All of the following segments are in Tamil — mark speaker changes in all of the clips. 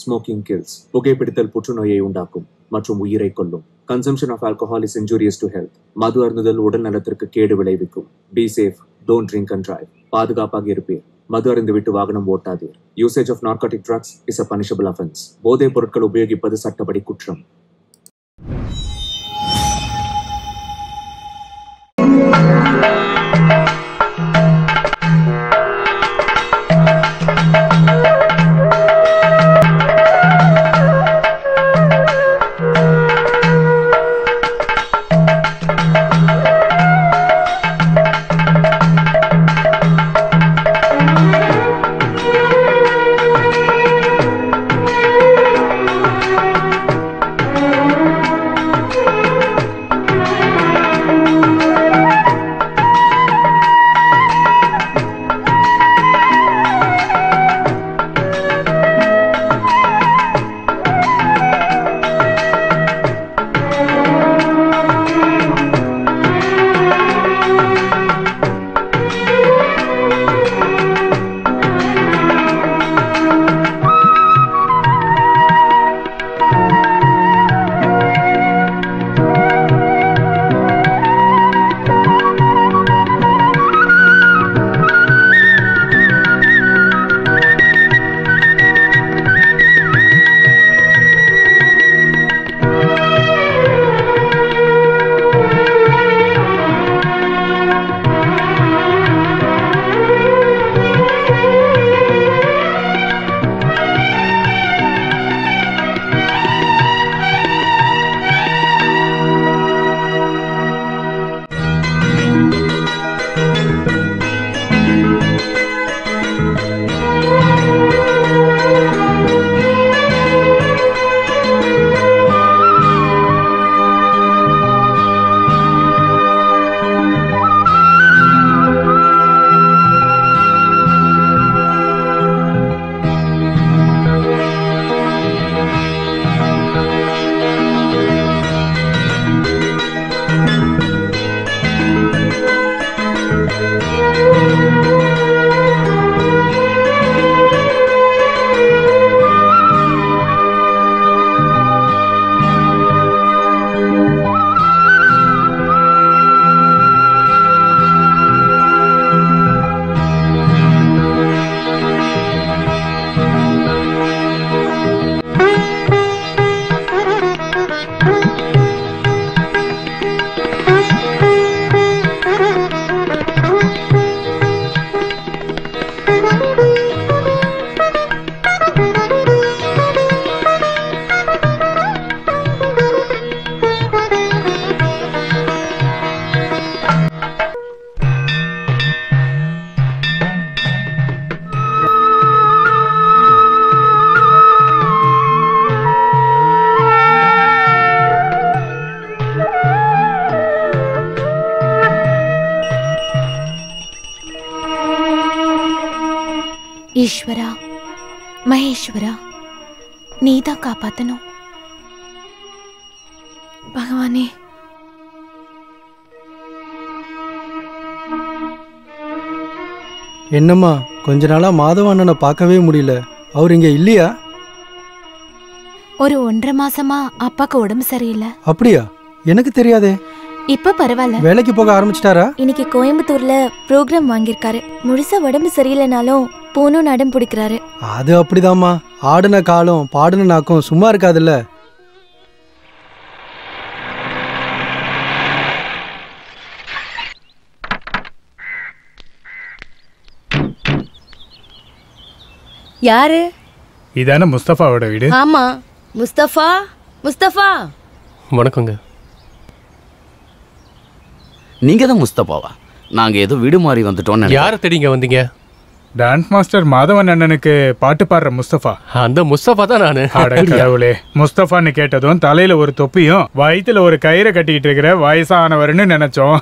Speaker 1: Smoking kills. புகைப்பிடித்தல் புற்றுநோயை உண்டாக்கும் மற்றும் உயிரை கொல்லும். Consumption of alcohol is injurious to health. மது அருந்துதல் உடல் நலத்திற்கு கேடு விளைவிக்கும். Be safe, don't drink and drive. பாதுகாப்பாக இருப்பீர். மது அருந்துவிட்டு வாகனம் ஓட்டாதீர். Usage of narcotic drugs is a punishable offence. போதைப் பொருட்கள் உபயோகிப்பது சட்டப்படி குற்றம்.
Speaker 2: ஈஸ்வரா, மகேஸ்வரா, நீதான் காப்பாத்தணும். பகவானே,
Speaker 3: என்னம்மா கொஞ்ச நாளா மாதவண்ணனை பார்க்கவே முடியல. அவர் இங்க இல்லையா?
Speaker 2: ஒரு 1.5 மாசமா அப்பாக்கு உடம்பு சரியில்லை.
Speaker 3: அப்படியா? எனக்கு தெரியாதே.
Speaker 2: இப்ப பரவாயில்ல.
Speaker 3: வேலைக்கு போக ஆரம்பிச்சிட்டாரா?
Speaker 4: இன்னைக்கு கோயம்புத்தூர்ல ப்ரோக்ராம் வாங்கியிருக்காரு. முழுசா உடம்பு சரியில்லைனாலும் போனும் நடம் பிடிக்கிறாரு.
Speaker 3: அது அப்படிதாம்மா. ஆடுன காலம் பாடுன நாக்கும் சும்மா இருக்காதுல்ல.
Speaker 4: யாரு?
Speaker 5: இதான முஸ்தபாவோட வீடு?
Speaker 4: ஆமா. முஸ்தபா, முஸ்தபா.
Speaker 6: வணக்கங்க.
Speaker 7: நீங்க தான் முஸ்தபாவா? நாங்க ஏதோ வீடு மாறி வந்துட்டோம்.
Speaker 6: யாரை தேடிங்க வந்தீங்க?
Speaker 5: டான்ஸ் மாஸ்டர் மாதவன் அண்ணனுக்கு பாட்டு பாடுற முஸ்தபா.
Speaker 6: அந்த முஸ்தபா தான் நானு.
Speaker 5: கடவுளே, முஸ்தபான்னு கேட்டதும் தலையில ஒரு தொப்பியும் வயிற்றுல ஒரு கயிறை கட்டிட்டு இருக்கிற வயசானவர்னு நினைச்சோம்.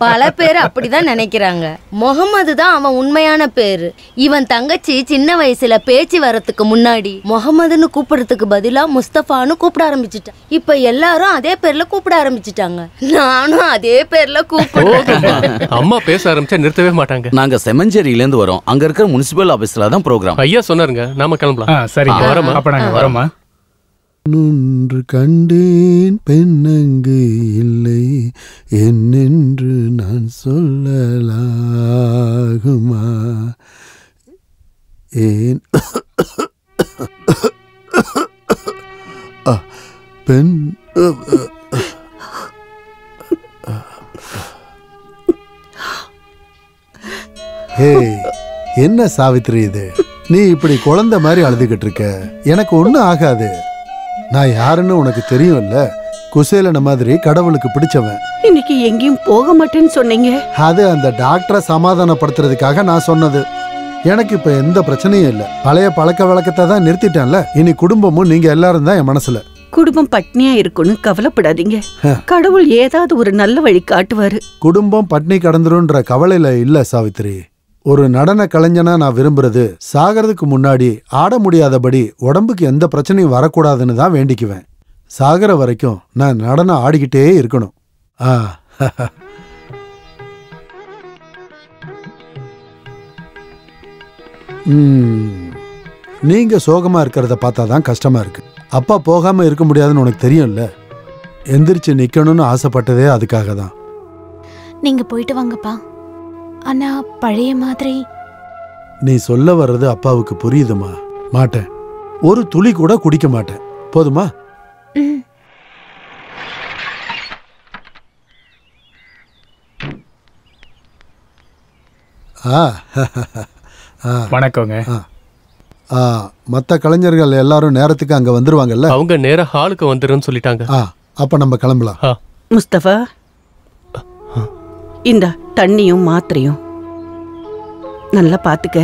Speaker 4: பல பேர் அப்படிதான் நினைக்கிறாங்க. முகமது தான் அவன் உண்மையான பேரு. இவன் தங்கச்சி சின்ன வயசுல பேச்சு வரத்துக்கு முன்னாடி முகமதுன்னு கூப்பிடுறதுக்கு பதிலா முஸ்தபான்னு கூப்பிட ஆரம்பிச்சுட்டான். இப்ப எல்லாரும் அதே பேர்ல கூப்பிட ஆரம்பிச்சுட்டாங்க. நானும் அதே பேர்ல கூப்பிடுறேன்.
Speaker 6: அம்மா பேச ஆரம்பிச்சா நிறுத்தவே மாட்டாங்க.
Speaker 7: நாங்க செமஞ்சேரியில இருந்து வரோம். அங்க இருக்கிற முனிசிபல் ஆபீஸ்ல தான் ப்ரோக்ராம்.
Speaker 6: ஐயா சொன்னாருங்க, நாம கிளம்பலாம்.
Speaker 5: சரி
Speaker 6: வரமா?
Speaker 5: அப்ப நாங்க வரோமா?
Speaker 8: நொன்று கண்டேன் பெண்ணங்கு இல்லை என்னென்று நான் சொல்லலாகுமா ஏன் பெண் ஹே, என்ன சாவித்ரி இது? நீ இப்படி குழந்தை மாதிரி அழுதுகிட்டு இருக்க. எனக்கு ஒன்றும் ஆகாது. நான் யாருன்னு உனக்கு தெரியும்ல. குசேலன மாதிரி கடவுளுக்கு பிடிச்சவன்.
Speaker 9: இன்னைக்கு எங்கேயும் போக மாட்டேன்னு சொன்னீங்க.
Speaker 8: அது அந்த டாக்டரை சமாதானப்படுத்துறதுக்காக நான் சொன்னது. எனக்கு இப்ப எந்த பிரச்சனையும் இல்லை. பழைய பழக்க வழக்கத்தை தான் நிறுத்திட்டேன்ல. இனி குடும்பமும் நீங்க எல்லாரும் தான் என் மனசுல.
Speaker 9: குடும்பம் பட்னியா இருக்குன்னு கவலைப்படாதீங்க. கடவுள் ஏதாவது ஒரு நல்ல வழி காட்டுவாரு.
Speaker 8: குடும்பம் பட்னி கடந்துருன்ற கவலையில இல்ல சாவித்ரி. ஒரு நடன கலைஞனா நான் விரும்புறது சாகிறதுக்கு முன்னாடி ஆட முடியாதபடி உடம்புக்கு எந்த பிரச்சனையும் வரக்கூடாதுன்னு தான் வேண்டிக்குவேன். சாகிற வரைக்கும் நான் நடனம் ஆடிக்கிட்டே இருக்கணும். நீங்க சோகமா இருக்கிறத பார்த்தா தான் கஷ்டமா இருக்கு. அப்பா போகாம இருக்க முடியாதுன்னு உனக்கு தெரியும்ல. எந்திரிச்சு நிக்கணும்னு ஆசைப்பட்டதே அதுக்காக தான்.
Speaker 2: நீங்க போயிட்டு வாங்கப்பா. ஆனா பழைய மாதிரி.
Speaker 8: நீ சொல்ல வர்றது அப்பாவுக்கு புரியுதுமா? மாட்டேன். ஒரு துளி கூட குடிக்க மாட்டேன். போதுமா?
Speaker 5: வணக்கங்க.
Speaker 8: மற்ற கலைஞர்கள் எல்லாரும் நேரத்துக்கு அங்க வந்துருவாங்கல்ல?
Speaker 6: அவங்க நேரா ஹாலுக்கு வந்துருன்னு சொல்லிட்டாங்க.
Speaker 8: அப்ப நம்ம கிளம்பலாம்.
Speaker 9: முஸ்தபா, இந்த தண்ணியும் மாத்திரையும் நல்லா பாத்துக்க.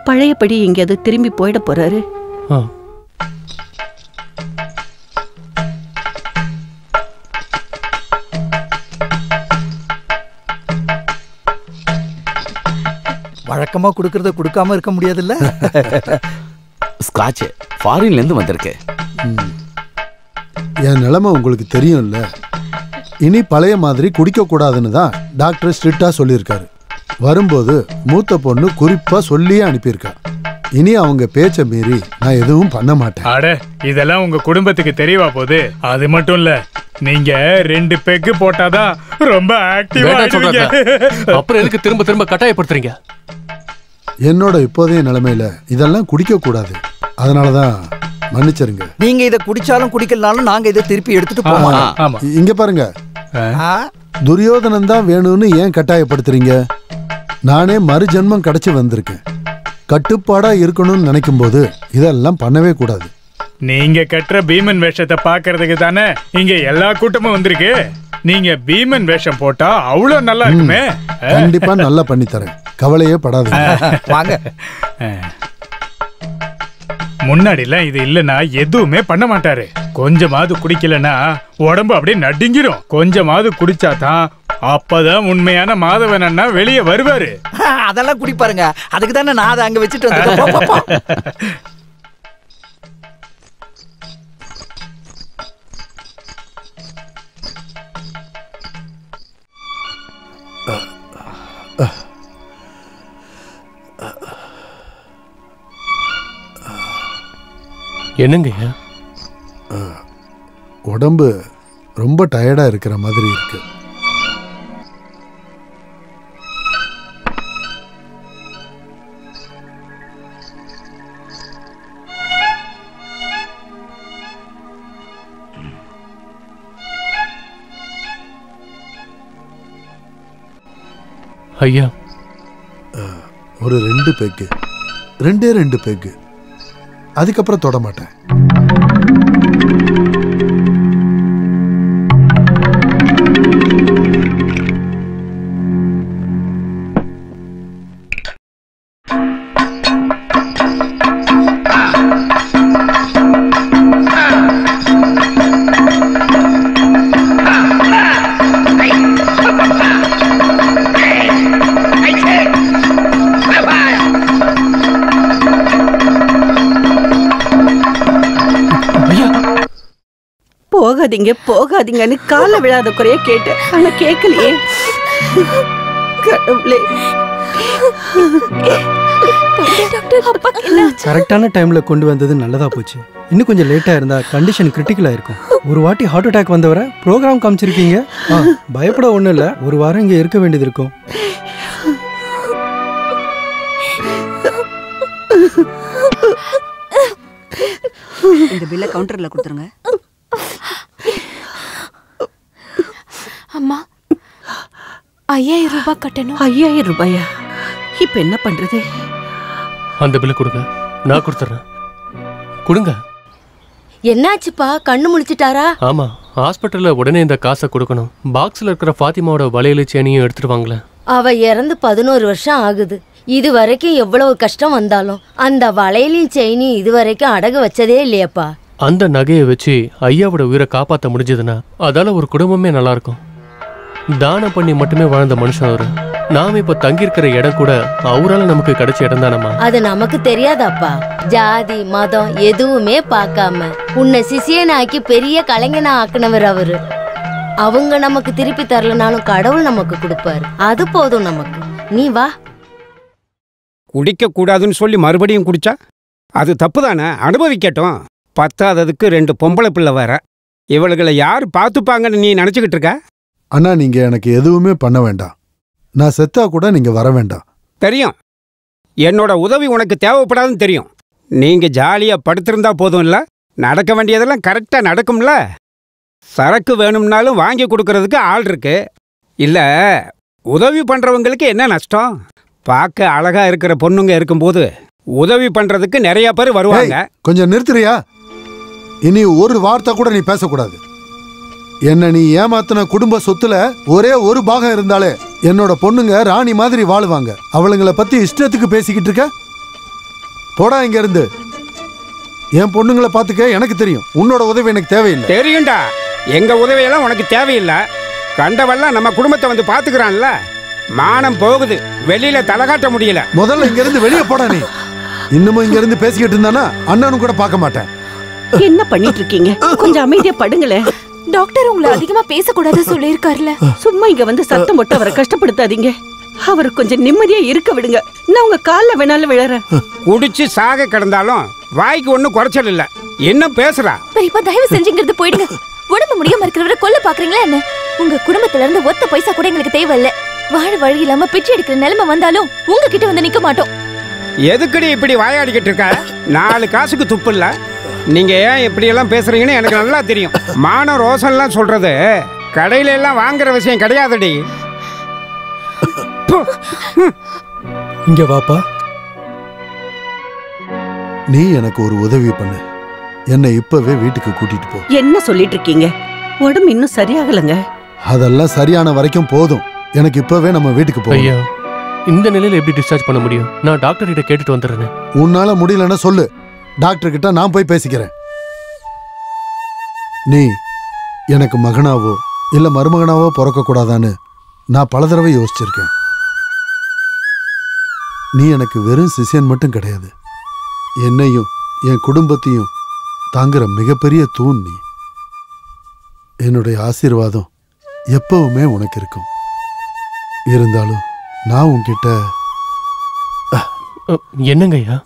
Speaker 9: பழையபடி எங்கேயாவது திரும்பி போயிட போறாரு.
Speaker 10: வழக்கமா கொடுக்கறத கொடுக்காம இருக்க முடியாதுல்ல.
Speaker 7: ஸ்காட்ச் ஃபாரின்ல இருந்து வந்திருக்கு.
Speaker 8: என் நிலைமை உங்களுக்கு தெரியும்ல. இனி பழைய மாதிரி குடிக்க கூடாதுன்னு தான் டாக்டர் ஸ்ட்ரிக்டா சொல்லியிருக்காரு. வரும்போது மூத்த பொண்ணு குறிப்பா சொல்லியே அனுப்பியிருக்கா. இனி அவங்க பேச்ச மீறி நான் எதுவும் பண்ண மாட்டேன்.
Speaker 5: அட, இதெல்லாம் உங்க குடும்பத்துக்கு தெரியவா போகுது. அது மட்டும் இல்ல, நீங்க 2 பெக்கு போட்டாதான் ரொம்ப ஆக்டிவா இருக்கீங்க.
Speaker 6: அப்புறம் எதுக்கு திரும்ப திரும்ப கட்டாயப்படுத்துறீங்க?
Speaker 8: என்னோட இப்போதைய நிலைமையில இதெல்லாம் குடிக்க கூடாது. அதனாலதான் மன்னிச்சிருங்க.
Speaker 10: நீங்க இத குடிச்சாலும் குடிக்கலனாலும் நாங்க இதை திருப்பி எடுத்துட்டு போவோம்.
Speaker 8: இங்க பாருங்க, துரியோதனன் தான் வேணும்னு ஏன் கட்டாயப்படுத்துறீங்க? நானே மறு ஜென்மம் கிடைச்சு வந்திருக்கேன். கட்டுப்பாடா இருக்கணும்னு நினைக்கும் போது இதெல்லாம் பண்ணவே கூடாது.
Speaker 5: நீங்க கட்டுற பீமன் வேஷத்தை பாக்குறதுக்கு தானே இங்க எல்லா கூட்டமும் வந்திருக்கு. நீங்க பீமன் வேஷம் போட்டா அவ்வளவு நல்லா இருக்குமே.
Speaker 8: கண்டிப்பா நல்லா பண்ணி தரேன், கவலையே படாது.
Speaker 10: வாங்க.
Speaker 5: முன்னாடிலாம் இது இல்லனா எதுவுமே பண்ண மாட்டாரு. கொஞ்சமாவது குடிக்கலனா உடம்பு அப்படியே நடுங்கிரும். கொஞ்சமாவது குடிச்சாதான் அப்பதான் உண்மையான மாதவன் அண்ணா வெளியே வருவாரு.
Speaker 10: அதெல்லாம் குடிப்பாருங்க. அதுக்கு தானே நான் அதை அங்க வச்சுட்டு வந்து.
Speaker 6: என்னங்க?
Speaker 8: உடம்பு ரொம்ப டயர்டா இருக்கிற மாதிரி இருக்கு.
Speaker 6: ஐயா,
Speaker 8: ஒரு 2 பெக்கு, 2 பெக்கு, அதுக்கப்புறம் தொட மாட்டேன்.
Speaker 9: போகாதீங்க போகாதீங்கன்னு கால விழாத குறைய கேட்டேன். ஆனா கேட்கலையே. கடவுளே.
Speaker 3: கரெக்டான டைம்ல கொண்டு வந்தது நல்லதா போச்சு. இன்னும் கொஞ்சம் லேட்டா இருந்தா கண்டிஷன் கிரிட்டிக்கலா இருக்கும். ஒரு வாட்டி ஹார்ட் அட்டாக் வந்தவரை ப்ரோக்ராம் காமிச்சிருக்கீங்க. பயப்பட ஒண்ணும் இல்ல, ஒரு வாரம் இங்க இருக்க வேண்டியது இருக்கும்.
Speaker 11: இந்த பில்ல கவுண்டர்ல கொடுத்துருங்க.
Speaker 2: அம்மா 5000 ரூபாய் கட்டணும்.
Speaker 9: 5000 ரூபாயா? இப்ப என்ன பண்றது?
Speaker 6: அந்த பில்ல கொடுங்க, நான் கொடுத்துறேன். கொடுங்க.
Speaker 4: என்னாச்சுப்பா, கண்ணு முழிச்சிட்டாரா?
Speaker 6: ஆமா, ஹாஸ்பிட்டல்ல உடனே இந்த காசை கொடுக்கணும். பாக்ஸ்ல இருக்கிற ஃபாத்திமாவோட வளையல் சேனியும் எடுத்துட்டு வாங்களேன்.
Speaker 4: அவ இறந்து 11 வருஷம் ஆகுது. இது வரைக்கும் எவ்வளவு கஷ்டம் வந்தாலும் அந்த வளையலையும் செயினையும் இது வரைக்கும் அடகு வச்சதே இல்லையப்பா.
Speaker 6: அந்த நகையை வச்சு ஐயாவோட உயிரை காப்பாற்ற முடிஞ்சதுன்னா அதால ஒரு குடும்பமே நல்லா இருக்கும். தானம் பண்ணி மட்டுமே வாழ்ந்த மனுஷன் அவரு. நாம இப்ப தங்கியிருக்கிற இடம் கூட அவரால் நமக்கு கிடைச்ச இடம் தானம்மா.
Speaker 4: அது நமக்கு தெரியாதாப்பா. ஜாதி மதம் எதுவுமே பார்க்காம உன்னை சிசியனாக்கி பெரிய கலைஞனா ஆக்குனவர் அவரு. அவங்க நமக்கு திருப்பி தரலனாலும் கடவுள் நமக்கு கொடுப்பாரு. அது போதும் நமக்கு. நீ வா.
Speaker 12: குடிக்க கூடாதுன்னு சொல்லி மறுபடியும் குடிச்சா அது தப்பு தானே? அனுபவிக்கட்டும். பத்தாததுக்கு 2 பொம்பளை பிள்ளை வேற. இவளுகளை யார் பார்த்துப்பாங்கன்னு நீ நினைச்சுக்கிட்டு இருக்க?
Speaker 8: அண்ணா, நீங்க எனக்கு எதுவுமே பண்ண வேண்டாம். நான் செத்தா கூட நீங்க வர வேண்டாம்.
Speaker 12: தெரியும், என்னோட உதவி உனக்கு தேவைப்படாதுன்னு தெரியும். நீங்க ஜாலியா படுத்திருந்தா போதும் இல்ல? நடக்க வேண்டியதெல்லாம் கரெக்டா நடக்கும்ல? சரக்கு வேணும்னாலும் வாங்கி கொடுக்கறதுக்கு ஆள் இருக்கு. இல்ல, உதவி பண்றவங்களுக்கு என்ன நஷ்டம்? பார்க்க அழகா இருக்கிற பொண்ணுங்க இருக்கும்போது உதவி பண்றதுக்கு நிறைய பேர் வருவாங்க.
Speaker 8: கொஞ்சம் நிறுத்துறியா? இனி ஒரு வார்த்தை கூட நீ பேசக்கூடாது. என்ன நீ ஏமாத்தின குடும்ப சொத்துல ஒரே ஒரு பாகம் இருந்தாலே என்னோட பொண்ணுங்க ராணி மாதிரி வாழுவாங்க. அவளுங்களை பத்தி இஷ்டத்துக்கு பேசிக்கிட்டு இருக்க? போடா இங்க இருந்து. என் பொண்ணுங்களை பாத்துக்க எனக்கு தெரியும். உன்னோட உதவி எனக்கு தேவையில்லை.
Speaker 12: தெரியும்டா, எங்க உதவியெல்லாம் உனக்கு தேவையில்லை. கண்டவெல்லாம் நம்ம குடும்பத்தை வந்து பாத்துக்கிறான்ல. மானம் போகுது, வெளியில தலகாட்ட முடியல.
Speaker 8: முதல்ல இங்க இருந்து வெளியே போடா. நீ இன்னமும் இங்க இருந்து பேசிக்கிட்டு இருந்தானா அண்ணனும் கூட பார்க்க மாட்டேன்.
Speaker 9: என்ன பண்ணிட்டு இருக்கீங்க? கொஞ்சம் அமைதியா படுங்களே.
Speaker 2: டாக்டர் உங்களை அதிகமா பேசக்கூடாது சொல்லியிருக்காருல.
Speaker 9: சும்மா இங்க வந்து சத்தம் போட்டு அவரை கஷ்டப்படுத்தாதீங்க. அவரை கொஞ்சம் நிம்மதியா இருக்க விடுங்க. நான் உங்க கால்ல வேணாலும் விழறேன்.
Speaker 12: குடிச்சு சாக கிடந்தாலும் வாய்க்கு ஒன்னும் குறைச்சல் இல்ல. என்ன பேசுறா?
Speaker 2: பெரியப்பா, தயவு செஞ்சுங்கிறது போயிடுங்க. உடம்பு முடியாம இருக்கிறவரை கொல்ல பாக்குறீங்களா என்ன? உங்க குடும்பத்துல இருந்து ஒத்த பைசா கூட எங்களுக்கு தேவையில்ல. வாழ வழி இல்லாம பிச்சை எடுக்கிற நிலைமை வந்தாலும் உங்ககிட்ட வந்து நிக்க மாட்டோம்.
Speaker 12: எதுக்கடி இப்படி வாயாடிக்கிட்டு இருக்க? 4 காசுக்கு துப்பு இல்ல. நீங்க ஏன் இப்படி எல்லாம் பேசுறீங்கன்னு எனக்கு நல்லா தெரியும். மான ரோசன்லாம் சொல்றது கடையில எல்லாம் வாங்குற விஷயம் கிடையாதுடி.
Speaker 3: இங்க வாப்பா.
Speaker 8: நீ எனக்கு ஒரு உதவி பண்ணு. என்னை இப்பவே வீட்டுக்கு கூட்டிட்டு போ.
Speaker 9: என்ன சொல்லிட்டு இருக்கீங்க? உடம்பு இன்னும் சரியாகலங்க.
Speaker 8: அதெல்லாம் சரியான வரைக்கும் போதும். எனக்கு இப்பவே நம்ம வீட்டுக்கு போ.
Speaker 6: ஐயா, இந்த நிலையில எப்படி டிஸ்சார்ஜ் பண்ண முடியும்? நான் டாக்டர் கிட்ட கேட்டுட்டு வந்துடுறேன்.
Speaker 8: உன்னால முடியலன்னா சொல்லு, டாக்டர் கிட்ட நான் போய் பேசிக்கிறேன். நீ எனக்கு மகனாவோ இல்ல மருமகனாவோ பிறக்க கூடாதான்னு நான் பல தடவை யோசிச்சிருக்கேன். நீ எனக்கு வெறும் சிசியன் மட்டும் கிடையாது, என்னையும் என் குடும்பத்தையும் தாங்குற மிகப்பெரிய தூண் நீ. என்னுடைய ஆசீர்வாதம் எப்பவுமே உனக்கு இருக்கும். இருந்தாலும் நான் உன்கிட்ட
Speaker 6: என்னங்க ஐயா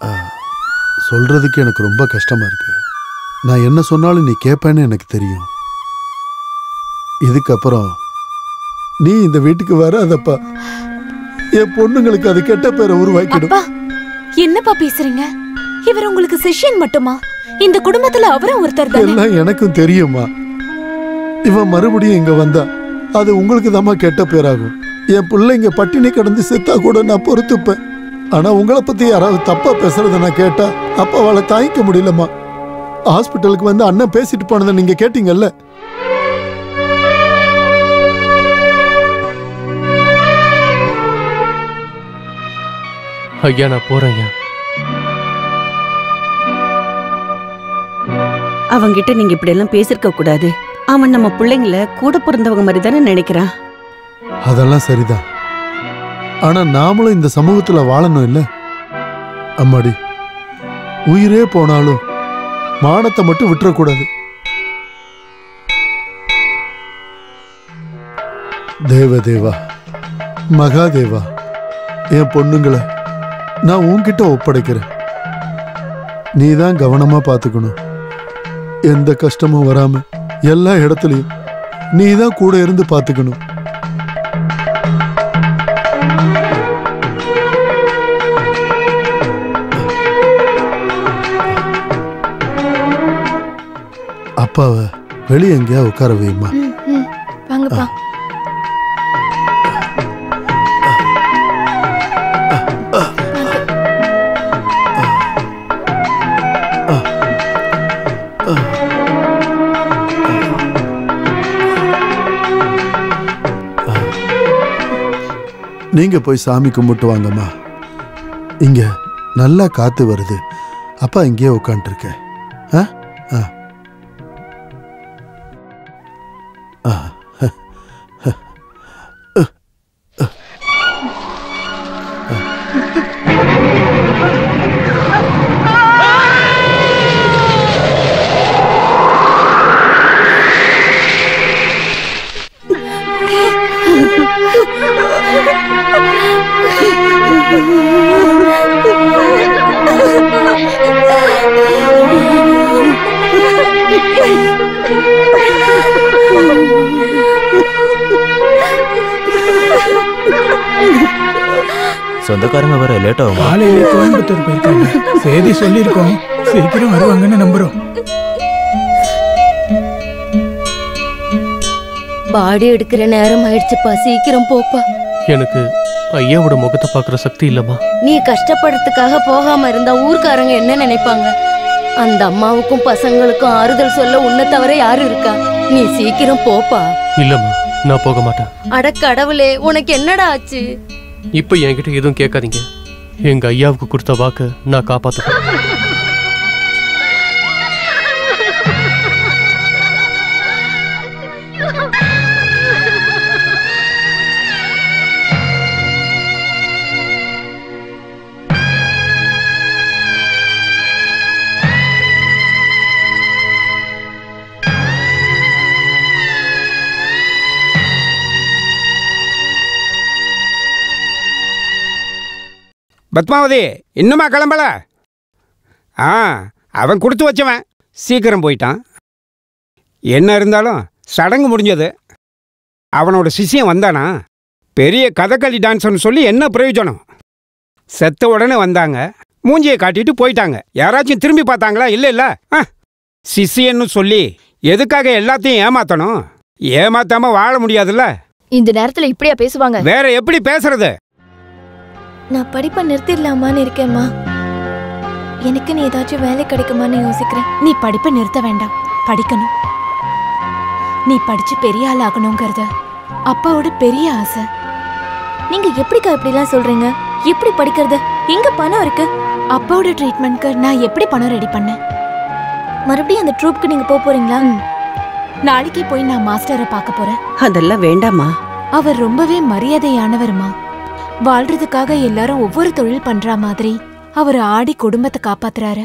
Speaker 8: சொல்றதுக்கு எனக்கு ரொம்ப கஷ்டமா இருக்கு. நான் என்ன சொன்னாலும் நீ கேட்பேன்னு எனக்கு தெரியும். இதுக்கப்புறம் நீ இந்த வீட்டுக்கு வராதப்பா. என் பொண்ணுங்களுக்கு அது கெட்ட பேரை உருவாக்கிடும்.
Speaker 2: என்னப்பா பேசுறீங்க? இவர் உங்களுக்கு சிஷ்யன் மட்டுமா? இந்த குடும்பத்துல அவரும் ஒருத்தர் தானே?
Speaker 8: எல்லாம் எனக்கும் தெரியுமா. இவன் மறுபடியும் இங்க வந்தா அது உங்களுக்கு தாமா கெட்ட பேராகும். என் பிள்ளைங்க பட்டினி கடந்து செத்தா கூட நான் பொறுத்துப்பேன். ஆனா உங்களை பத்தி யாராவது தப்பா பேசுறத நான் கேட்டா அப்ப அவளை தாங்கிக்க முடியலமா. ஹாஸ்பிட்டலுக்கு வந்து அண்ணன் பேசிட்டு போனதை நீங்க கேட்டீங்கல்ல.
Speaker 6: ஐயா, நான் போறேன் ஐயா.
Speaker 9: அவங்கிட்ட நீங்க இப்படி எல்லாம் பேசிருக்க கூடாது. அவன் நம்ம பிள்ளைங்கள கூட பிறந்தவங்க மாதிரி தானே நினைக்கிறான்.
Speaker 8: அதெல்லாம் சரிதான். ஆனா நாமளும் இந்த சமூகத்துல வாழணும் இல்ல அம்மாடி. உயிரே போனாலும் மானத்தை மட்டும் விட்டுறக்கூடாது. தேவதேவா, மகாதேவா, என் பொண்ணுங்களை நான் உன்கிட்ட ஒப்படைக்கிறேன். நீ தான் கவனமா பார்த்துக்கணும். எந்த கஷ்டமும் வராம எல்லா இடத்துலையும் நீ தான் கூட இருந்து பார்த்துக்கணும். அப்பாவை வெளியே எங்கேயா உட்கார வையுமா?
Speaker 2: வாங்கப்பா.
Speaker 8: நீங்க போய் சாமி கும்பிட்டு வாங்கம்மா. இங்க நல்லா காத்து வருது. அப்பா இங்கேயே உட்காந்துருக்கேன்.
Speaker 13: சொந்தக்காரங்க வர லேட் ஆகும்.
Speaker 5: காலையில கோயம்புத்தூர் போயிருக்காங்க. செய்தி சொல்லியிருக்கோம், சீக்கிரம் வருவாங்கன்னு நம்புறோம்.
Speaker 4: பாடி எடுக்கிற நேரம் ஆயிடுச்சுப்பா, சீக்கிரம் போப்பா.
Speaker 6: எனக்கு ஐயாவோட முகத்தை பார்க்குற சக்தி இல்லம்மா.
Speaker 4: நீ கஷ்டப்படுறதுக்காக போகாம இருந்தா ஊர்க்காரங்க என்ன நினைப்பாங்க? அந்த அம்மாவுக்கும் பசங்களுக்கும் ஆறுதல் சொல்ல உன்னை தவிர யாரு இருக்கா? நீ சீக்கிரம் போப்பா.
Speaker 6: இல்லம்மா, நான் போக மாட்டேன்.
Speaker 4: அட கடவுளே, உனக்கு என்னடா ஆச்சு?
Speaker 6: இப்போ என்கிட்ட எதுவும் கேட்காதீங்க. எங்க ஐயாவுக்கு கொடுத்த வாக்கு நான் காப்பாத்துறேன்.
Speaker 12: பத்மாவதி இன்னுமா கிளம்பல? அவன் கொடுத்து வச்சவன் சீக்கிரம் போயிட்டான். என்ன இருந்தாலும் சடங்கு முடிஞ்சது. அவனோட சிஷ்யன் வந்தானா? பெரிய கதகளி டான்ஸ்னு சொல்லி என்ன பிரயோஜனம்? செத்த உடனே வந்தாங்க, மூஞ்சியை காட்டிட்டு போயிட்டாங்க. யாராச்சும் திரும்பி பார்த்தாங்களா? இல்லை இல்லை. சிஷ்யன்னு சொல்லி எதுக்காக எல்லாத்தையும் ஏமாத்தணும்? ஏமாத்தாம வாழ முடியாதுல்ல.
Speaker 2: இந்த நேரத்துல இப்படியா பேசுவாங்க?
Speaker 12: வேற எப்படி பேசுறது?
Speaker 2: நான் படிப்பை நிறுத்திடலாமான்னு இருக்கேம்மா. எனக்கு நீ ஏதாச்சும் வேலை கிடைக்குமான்னு யோசிக்கிறேன்.
Speaker 14: நீ படிப்பை நிறுத்த வேண்டாம், படிக்கணும். நீ படிச்சு பெரிய ஆள் ஆகணுங்கிறது அப்பாவோட பெரிய ஆசை.
Speaker 2: நீங்க எப்படிக்கா இப்படிலாம் சொல்றீங்க? எப்படி படிக்கிறது? எங்க பணம் இருக்கு?
Speaker 14: அப்பாவோட ட்ரீட்மெண்ட்க்கு நான் எப்படி பணம் ரெடி பண்ணேன்?
Speaker 2: மறுபடியும் அந்த ட்ரூப்க்கு நீங்க போறீங்களா?
Speaker 14: நாளைக்கே போய் நான் மாஸ்டரை பார்க்க போறேன்.
Speaker 9: அதெல்லாம் வேண்டாமா.
Speaker 14: அவர் ரொம்பவே மரியாதையானவருமா. வாழ்றதுக்காக எல்லாரும் ஒவ்வொரு தொழில் பண்ற மாதிரி அவர் ஆடி குடும்பத்தை காப்பாத்துறாரு.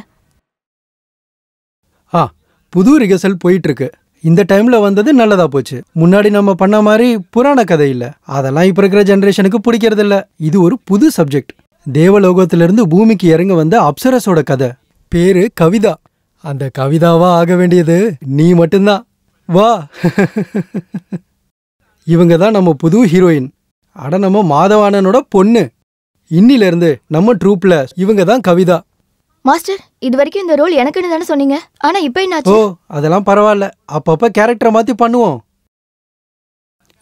Speaker 3: புது ரிகர்சல் போயிட்டு இருக்கு. இந்த டைம்ல வந்தது நல்லதா போச்சு. முன்னாடி நம்ம பண்ண மாதிரி புராண கதை இல்ல. அதெல்லாம் இப்ப இருக்கிற ஜெனரேஷனுக்கு பிடிக்கிறது இல்ல. இது ஒரு புது சப்ஜெக்ட். தேவலோகத்திலிருந்து பூமிக்கு இறங்க வந்த அப்சரஸோட கதை. பேரு கவிதா. அந்த கவிதாவா ஆக வேண்டியது நீ மட்டும்தான். வா. இவங்க தான் நம்ம புது ஹீரோயின். அட நம்ம மாதவானனோட பொண்ணு. இன்னில இருந்து நம்ம ட்ரூப்ல இவங்க தான் கவிதா.
Speaker 2: மாஸ்டர், இது வரைக்கும் இந்த ரோல் எனக்குன்னு தானே சொன்னீங்க. ஆனா இப்போ என்னாச்சு?
Speaker 3: அதெல்லாம் பரவாயில்ல. அப்பப்ப கேரக்டரை மாத்தி பண்ணுவோம்.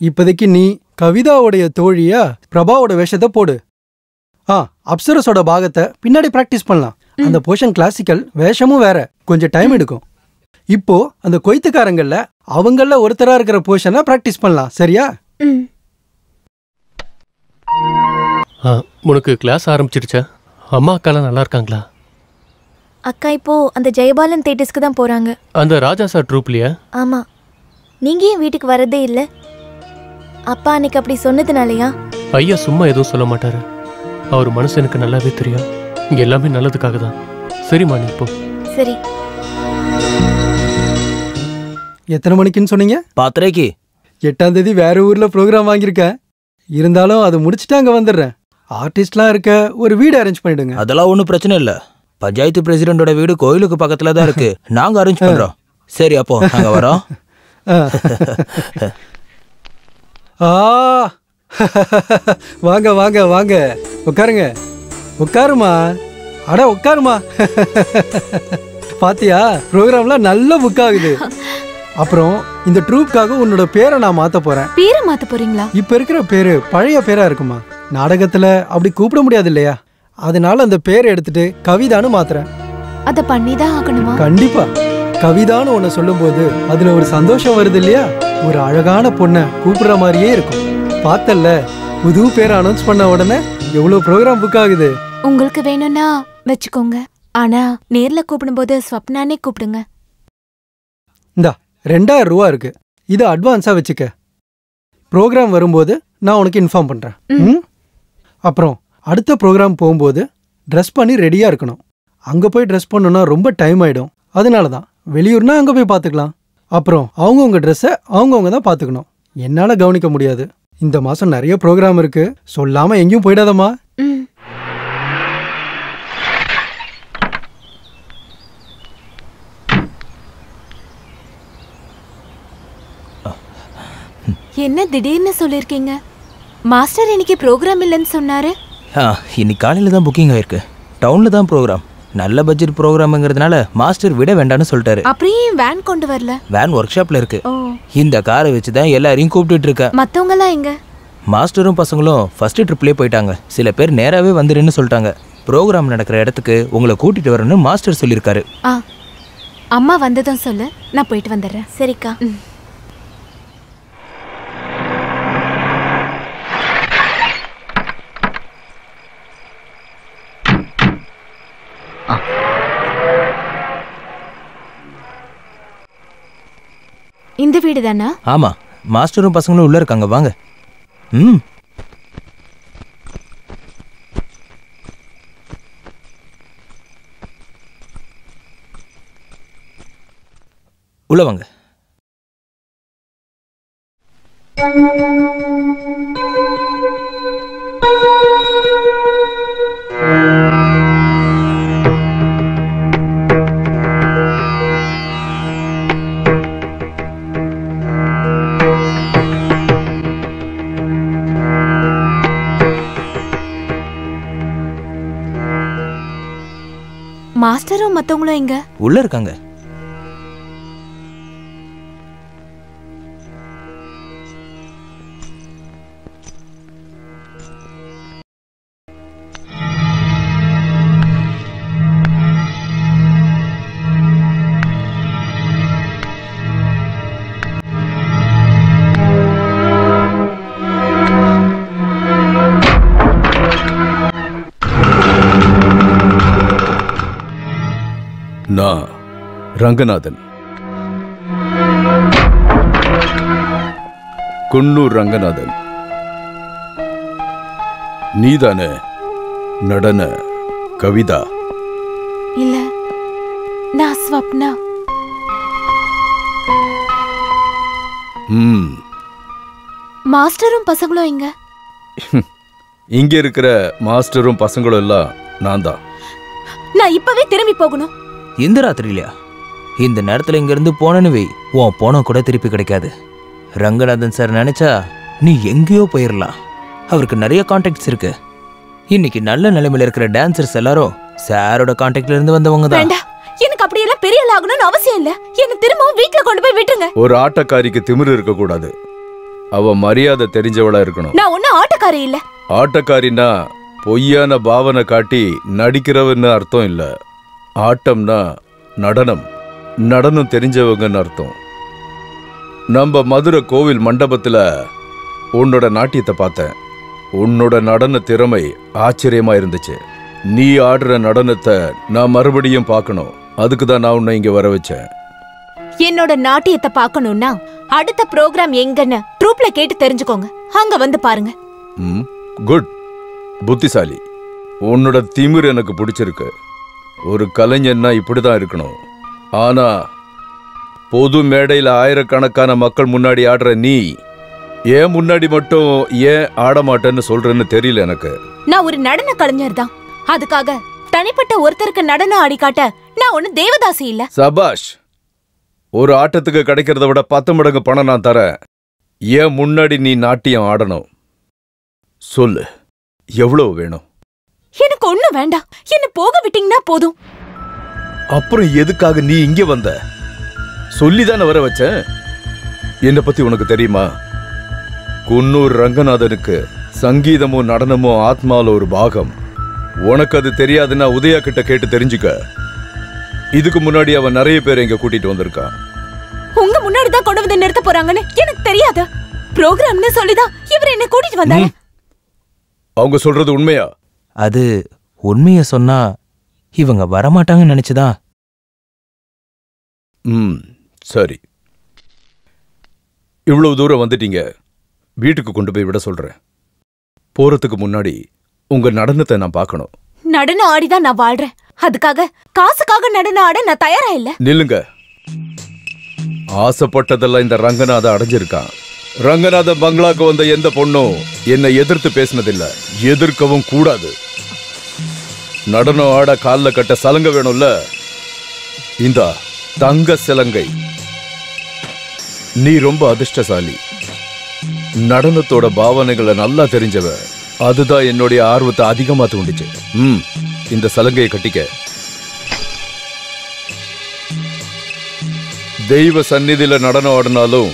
Speaker 3: இப்போதைக்கு நீ கவிதாவுடைய தோழியா பிரபாவோட வேஷத்தை போடு. அப்சரஸோட பாகத்தை பின்னாடி பிராக்டிஸ் பண்ணலாம். அந்த போர்ஷன் கிளாசிக்கல், வேஷமும் வேற, கொஞ்சம் டைம் எடுக்கும். இப்போ அந்த கொய்த்துக்காரங்கள்ல அவங்கள ஒருத்தரா இருக்கிற போர்ஷனை பிராக்டிஸ் பண்ணலாம். சரியா?
Speaker 6: உனக்கு கிளாஸ் ஆரம்பிச்சிருச்சா? அம்மா அக்காலாம் நல்லா இருக்காங்களா?
Speaker 2: அக்கா இப்போ அந்த ஜெயபாலன் தியேட்டர்ஸ்க்கு தான் போறாங்க.
Speaker 6: அந்த ராஜா சார் ட்ரூப்லையா?
Speaker 2: ஆமா. நீங்க ஏன் வீட்டுக்கு வரதே இல்லை? அப்பா அன்னைக்கு அப்படி சொன்னதுனாலயா?
Speaker 6: ஐயா சும்மா எதுவும் சொல்ல மாட்டாரு. அவர் மனசு எனக்கு நல்லாவே தெரியும். இங்க எல்லாமே நல்லதுக்காக தான். சரிம்மா, நீ இப்போ.
Speaker 2: சரி.
Speaker 3: எத்தனை மணிக்குன்னு சொன்னீங்க?
Speaker 13: 10:30க்கு.
Speaker 3: 8ஆம் தேதி வேற ஊர்ல ப்ரோக்ராம் வாங்கியிருக்கேன். இருந்தாலும் அது முடிச்சுட்டு அங்க வந்துடுறேன். ஆர்டிஸ்ட்லாம் இருக்க ஒரு வீடு அரேஞ்ச் பண்ணிடுங்க.
Speaker 13: அதெல்லாம் ஒன்றும் பிரச்சனை இல்லை. பஞ்சாயத்து பிரசிடண்டோட வீடு கோயிலுக்கு பக்கத்துல தான் இருக்கு. நாங்க அரேஞ்ச் பண்றோம். சரி, அப்போ நாங்க வரோம்.
Speaker 3: வாங்க வாங்க வாங்க, உட்காருங்க. உட்காருமா, அட உட்காருமா. பாத்தியா, ப்ரோக்ராம்லாம் நல்ல புக் ஆகுது. அப்புறம் இந்த ட்ரூப்காக உன்னோட பேரை நான் மாத்த போறேன்.
Speaker 14: பேரை மாத்த போறீங்களா?
Speaker 3: இப்ப இருக்கிற பேரு பழைய பேரா இருக்குமா? நாடகத்துல அப்படி கூப்பிட முடியாது இல்லையா? அதனால அந்த பேரை எடுத்துட்டு கவிதான்னு மாத்துறேன்.
Speaker 14: அத பண்ணிதான் ஆகணுமா?
Speaker 3: கண்டிப்பா. கவிதான்னு ஒன்னு சொல்லும் போது அதுல ஒரு சந்தோஷம் வருது இல்லையா? ஒரு அழகான பொண்ணை கூப்பிடுற மாதிரியே இருக்கும். பார்த்தல்ல, புது பேரை அனௌன்ஸ் பண்ண உடனே எவ்வளவு ப்ரோக்ராம் புக் ஆகுது.
Speaker 14: உங்களுக்கு வேணும்னா வச்சுக்கோங்க. ஆனா நேர்ல கூப்பிடும்போது ஸ்வப்னானே கூப்பிடுங்க.
Speaker 3: இந்தா 2000 ரூபா இருக்கு. இதை அட்வான்ஸா வச்சுக்க. ப்ரோக்ராம் வரும்போது நான் உனக்கு இன்ஃபார்ம் பண்றேன். அப்புறம் அடுத்த ப்ரோக்ராம் போகும்போது ட்ரெஸ் பண்ணி ரெடியா இருக்கணும். அங்க போய் ட்ரெஸ் பண்ணணும்னா ரொம்ப டைம் ஆயிடும். அதனால தான் வெளியூர்னா அங்க போய் பார்த்துக்கலாம். அப்புறம் அவங்கவுங்க ட்ரெஸ்ஸை அவங்கவுங்க தான் பார்த்துக்கணும். என்னால கவனிக்க முடியாது. இந்த மாசம் நிறைய ப்ரோக்ராம் இருக்கு. சொல்லாம எங்கேயும் போயிடாதம்மா.
Speaker 14: என்ன திடீர்னு சொல்லிருக்கீங்க? மாஸ்டர் இன்னைக்கு ப்ரோக்ராம் இல்லைன்னு சொன்னாரு.
Speaker 13: இன்னைக்கு காலையில தான் புக்கிங் ஆயிருக்கு. டவுன்ல தான் ப்ரோக்ராம். நல்ல பட்ஜெட் ப்ரோக்ராம்ங்கிறதுனால மாஸ்டர் விட வேண்டாம்னு சொல்லிட்டாரு.
Speaker 14: அப்படியே வேன் கொண்டு வரல?
Speaker 13: வேன் ஒர்க் ஷாப்ல இருக்கு. இந்த காரை வச்சு தான் எல்லாரையும் கூப்பிட்டுட்டு இருக்கேன்.
Speaker 14: மத்தவங்க எல்லாம் எங்க?
Speaker 13: மாஸ்டரும் பசங்களும் ஃபர்ஸ்ட் ட்ரிப்லயே போயிட்டாங்க. சில பேர் நேராவே வந்துருன்னு சொல்லிட்டாங்க. ப்ரோக்ராம் நடக்கிற இடத்துக்கு உங்களை கூட்டிட்டு வரணும்னு மாஸ்டர் சொல்லியிருக்காரு.
Speaker 14: அம்மா வந்ததும் சொல்லு, நான் போயிட்டு வந்துடுறேன்.
Speaker 2: சரிக்கா.
Speaker 14: இந்த வீடு தானா?
Speaker 13: ஆமா, மாஸ்டரும் பசங்களும் உள்ள இருக்காங்க. வாங்க. உள்ள வாங்க.
Speaker 14: மாஸ்டரும் மத்தவங்களும் எங்க?
Speaker 13: உள்ள இருக்காங்க.
Speaker 15: நான் ரங்கநாதன், குன்னூர் ரங்கநாதன். நீதானே நடன கவிதா?
Speaker 14: இல்ல, நான் ஸ்வப்னா. மாஸ்டரும் பசங்களும் எங்க?
Speaker 15: இங்க இருக்கிற மாஸ்டரும் பசங்களும் எல்லாம் நான் தான்.
Speaker 14: நான் இப்பவே திரும்பி போகணும்.
Speaker 13: இந்த ராத்திரிலையா? இந்த நேரத்துல இங்க இருந்து போனன்னு வை, உன் போன கூட திருப்பி கிடைக்காது. ரங்கநாதன் சார் நினைச்சா நீ எங்கேயோ போயிடலாம். அவருக்கு நிறைய கான்டாக்ட்ஸ் இருக்கு. இன்னைக்கு நல்ல நிலைமையில இருக்கிற டான்சர்ஸ் எல்லாரும் சாரோட கான்டாக்ட்ல இருந்து வந்தவங்க தான்.
Speaker 14: எனக்கு அப்படி எல்லாம் பெரிய ஆள் ஆகணும்னு அவசியம் இல்ல. என்ன திரும்பவும் வீட்ல கொண்டு போய் விட்டுருங்க.
Speaker 15: ஒரு ஆட்டக்காரிக்கு திமிரு இருக்க கூடாது. அவ மரியாதை தெரிஞ்சவளா இருக்கணும்.
Speaker 14: நான் ஒன்னும் ஆட்டக்காரி இல்ல.
Speaker 15: ஆட்டக்காரினா பொய்யான பாவனை காட்டி நடிக்கிறவன்னு அர்த்தம் இல்ல. ஆட்டம்னா நடனம், நடனம் தெரிஞ்சவங்கன்னு அர்த்தம். நம்ம மதுரை கோவில் மண்டபத்துல உன்னோட நாட்டியத்தை பார்த்தேன். உன்னோட நடன திறமை ஆச்சரியமா இருந்துச்சு. நீ ஆடுற நடனத்தை நான் மறுபடியும் பார்க்கணும். அதுக்கு தான் நான் உன்னை இங்க வர வச்சேன்.
Speaker 14: என்னோட நாட்டியத்தை பார்க்கணும்னா அடுத்த ப்ரோக்ராம் எங்கன்னு ட்ரூப்ல கேட்டு தெரிஞ்சுக்கோங்க. அங்க வந்து பாருங்க.
Speaker 15: குட், புத்திசாலி. உன்னோட திமிரு எனக்கு பிடிச்சிருக்கு. ஒரு கலைஞன்னா இப்படிதான் இருக்கணும். ஆனா பொது மேடையில் ஆயிரக்கணக்கான மக்கள் முன்னாடி ஆடுற நீ ஏன் முன்னாடி மட்டும் ஏன் ஆட மாட்டேன்னு சொல்றேன்னு தெரியல எனக்கு.
Speaker 14: நான் ஒரு நடன கலைஞர் தான். அதுக்காக தனிப்பட்ட ஒருத்தருக்கு நடனம் ஆடி காட்ட நான் ஒண்ணு தேவதாசி இல்ல.
Speaker 15: சபாஷ். ஒரு ஆட்டத்துக்கு கிடைக்கிறத விட 10 மடங்கு பணம் நான் தரேன். ஏன் முன்னாடி நீ நாட்டியம் ஆடணும்? சொல்லு, எவ்வளவு வேணும்?
Speaker 14: எனக்கு ஒண்ணும் வேண்டாம். என்ன போக விட்டீங்கன்னா போதும்.
Speaker 15: அப்புறம் எதுக்காக நீ இங்க வந்த? சொல்லிதானே வர வச்சேன். என்னை பத்தி உனக்கு தெரியுமா? குன்னூர் ரங்கநாதனுக்கு சங்கீதமும் நடனமும் ஆத்மால ஒரு பாகம். உனக்கு அது தெரியாதுன்னா உதயா கிட்ட கேட்டு தெரிஞ்சுக்க. இதுக்கு முன்னாடி அவன் நிறைய பேர் இங்க கூட்டிட்டு வந்திருக்கான்.
Speaker 14: உங்க முன்னாடி தான் கொண்டு வந்து நிறுத்த போறாங்கன்னு எனக்கு தெரியாது. ப்ரோகிராம்னு சொல்லிதான் இவர் என்ன கூட்டிட்டு வந்தாரு.
Speaker 15: அவங்க சொல்றது உண்மையா?
Speaker 13: அது உண்மைய சொன்னா இவங்க வரமாட்டாங்கன்னு நினைச்சுதான்.
Speaker 15: சரி, இவ்வளவு தூரம் வந்துட்டீங்க. வீட்டுக்கு கொண்டு போய் விட சொல்றேன். போறதுக்கு முன்னாடி உங்க நடனத்தை நான் பார்க்கணும்.
Speaker 14: நடனம் ஆடிதான் நான் வாழ்றேன். அதுக்காக காசுக்காக நடனம் ஆட நான் தயாரா இல்ல.
Speaker 15: நில்லுங்க. ஆசைப்பட்டதெல்லாம் இந்த ரங்கநாத அடைஞ்சிருக்கான். ரங்கநாத பங்களாக்கு வந்த எந்த பொண்ணும் என்னை எதிர்த்து பேசினதில்லை, எதிர்க்கவும் கூடாது. நடனம் ஆட காலில் கட்ட சலங்க வேணும்ல, இந்த தங்க சிலங்கை. நீ ரொம்ப அதிர்ஷ்டசாலி. நடனத்தோட பாவனைகளை நல்லா தெரிஞ்சவ. அதுதான் என்னுடைய ஆர்வத்தை அதிகமா தூண்டிச்சு. இந்த சலங்கையை கட்டிக்க. தெய்வ சந்நிதியில நடனம் ஆடினாலும்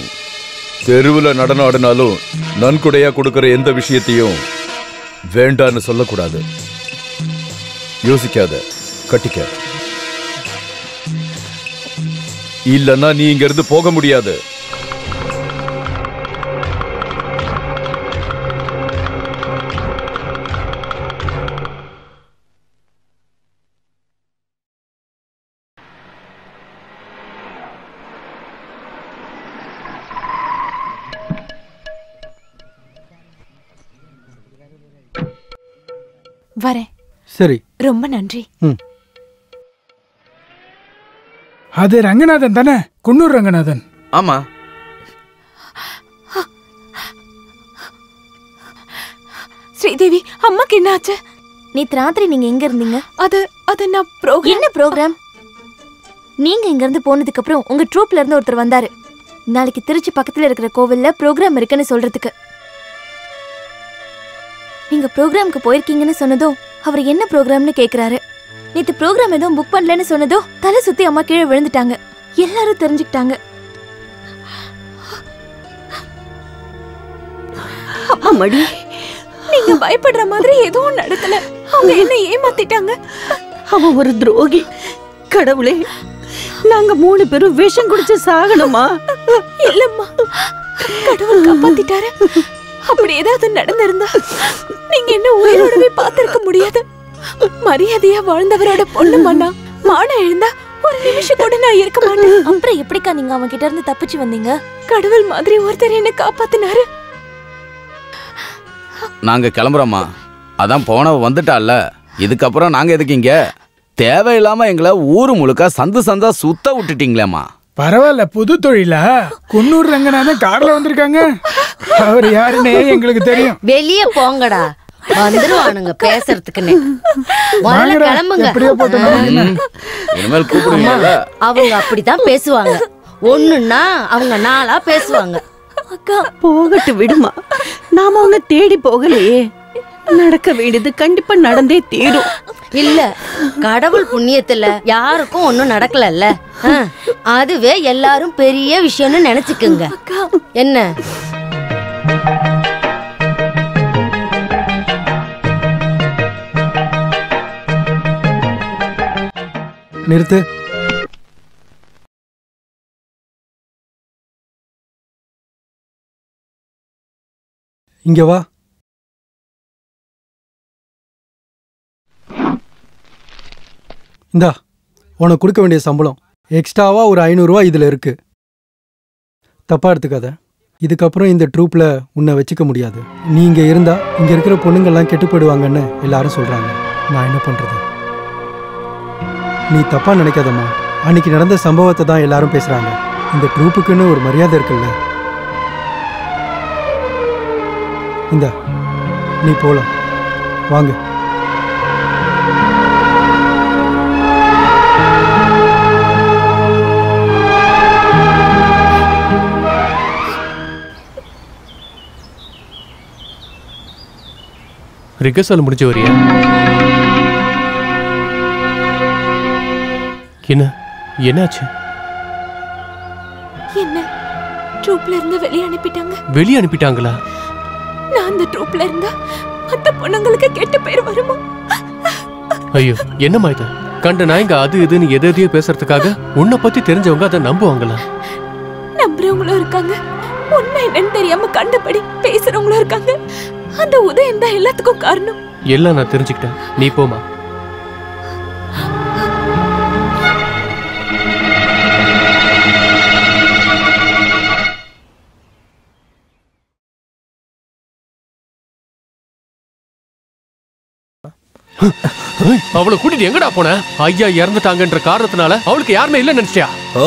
Speaker 15: தெருவில் நடனம் ஆடினாலும் நன்கொடையா கொடுக்கிற எந்த விஷயத்தையும் வேண்டான்னு சொல்லக்கூடாது. யோசிக்காத, கட்டிக்க. இல்லன்னா நீ இங்க இருந்து போக முடியாது.
Speaker 14: வரேன்.
Speaker 3: சரி,
Speaker 14: ரொம்ப நன்றி.
Speaker 5: அது ரங்கநாதன் தானே? குன்னூர் ரங்கநாதன்.
Speaker 7: ஆமா.
Speaker 14: ஸ்ரீதேவி, அம்மாக்கு என்ன ஆச்சு?
Speaker 2: நேத்து ராத்திரி நீங்க எங்க இருந்தீங்க?
Speaker 14: அது நான் ப்ரோகிராம்.
Speaker 2: என்ன ப்ரோகிராம்? நீங்க இங்க இருந்து போனதுக்கு அப்புறம் உங்க ட்ரூப்ல இருந்து ஒருத்தர் வந்தாரு. நாளைக்கு திருச்சி பக்கத்துல இருக்கிற கோவில்ல ப்ரோகிராம் இருக்குன்னு சொல்றதுக்கு. நீங்க ப்ரோகிராம்க்கு போயிருக்கீங்கன்னு சொன்னதோ அவர் என்ன ப்ரோகிராம்னு கேக்குறாரு. நேத்து ப்ரோகிராம் எதுவும் புக் பண்ணலன்னு சொன்னதோ தலை சுத்தி அம்மா கீழே விழுந்துட்டாங்க. எல்லாரும் தெரிஞ்சுக்கிட்டாங்க.
Speaker 9: அம்மாடி,
Speaker 14: நீங்க பயப்படுற மாதிரி எதுவும் நடக்கல. அவங்க என்ன ஏமாத்திட்டாங்க.
Speaker 9: அவன் ஒரு துரோகி. கடவுளே, நாங்க 3 பேரும் விஷம் குடிச்சு சாகணுமா?
Speaker 14: இல்லம்மா, கடவுள் காப்பாத்திட்டாரு. அப்படி ஏதாவது நடந்திருந்தா நீங்க என்ன உயிரோடவே பார்த்திருக்க முடியாது. மரியாதையா வாழ்ந்தவரோட பொண்ணு மண்ணா மானம் எழுந்தா ஒரு நிமிஷம் கூட நான் இருக்க மாட்டேன்.
Speaker 2: அப்புறம் எப்படிக்கா நீங்க அவன் கிட்ட இருந்து தப்பிச்சு வந்தீங்க?
Speaker 14: கடவுள் மாதிரி ஒருத்தர் என்ன காப்பாத்தினாரு.
Speaker 7: நாங்க கிளம்புறோமா? அதான் போனவ வந்துட்டால, இதுக்கப்புறம் நாங்க எதுக்கு இங்க? தேவையில்லாம எங்களை ஊரு முழுக்க சந்து சந்தா சுத்த விட்டுட்டீங்களேம்மா.
Speaker 5: பரவாயில்ல, புது தொழிலா? குன்னூர் ரங்கநாதன் கார்ல வந்திருக்காங்க. அவர் யாருன்னே எங்களுக்கு தெரியும்.
Speaker 4: வெளியே போங்கடா, வந்துருவானுங்க பேசுறதுக்குன்னு. முதல்ல கிளம்புங்க.
Speaker 7: இனிமேல் கூப்பிடுவீங்கல்ல?
Speaker 4: அவங்க அப்படித்தான் பேசுவாங்க. ஒண்ணுன்னா அவங்க 4ஆ பேசுவாங்க.
Speaker 9: அக்கா, போகட்டு விடுமா. நாம அவங்க தேடி போகலையே. நடக்க வேண்டியது கண்டிப்பா நடந்தே தீரும்.
Speaker 4: இல்ல, கடவுள் புண்ணியத்துல யாருக்கும் ஒண்ணும் நடக்கலல்ல. அதுவே எல்லாரும் பெரிய விஷயம்னு நினைச்சுக்குங்க. என்ன?
Speaker 3: நிறுத்து. இங்க வா. இந்தா, உனக்கு கொடுக்க வேண்டிய சம்பளம். எக்ஸ்ட்ராவா ஒரு 500 ரூபா இதுல இருக்கு. தப்பா எடுத்துக்காத. இதுக்கப்புறம் இந்த ட்ரூப்ல உன்னை வச்சுக்க முடியாது. நீ இங்க இருந்தா இங்க இருக்கிற பொண்ணுங்கள்லாம் கெட்டு போயிடுவாங்கன்னு எல்லாரும் சொல்றாங்க. நான் என்ன பண்றது? நீ தப்பா நினைக்காதம்மா. அன்னைக்கு நடந்த சம்பவத்தை தான் எல்லாரும் பேசுறாங்க. இந்த ட்ரூப்புக்குன்னு ஒரு மரியாதை இருக்குல்ல. இந்த நீ போலாம் வாங்க.
Speaker 6: ரிகர்சல் முடிஞ்சு வரியா? என்னாச்சு?
Speaker 14: என்ன ட்ரூப்ல இருந்து வெளியே அனுப்பிட்டாங்க.
Speaker 6: வெளியே அனுப்பிட்டாங்களா?
Speaker 14: நான் அந்த ட்ரூப்ல இருந்தா மத்த பொண்ணுங்களுக்கு கெட்ட பேர் வருமா?
Speaker 6: ஐயோ, என்னம்மா இது? கண்ட நாய்ங்க அது இதுன்னு எதையோ பேசுறதுக்காக உன்னை பத்தி தெரிஞ்சவங்க அதை நம்புவாங்களா?
Speaker 14: நம்புறவங்களும் இருக்காங்க, உண்மை என்னன்னு தெரியாம கண்டபடி பேசுறவங்களும் இருக்காங்க. அந்த உதயம் தான் எல்லாத்துக்கும் காரணம்.
Speaker 6: எல்லாம் நான் தெரிஞ்சுக்கிட்டேன், நீ போமா. அவளை கூட்டிட்டு எங்கடா போன? ஐயா இறந்துட்டாங்கன்ற காரணத்தினால அவளுக்கு யாருமே இல்ல நினைச்சியா?
Speaker 13: ஓ,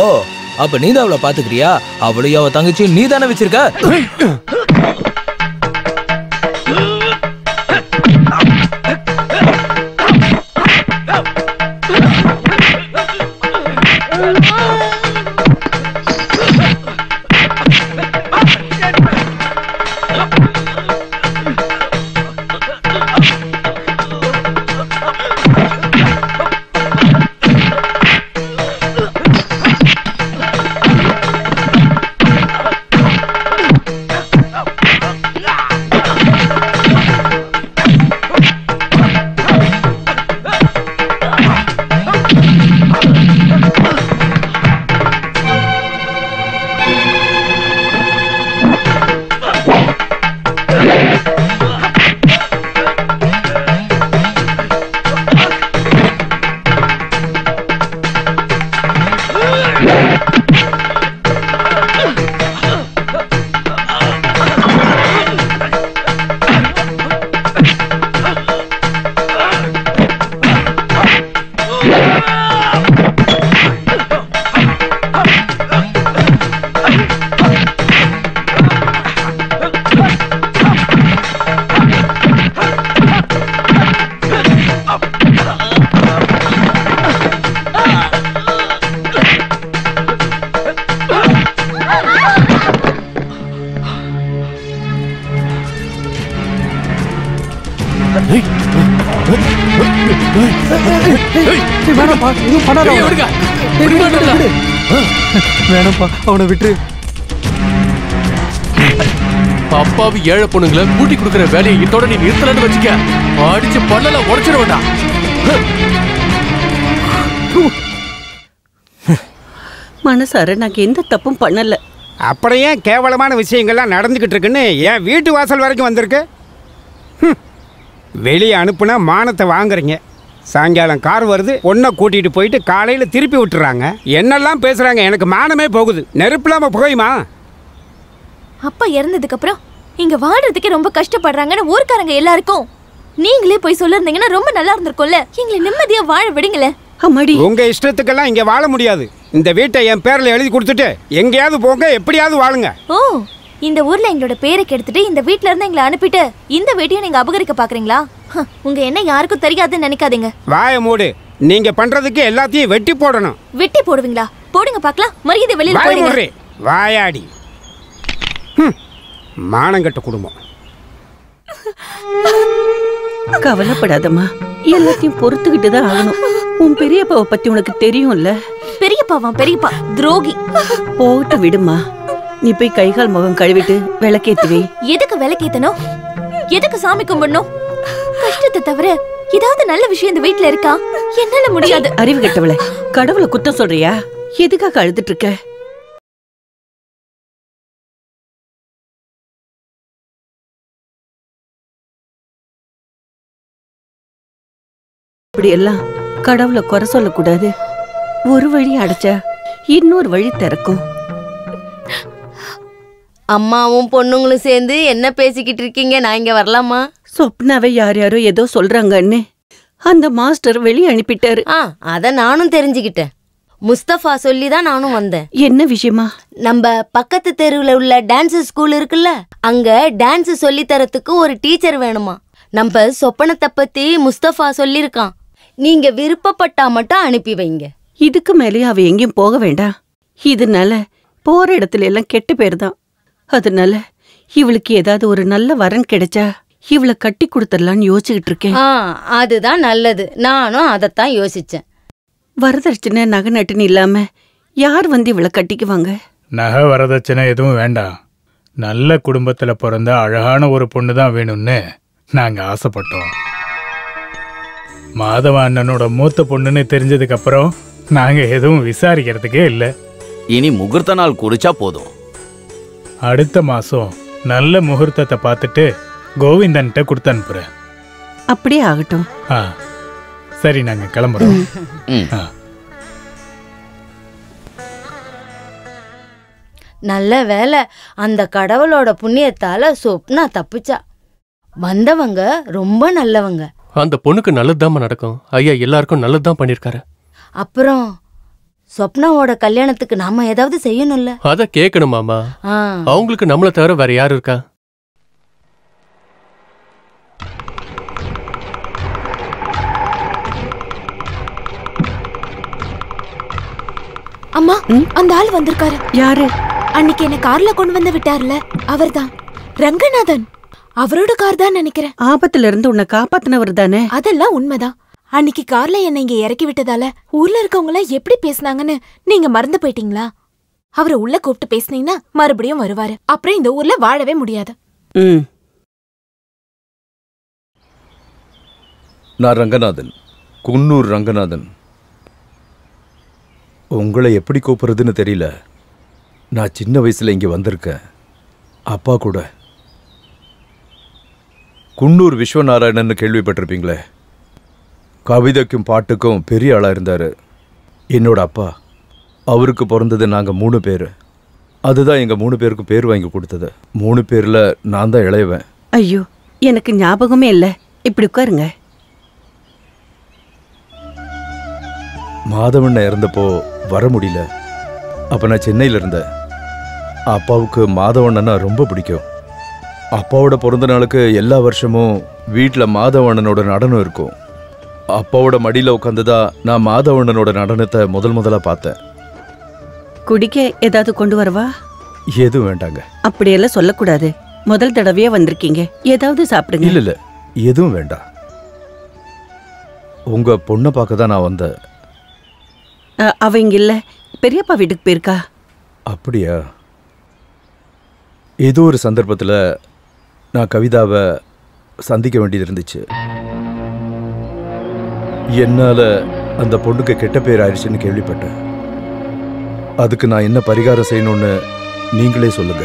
Speaker 13: அப்ப நீ தான் அவளை பாத்துக்கிறியா? அவளையும் அவ தங்கச்சி நீ தானே வச்சிருக்க?
Speaker 3: வேணாம்ப்பா, அவனை விட்டு.
Speaker 6: அப்பாவி ஏழை பொண்ணுங்களை கூட்டி கொடுக்கிற வேலையை இதோட நீ நிறுத்தலன்னு வச்சுக்க, அடிச்சு பல்லல உடைச்சிட வேண்டாம்.
Speaker 9: மனசார நாங்க எந்த தப்பும் பண்ணல.
Speaker 12: அப்படியே கேவலமான விஷயங்கள்லாம் நடந்துகிட்டு இருக்குன்னு என் வீட்டு வாசல் வரைக்கும் வந்திருக்கு. வெளியே அனுப்புனா மானத்தை வாங்குறீங்க. சாயங்காலம் கார் வருது, பொண்ணை கூட்டிட்டு போயிட்டு காலையில திருப்பி விட்டுறாங்க. என்னெல்லாம் பேசுறாங்க, எனக்கு மானமே போகுது. நெருப்பில்லாம புகையுமா?
Speaker 2: அப்பா இறந்ததுக்கு அப்புறம் இங்க வாழ்றதுக்கே ரொம்ப கஷ்டப்படுறாங்கன்னு ஊர்க்காரங்க எல்லாருக்கும் நீங்களே போய் சொல்லிருந்தீங்கன்னா ரொம்ப நல்லா இருந்திருக்கும்ல. எங்களை நிம்மதியா வாழ விடுங்களேன்.
Speaker 12: உங்க இஷ்டத்துக்கெல்லாம் இங்க வாழ முடியாது. இந்த வீட்டை என் பேர்ல எழுதி கொடுத்துட்டு எங்கேயாவது போங்க, எப்படியாவது வாழுங்க.
Speaker 2: ஓ, இந்த ஊர்ல எங்களோட பேரை கெடுத்துட்டு இந்த வீட்ல இருந்து எங்களை அனுப்பிட்டு இந்த வீட்டையும் நீங்க அபகரிக்க பாக்குறீங்களா? உங்க என்ன யாருக்கும் தெரியாதுன்னு நினைக்காதீங்க.
Speaker 12: வாய மூடு. நீங்க பண்றதுக்கு எல்லாத்தையும் வெட்டி போடணும்.
Speaker 2: வெட்டி போடுவீங்களா? போடுங்க பாக்கலாம். மரியாதை வெளியில போடுங்க.
Speaker 12: வாயாடி. மானங்கட்ட குடும்பம்.
Speaker 9: கவலைப்படாதம்மா, எல்லாத்தையும் பொறுத்துக்கிட்டு தான் ஆகணும். உன் பெரியப்பாவை பத்தி உனக்கு தெரியும்ல.
Speaker 2: பெரியப்பாவா? பெரியப்பா துரோகி.
Speaker 9: போட்டு விடுமா. நீ போய் கைகால் முகம் கழுவிட்டு விளக்கேத்துவே.
Speaker 2: எதுக்கு விளக்கேத்தணும்? எதுக்கு சாமி கும்பிடணும்? கஷ்டத்தை தவிர ஏதாவது நல்ல விஷயம் இந்த வீட்ல இருக்கா? என்னால முடியாது.
Speaker 9: அறிவு கெட்டவளே, கடவுளை குத்தம் சொல்றியா? எதுக்காக அழுதுட்டு இருக்க? இப்படி எல்லாம் கடவுளை குறை சொல்லக்கூடாது. ஒரு வழி அடைச்சா இன்னொரு வழி திறக்கும்.
Speaker 4: அம்மாவும் பொண்ணுங்களும் சேர்ந்து என்ன பேசிக்கிட்டு இருக்கீங்க? நான் இங்க வரலாமா?
Speaker 9: சொப்னாவை யார் யாரோ ஏதோ சொல்றாங்கன்னு அந்த மாஸ்டர் வெளியே அனுப்பிட்டாரு.
Speaker 4: அத நானும் தெரிஞ்சுக்கிட்டேன். முஸ்தபா சொல்லிதான் நானும் வந்தேன்.
Speaker 9: என்ன விஷயமா?
Speaker 4: நம்ம பக்கத்து தெருவுல உள்ள டான்ஸ் ஸ்கூல் இருக்குல்ல, அங்க டான்ஸ் சொல்லி தரத்துக்கு ஒரு டீச்சர் வேணுமா. நம்ம சொப்பனத்தை பத்தி முஸ்தபா சொல்லிருக்கான். நீங்க விருப்பப்பட்டா மட்டும் அனுப்பி வைங்க.
Speaker 9: இதுக்கு மேலே அவ எங்கேயும் போக வேண்டாம். இதனால போற இடத்துல எல்லாம் கெட்ட பேர் தான். அதனால இவளுக்கு ஏதாவது ஒரு நல்ல வரன் கிடைச்சா இவளை கட்டி கொடுத்துடலான்னு யோசிச்சுக்கிட்டு இருக்கேன்.
Speaker 4: அதுதான் நல்லது. நானும் அதைத்தான் யோசிச்சேன்.
Speaker 9: வரதட்சணை நகை நட்டுன்னு இல்லாம யார் வந்து இவளை கட்டிக்குவாங்க?
Speaker 5: நகை வரதட்சணை எதுவும் வேண்டாம். நல்ல குடும்பத்துல பிறந்த அழகான ஒரு பொண்ணு தான் வேணும்னு நாங்க ஆசைப்பட்டோம். மாதவ அண்ணனோட மூத்த பொண்ணுன்னு தெரிஞ்சதுக்கு அப்புறம் நாங்க எதுவும் விசாரிக்கிறதுக்கே இல்ல.
Speaker 7: இனி முகூர்த்த நாள் குறிச்சா போதும்.
Speaker 5: அடுத்த மாசம் நல்ல முகூர்த்தத்தை பார்த்துட்டு கோவிந்தன்ட்ட கொடுத்து அனுப்புறேன்.
Speaker 9: அப்படியே ஆகட்டும்.
Speaker 5: சரி, நாங்க கிளம்புறோம்.
Speaker 4: நல்ல வேலை, அந்த கடவுளோட புண்ணியத்தால சொப்னா தப்பிச்சா. வந்தவங்க ரொம்ப நல்லவங்க.
Speaker 6: அந்த பொண்ணுக்கு நல்லதுதான் நடக்கும். ஐயா எல்லாருக்கும் நல்லதுதான் பண்ணிருக்காரு.
Speaker 4: அப்புறம் சொப்னாவோட கல்யாணத்துக்கு நாம ஏதாவது செய்யணும்ல?
Speaker 6: அத கேட்கணும் மாமா. அவங்களுக்கு நம்மள தவிர வேற யாரு இருக்கா?
Speaker 14: அம்மா, அந்த ஆள் வந்திருக்காரு.
Speaker 9: யாரு?
Speaker 14: அன்னைக்கு என்ன கார்ல கொண்டு வந்து விட்டார்ல, அவர்தான். ரங்கநாதன். அவரோட கார் தான் நினைக்கிறேன்.
Speaker 9: ஆபத்துல இருந்து உன்னை காப்பாத்தினவர் தானே?
Speaker 14: அதெல்லாம் உண்மைதான். அன்னைக்கு கார்ல என்ன இங்க இறக்கி விட்டதால ஊர்ல இருக்கவங்க எல்லாம் எப்படி பேசினாங்கன்னு நீங்க மறந்து போயிட்டீங்களா? அவரை உள்ள கூப்பிட்டு பேசினீங்கன்னா மறுபடியும் வருவாரு. அப்புறம் இந்த ஊர்ல வாழவே முடியாது.
Speaker 15: நான் ரங்கநாதன், குன்னூர் ரங்கநாதன். உங்களை எப்படி கூப்பிடுறதுன்னு தெரியல. நான் சின்ன வயசுல இங்க வந்திருக்கேன், அப்பா கூட. குன்னூர் விஸ்வநாராயணன் கேள்விப்பட்டிருப்பீங்களே, கவிதைக்கும் பாட்டுக்கும் பெரிய ஆளா இருந்தாரு. என்னோட அப்பா, அவருக்கு பிறந்தது நாங்க 3 பேர். அதுதான் எங்க 3 பேருக்கும் பேர் வாங்கி கொடுத்தது. 3 பேர்ல நான் தான் இளையவன்.
Speaker 9: ஐயோ, எனக்கு ஞாபகமே இல்ல. இப்படி உட்காருங்க.
Speaker 15: மாதவண்ண இறந்தப்போ வர முடியல. அப்ப நான் சென்னையில இருந்தேன். அப்பாவுக்கு மாதவண்ணனா ரொம்ப பிடிக்கும். அப்பாவோட பிறந்த நாளுக்கு எல்லா வருஷமும் வீட்டில் மாதவண்ணனோட நடனம் இருக்கும். அப்பாவோட மடியில் உட்காந்துதான் நான் மாதவண்ணனோட நடனத்தை முதலா பார்த்தேன்.
Speaker 9: குடிக்க ஏதாவது கொண்டு வரவா?
Speaker 15: எதுவும் வேண்டாங்க.
Speaker 9: அப்படியெல்லாம் சொல்லக்கூடாது. முதல் தடவையா வந்திருக்கீங்க, ஏதாவது சாப்பிடுங்க.
Speaker 15: இல்ல எதுவும் வேண்டாம். உங்க பொண்ணை பார்க்க தான் நான் வந்தேன்.
Speaker 9: அவ இங்க இல்ல, பெரியப்பா வீட்டுக்கு போயிருக்கா.
Speaker 15: அப்படியா? ஏதோ ஒரு சந்தர்ப்பத்தில் நான் கவிதாவை சந்திக்க வேண்டியது இருந்துச்சு. என்னால அந்த பொண்ணுக்கு கெட்ட பேர் ஆயிடுச்சுன்னு கேள்விப்பட்டேன். அதுக்கு நான் என்ன பரிகாரம் செய்யணும்னு நீங்களே சொல்லுங்க.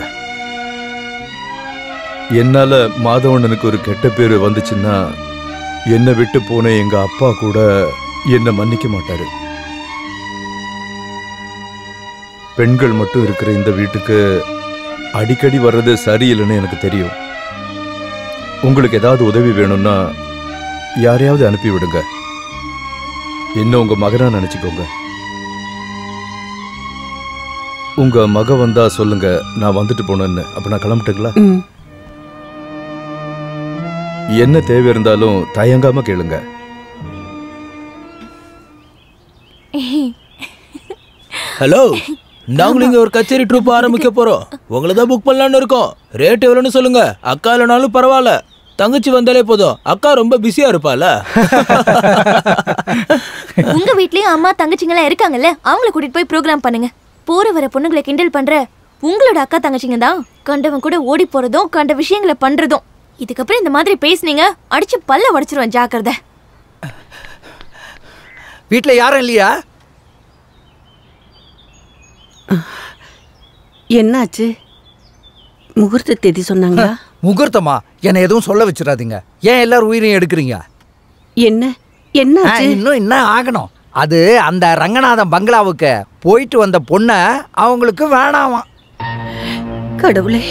Speaker 15: என்னால மாதவண்ணனுக்கு ஒரு கெட்ட பேர் வந்துச்சுன்னா என்னை விட்டு போன எங்க அப்பா கூட என்னை மன்னிக்க மாட்டாரு. பெண்கள் மட்டும் இருக்கிற இந்த வீட்டுக்கு அடிக்கடி வர்றது சரியில்லைன்னு எனக்கு தெரியும். உங்களுக்கு ஏதாவது உதவி வேணும்னா யாரையாவது அனுப்பி விடுங்க. என்ன உங்க மகனா நினைச்சுக்கோங்க. உங்க மக வந்தா சொல்லுங்க, நான் வந்துட்டு போனேன்னு. அப்ப நான் கிளம்பிட்டுங்களா? என்ன தேவை இருந்தாலும் தயங்காம கேளுங்க.
Speaker 13: ஹலோ, நாங்களும் இங்க ஒரு கச்சேரி ட்ரூப் ஆரம்பிக்க போறோம். உங்களை தான் புக் பண்ணலான்னு இருக்கோம். ரேட் எவ்வளோன்னு சொல்லுங்க. அக்கா இல்லைனாலும் பரவாயில்ல, தங்கச்சி வந்தாலே போதும். அக்கா ரொம்ப பிஸியா இருப்பால.
Speaker 2: உங்க வீட்லயும் அம்மா தங்கச்சிங்கெல்லாம் இருக்காங்கல்ல, அவங்கள கூட்டிட்டு போய் ப்ரோக்ராம் பண்ணுங்க. போற வர பொண்ணுங்களை கிண்டல் பண்ற உங்களோட அக்கா தங்கச்சிங்க தான் கண்டவன் கூட ஓடி போறதும் கண்ட விஷயங்களை பண்றதும். இதுக்கப்புறம் இந்த மாதிரி பேசுனீங்க, அடிச்சு பல்ல உடைச்சிருவேன், ஜாக்கிரதை.
Speaker 10: வீட்டுல யாரும் இல்லையா?
Speaker 9: என்னாச்சு? முகூர்த்த தேதி சொன்னாங்களா?
Speaker 10: முகூர்த்தமா? என்ன எதுவும் சொல்ல வச்சிடாதீங்க. ஏன் எல்லாரும் உயிரையும் எடுக்கிறீங்க?
Speaker 9: என்ன என்னாச்சு?
Speaker 10: இன்னும் என்ன ஆகணும்? அது அந்த ரங்கநாதன் பங்களாவுக்கு போயிட்டு வந்த பொண்ணை அவங்களுக்கு வேணாமா.
Speaker 9: கடவுளே,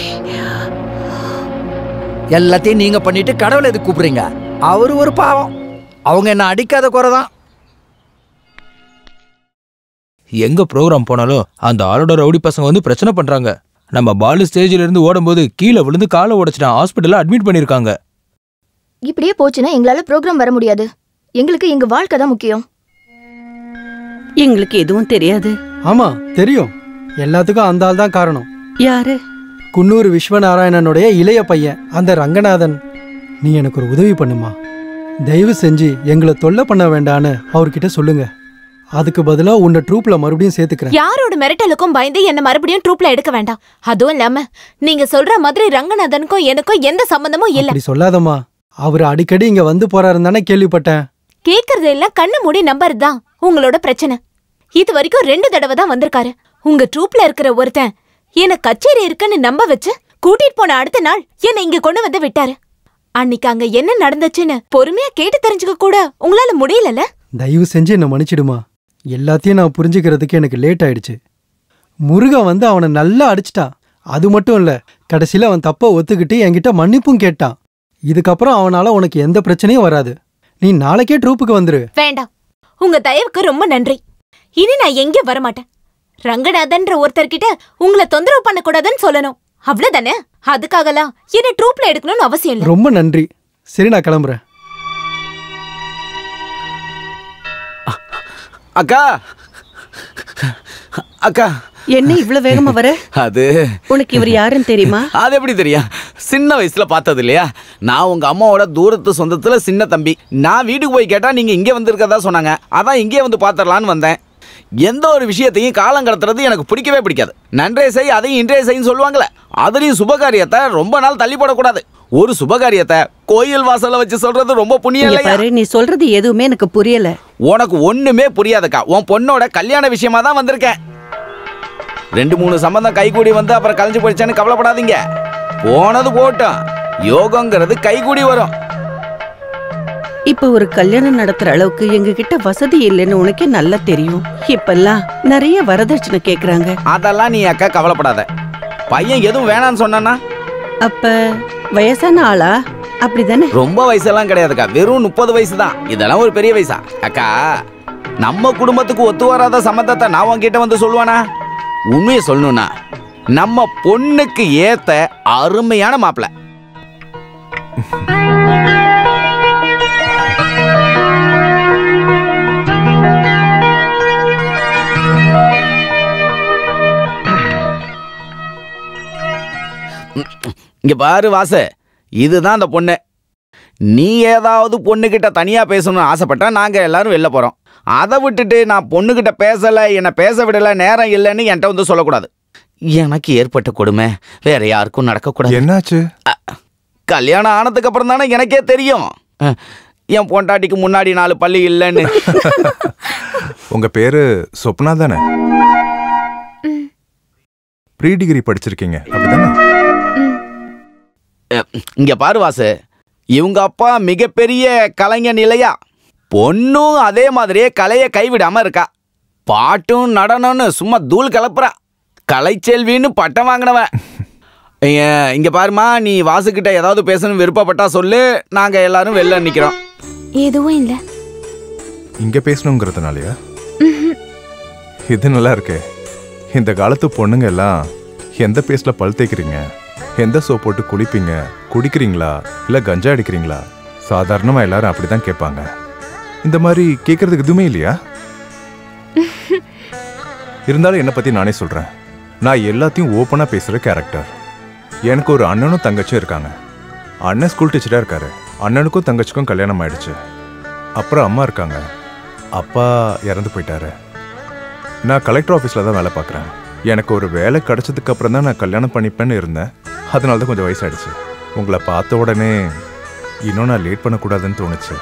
Speaker 10: எல்லாத்தையும் நீங்க பண்ணிட்டு கடவுளை எதுக்கு கூப்பிடுறீங்க? அவரு ஒரு பாவம். அவங்க என்ன அடிக்காத குறைதான்.
Speaker 13: எங்க ப்ரோக்ராம் போனாலும் அந்த ஆளோட ரவுடி பசங்க வந்து பிரச்சனை பண்றாங்க. நம்ம பாலு ஸ்டேஜ்ல இருந்து ஓடும்போது கீழே விழுந்து காலை உடைச்சிட்டான், ஹாஸ்பிட்டல்ல அட்மிட் பண்ணிருக்காங்க.
Speaker 2: இப்படியே போச்சுன்னா எங்களால ப்ரோக்ராம் வர முடியாது. எங்களுக்கு எங்க வாழ்க்கை தான் முக்கியம்.
Speaker 9: எங்களுக்கு எதுவும் தெரியாது.
Speaker 3: ஆமா தெரியும், எல்லாத்துக்கும் அந்த ஆள் தான் காரணம்.
Speaker 9: யாரு?
Speaker 3: குன்னூர் விஸ்வநாராயணனுடைய இளைய பையன் அந்த ரங்கநாதன். நீ எனக்கு ஒரு உதவி பண்ணுமா, தயவு செஞ்சு எங்களை தொல்லை பண்ண வேண்டான்னு அவர்கிட்ட சொல்லுங்க. அதுக்கு பதிலா உன்னை ட்ரூப்ல மறுபடியும் சேர்த்துக்கிறேன்.
Speaker 14: யாரோட மிரட்டலுக்கும் பயந்து என்ன மறுபடியும் ட்ரூப்ல எடுக்க வேண்டாம். அதுவும் இல்லாம நீங்க சொல்ற மாதிரி ரங்கநாதனுக்கும் எனக்கும் எந்த சம்பந்தமும் இல்ல.
Speaker 3: அப்படி சொல்லாதம்மா, அவர் அடிக்கடி இங்க வந்து போறாருன்னு தானே கேள்விப்பட்டேன்.
Speaker 14: கேக்குறது எல்லாம் கண்ணு மூடி நம்புறதுதான் உங்களோட பிரச்சனை. இது வரைக்கும் 2 தடவை தான் வந்திருக்காரு. உங்க ட்ரூப்ல இருக்கிற ஒருத்தன் என்ன கச்சேரி இருக்குன்னு நம்ப வச்சு கூட்டிட்டு போன அடுத்த நாள் என்ன இங்க கொண்டு வந்து விட்டாரு. அன்னைக்கு அங்க என்ன நடந்துச்சுன்னு பொறுமையா கேட்டு தெரிஞ்சுக்க கூட உங்களால முடியலல்ல?
Speaker 3: தயவு செஞ்சு என்ன மன்னிச்சிடுமா, எல்லாத்தையும் நான் புரிஞ்சுக்கிறதுக்கு எனக்கு லேட் ஆயிடுச்சு. முருகன் வந்து அவனை நல்லா அடிச்சிட்டான். அது மட்டும் இல்ல, கடைசியில அவன் தப்ப ஒத்துக்கிட்டு என்கிட்ட மன்னிப்பும் கேட்டான். இதுக்கப்புறம் அவனால உனக்கு எந்த பிரச்சனையும் வராது. நீ நாளைக்கே ட்ரூப்புக்கு வந்துரு.
Speaker 14: வேண்டாம், உங்க தயவுக்கு ரொம்ப நன்றி. இனி நான் எங்கேயும் வரமாட்டேன். ரங்கநாதன்ற ஒருத்தர்கிட்ட உங்களை தொந்தரவு பண்ணக்கூடாதுன்னு சொல்லணும், அவ்வளவுதானே? அதுக்காகலாம் என்ன ட்ரூப்ல எடுக்கணும்னு அவசியம் இல்லை.
Speaker 3: ரொம்ப நன்றி. சரி, நான் கிளம்புறேன்.
Speaker 7: அக்கா அக்கா,
Speaker 9: என்ன இவ்வளவு வேகமா வர?
Speaker 7: அது
Speaker 9: உனக்கு இவர் யாருன்னு தெரியுமா?
Speaker 7: அது எப்படி தெரியும்? சின்ன வயசுல பார்த்தது இல்லையா? நான் உங்க அம்மாவோட தூரத்து சொந்தத்துல சின்ன தம்பி. நான் வீட்டுக்கு போய் கேட்டா நீங்க இங்கே வந்திருக்கதா சொன்னாங்க. அதான் இங்கே வந்து பாத்திரலான்னு வந்தேன். எந்த ஒரு விஷயத்தையும் காலம் கடத்துறது எனக்கு பிடிக்கவே பிடிக்காது. நன்றே செய் அதையும் இன்றே செய்ன்னு சொல்லுவாங்களே, அதுலயும் சுபகாரியத்தை ரொம்ப நாள் தள்ளி போடக்கூடாது. ஒரு சுபகாரியத்தை கோயில் வாசல்ல வச்சு சொல்றது ரொம்ப புண்ணியம் இல்லையா?
Speaker 9: நீ சொல்றது எதுவுமே எனக்கு புரியல.
Speaker 7: உனக்கு ஒண்ணுமே புரியாதுக்கா. உன் பொண்ணோட கல்யாண விஷயமா தான் வந்திருக்கேன். 2-3 சம்பந்தம் கைகூடி வந்து அப்புறம் கலைஞ்சு போயிடுச்சான்னு கவலைப்படாதீங்க. போனது போட்டோம், யோகங்கிறது கைகூடி வரும்.
Speaker 9: இப்ப ஒரு கல்யாணம் நடத்துற அளவுக்கு எங்க கிட்ட வசதி இல்லைன்னு உனக்கே நல்லா தெரியும். இப்பெல்லாம் நிறைய வரதட்சணை கேக்குறாங்க.
Speaker 7: அதெல்லாம் நீ அக்கா கவலைப்படாத. பையன் எதுவும் வேணான்னு சொன்னானா?
Speaker 9: அப்ப வயசான ஆளா? அப்படிதானே?
Speaker 7: ரொம்ப வயசெல்லாம் கிடையாதுக்கா, வெறும் 30 வயசு தான். இதெல்லாம் ஒரு பெரிய வயசா? அக்கா, நம்ம குடும்பத்துக்கு ஒத்து வராத சம்மந்தத்தை நான் உன்கிட்ட வந்து சொல்லுவானா? உண்மையை சொல்லணும்னா நம்ம பொண்ணுக்கு ஏத்த அருமையான மாப்பிள்ளை. இங்க பாரு வாசு, இதுதான் அந்த பொண்ணு. நீ ஏதாவது பொண்ணுகிட்ட தனியா பேசணும்னு ஆசைப்பட்டா நாங்க எல்லாரும் வெளில போறோம். அதை விட்டுட்டு நான் பொண்ணுகிட்ட பேசல, என்னை பேச விடல, நேரம் இல்லைன்னு என்கிட்ட வந்து சொல்லக்கூடாது. எனக்கு ஏற்பட்ட கொடுமை வேற யாருக்கும் நடக்கக்கூடாது.
Speaker 16: என்னாச்சு?
Speaker 7: கல்யாணம் ஆனதுக்கு அப்புறம் தானே எனக்கே தெரியும் என் பொண்டாட்டிக்கு முன்னாடி 4 பள்ளி இல்லைன்னு.
Speaker 16: உங்க பேரு சொப்னா தானே? ப்ரீ டிகிரி படிச்சிருக்கீங்க அப்படிதானே?
Speaker 7: இங்க பாரு வாசு, இவங்க அப்பா மிகப்பெரிய கலைஞர் நிலையா, பொண்ணும் அதே மாதிரியே கலையை கைவிடாம இருக்கா. பாட்டும் நடனம்னு சும்மா தூள் கலப்புறா. கலைச்செல்வின்னு பட்டம் வாங்கினவன். இங்க பாருமா, நீ வாசுகிட்ட ஏதாவது பேசணும் விருப்பப்பட்டா சொல்லு, நாங்க எல்லாரும் வெளில நிக்கிறோம்.
Speaker 14: எதுவும் இல்ல.
Speaker 16: இங்க பேசணுங்கிறதுனாலயா? இது நல்லா இருக்கே. இந்த காலத்து பொண்ணுங்க எல்லாம் எந்த பேஸ்ல பல் தேய்க்கிறீங்க, எந்த சோப் போட்டு குளிப்பீங்க, குடிக்கிறீங்களா இல்ல கஞ்சா அடிக்கிறீங்களா, சாதாரணமா எல்லாரும் அப்படிதான் கேட்பாங்க. இந்த மாதிரி கேட்கறதுக்கு எதுவுமே இல்லையா? இருந்தாலும் என்னை பத்தி நானே சொல்றேன். நான் எல்லாத்தையும் ஓப்பனா பேசுற கேரக்டர். எனக்கு ஒரு அண்ணனும் தங்கச்சியும் இருக்காங்க. அண்ணன் ஸ்கூல் டீச்சரா இருக்காரு. அண்ணனுக்கும் தங்கச்சிக்கும் கல்யாணம் ஆயிடுச்சு. அப்புறம் அம்மா இருக்காங்க. அப்பா இறந்து போயிட்டாரு. நான் கலெக்டர் ஆஃபீஸில் தான் வேலை பார்க்குறேன். எனக்கு ஒரு வேலை கிடைச்சதுக்கு அப்புறம் தான் நான் கல்யாணம் பண்ணிப்பேன்னு இருந்தேன். அதனால தான் கொஞ்சம் வயசாயிடுச்சு. உங்களை பார்த்த உடனே இன்னும் நான் லேட் பண்ணக்கூடாதுன்னு தோணுச்சு.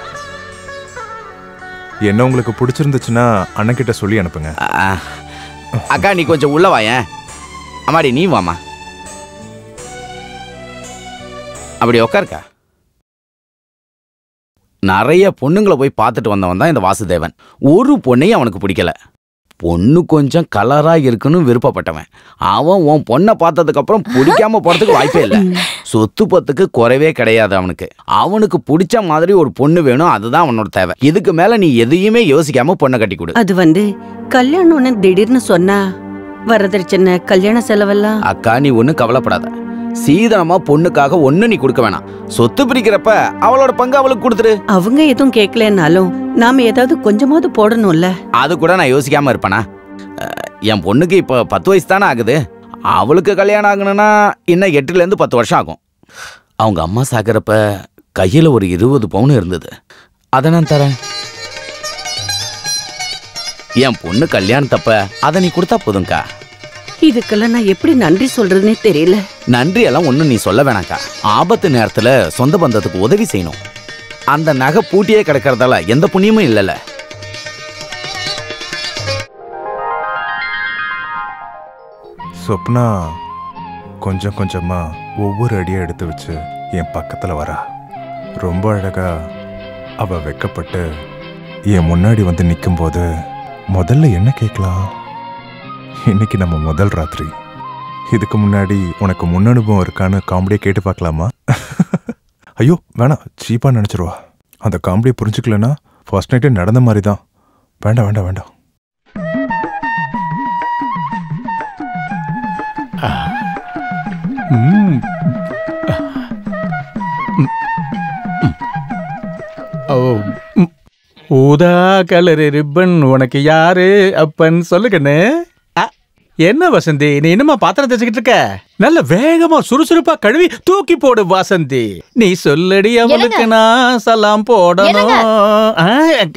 Speaker 16: என்ன உங்களுக்கு பிடிச்சிருந்துச்சுன்னா அண்ணன்கிட்ட சொல்லி அனுப்புங்க.
Speaker 7: அக்கா, நீ கொஞ்சம் உள்ள வாயேன். அம்மாடி நீ வாமா, அப்படி உட்காருக்கா. நிறைய பொண்ணுங்களை போய் பார்த்துட்டு வந்தவன் தான் இந்த வாசுதேவன். ஒரு பொண்ணையும் அவனுக்கு பிடிக்கல. பொண்ணு கொஞ்சம் கலரா இருக்குன்னு விருப்பப்பட்டவன். அவன் உன் பொண்ணை பார்த்ததுக்கு அப்புறம் பிடிக்காம போறதுக்கு வாய்ப்பே இல்லை. சொத்து பத்துக்கு குறைவே கிடையாது அவனுக்கு. அவனுக்கு பிடிச்ச மாதிரி ஒரு பொண்ணு வேணும், அதுதான் அவனோட தேவை. இதுக்கு மேல நீ எதையுமே யோசிக்காம பொண்ணை கட்டி கொடு.
Speaker 9: அது கல்யாணம்னு திடீர்னு சொன்னா வரதட்சணை கல்யாண செலவெல்லாம்.
Speaker 7: அக்கா நீ ஒன்னும் கவலைப்படாத. சீதனமா பொண்ணுக்காக ஒண்ணு நீ கொடுக்க வேணாம். சொத்து பிரிக்கிறப்ப அவளோட பங்கு அவளுக்கு கொடுத்துரு.
Speaker 9: அவங்க எதுவும் கேட்கலன்னாலும் நாம ஏதாவது கொஞ்சமாவது போடணும்ல.
Speaker 7: அது கூட நான் யோசிக்காம இருப்பேனா? என் பொண்ணுக்கு இப்போ 10 வயசு தானே ஆகுது. அவளுக்கு கல்யாணம் ஆகணும்னா இன்னும் 8லேருந்து 10 வருஷம் ஆகும். அவங்க அம்மா சாகிறப்ப கையில் ஒரு 20 பவுன் இருந்தது. அதை நான் தரேன். என் பொண்ணு கல்யாணத்தப்ப அதை நீ கொடுத்தா போதும்க்கா.
Speaker 9: இதுக்கெல்லாம் நான் எப்படி நன்றி சொல்றதுன்னே தெரியல.
Speaker 7: நன்றி எல்லாம் ஒன்றும் நீ சொல்ல வேணாக்கா. ஆபத்து நேரத்தில் சொந்த பந்தத்துக்கு உதவி செய்யணும். அந்த நகை பூட்டியே கிடக்கிறதால எந்த புண்ணியமும் இல்லைல்ல.
Speaker 16: சொப்னா கொஞ்சம் கொஞ்சமா ஒவ்வொரு அடியை எடுத்து வச்சு என் பக்கத்துல வரா. ரொம்ப அழகா அவ வெக்கப்பட்டு என் முன்னாடி வந்து நிற்கும் போது முதல்ல என்ன கேட்கலாம்? இன்னைக்கு நம்ம முதல் ராத்திரி. இதுக்கு முன்னாடி உனக்கு முன் அனுபவம் இருக்கான்னு காமெடியை கேட்டு பார்க்கலாமா? ஐயோ வேணாம், சீப்பா நினைச்சிருவா. அந்த காமெடியை புரிஞ்சுக்கலன்னா ஃபர்ஸ்ட் நைட்டே நடந்த மாதிரி தான். வேண்டாம் வேண்டாம் வேண்டாம்.
Speaker 5: ஊதா கலரு ரிப்பன் உனக்கு யாரு அப்பன் சொல்லுக்கண்ணு. என்ன வசந்தி, நீ இன்னுமா பாத்திரம் தேய்ச்சிக்கிட்டு இருக்க? நல்ல வேகமா சுறுசுறுப்பா கழுவி தூக்கி போடு வாசந்தி. நீ சொல்லடி அவளுக்கு நான் சலாம் போடணும்.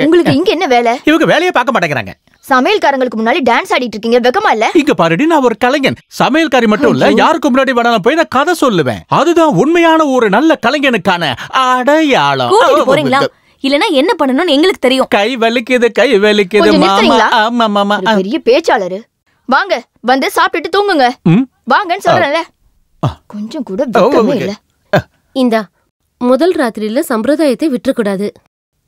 Speaker 2: உங்களுக்கு இங்க என்ன வேலை?
Speaker 5: இவங்க வேலையை பார்க்க மாட்டேங்கிறாங்க.
Speaker 2: சமையல்காரங்களுக்கு முன்னாடி டான்ஸ் ஆடிட்டு இருக்கீங்க, வெக்கமா இல்ல?
Speaker 5: இங்க பாருடி, நான் ஒரு கலைஞன். சமையல்காரி மட்டும் இல்ல, யாருக்கு முன்னாடி வேணாலும் போய் நான் கதை சொல்லுவேன். அதுதான் உண்மையான ஒரு நல்ல கலைஞனுக்கான அடையாளம்.
Speaker 2: கூட்டிட்டு போறீங்களா? இல்லனா என்ன பண்ணணும்னு எங்களுக்கு தெரியும்.
Speaker 5: கை வலிக்குது, கை வலிக்குது மாமா. ஆமா மாமா.
Speaker 2: பெரிய பேச்சாளரு. வாங்க, வந்து சாப்பிட்டுட்டு தூங்குங்க. வாங்கன்னு சொல்றேன்ல. கொஞ்சம் கூட வெக்கமே இல்ல.
Speaker 17: இந்தா முதல் ராத்திரியில சம்பிரதாயத்தை விட்டுறக்கூடாது.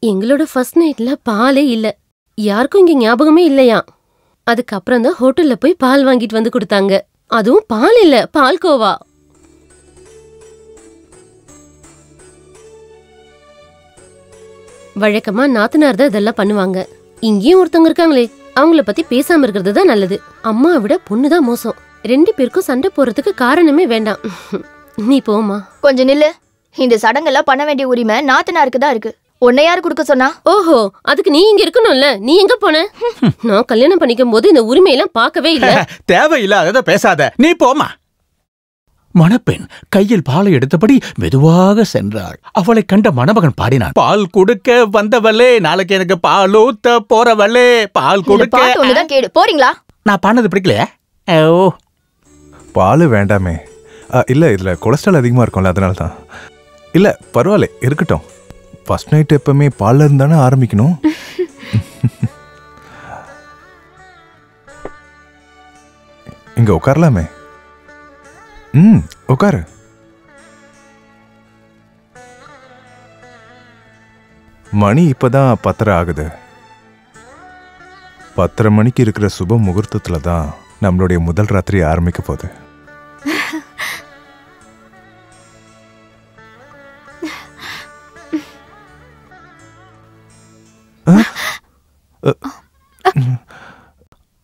Speaker 17: எங்களோட ஃபர்ஸ்ட் நைட்ல பாலே இல்ல. யாருக்கும் இங்க ஞாபகமே இல்லையா. அதுக்கப்புறம் தான் ஹோட்டல்ல போய் பால் வாங்கிட்டு வந்து கொடுத்தாங்க. அதுவும் பால் இல்ல, பால்கோவா. வழக்கமா நாத்தனார் தான் இதெல்லாம் பண்ணுவாங்க. இங்கேயும் ஒருத்தவங்க இருக்காங்களே, அவங்கள பத்தி பேசாம இருக்கிறது தான் நல்லது. அம்மா விட பொண்ணுதான் மோசம். 2 பேருக்கும் சண்டை போறதுக்கு காரணமே வேண்டாம். நீ போமா.
Speaker 2: கொஞ்சம் நில்லு. இந்த சடங்கெல்லாம் பண்ண வேண்டிய உரிமை நாத்தனாருக்கு தான் இருக்கு. உன்னை யாரு கொடுக்க சொன்னா?
Speaker 17: ஓஹோ, அதுக்கு நீ இங்க இருக்கணும்ல. நீ எங்க போன? நான் கல்யாணம் பண்ணிக்கும் போது இந்த உரிமையெல்லாம் பார்க்கவே இல்ல.
Speaker 5: தேவையில்லாத பேசாத, நீ போமா. மணப்பெண் கையில் பாலை எடுத்தபடி மெதுவாக சென்றாள். அவளை கண்ட மணமகன் பாடினான். பால் கொடுக்க வந்தவளே, நாளைக்கு எனக்கு பால் ஊத்த போறவளே, பால் கொடுக்க.
Speaker 2: கேடு போறீங்களா?
Speaker 5: நான் பாடினது பிடிக்கலையா? ஓ,
Speaker 16: பால் வேண்டாமே. இல்ல இதுல கொலஸ்ட்ரால் அதிகமா இருக்கும்ல, அதனால தான். இல்ல பரவாயில்ல, இருக்கட்டும். ஃபர்ஸ்ட் நைட் எப்பவுமே பால்ல இருந்தானே ஆரம்பிக்கணும். இங்க உட்காரலாமே. உட்காரு. மணி இப்பதான் 10:30 ஆகுது. 10:30 மணிக்கு இருக்கிற சுப முகூர்த்தத்துல தான் நம்மளுடைய முதல் ராத்திரி ஆரம்பிக்க போகுது.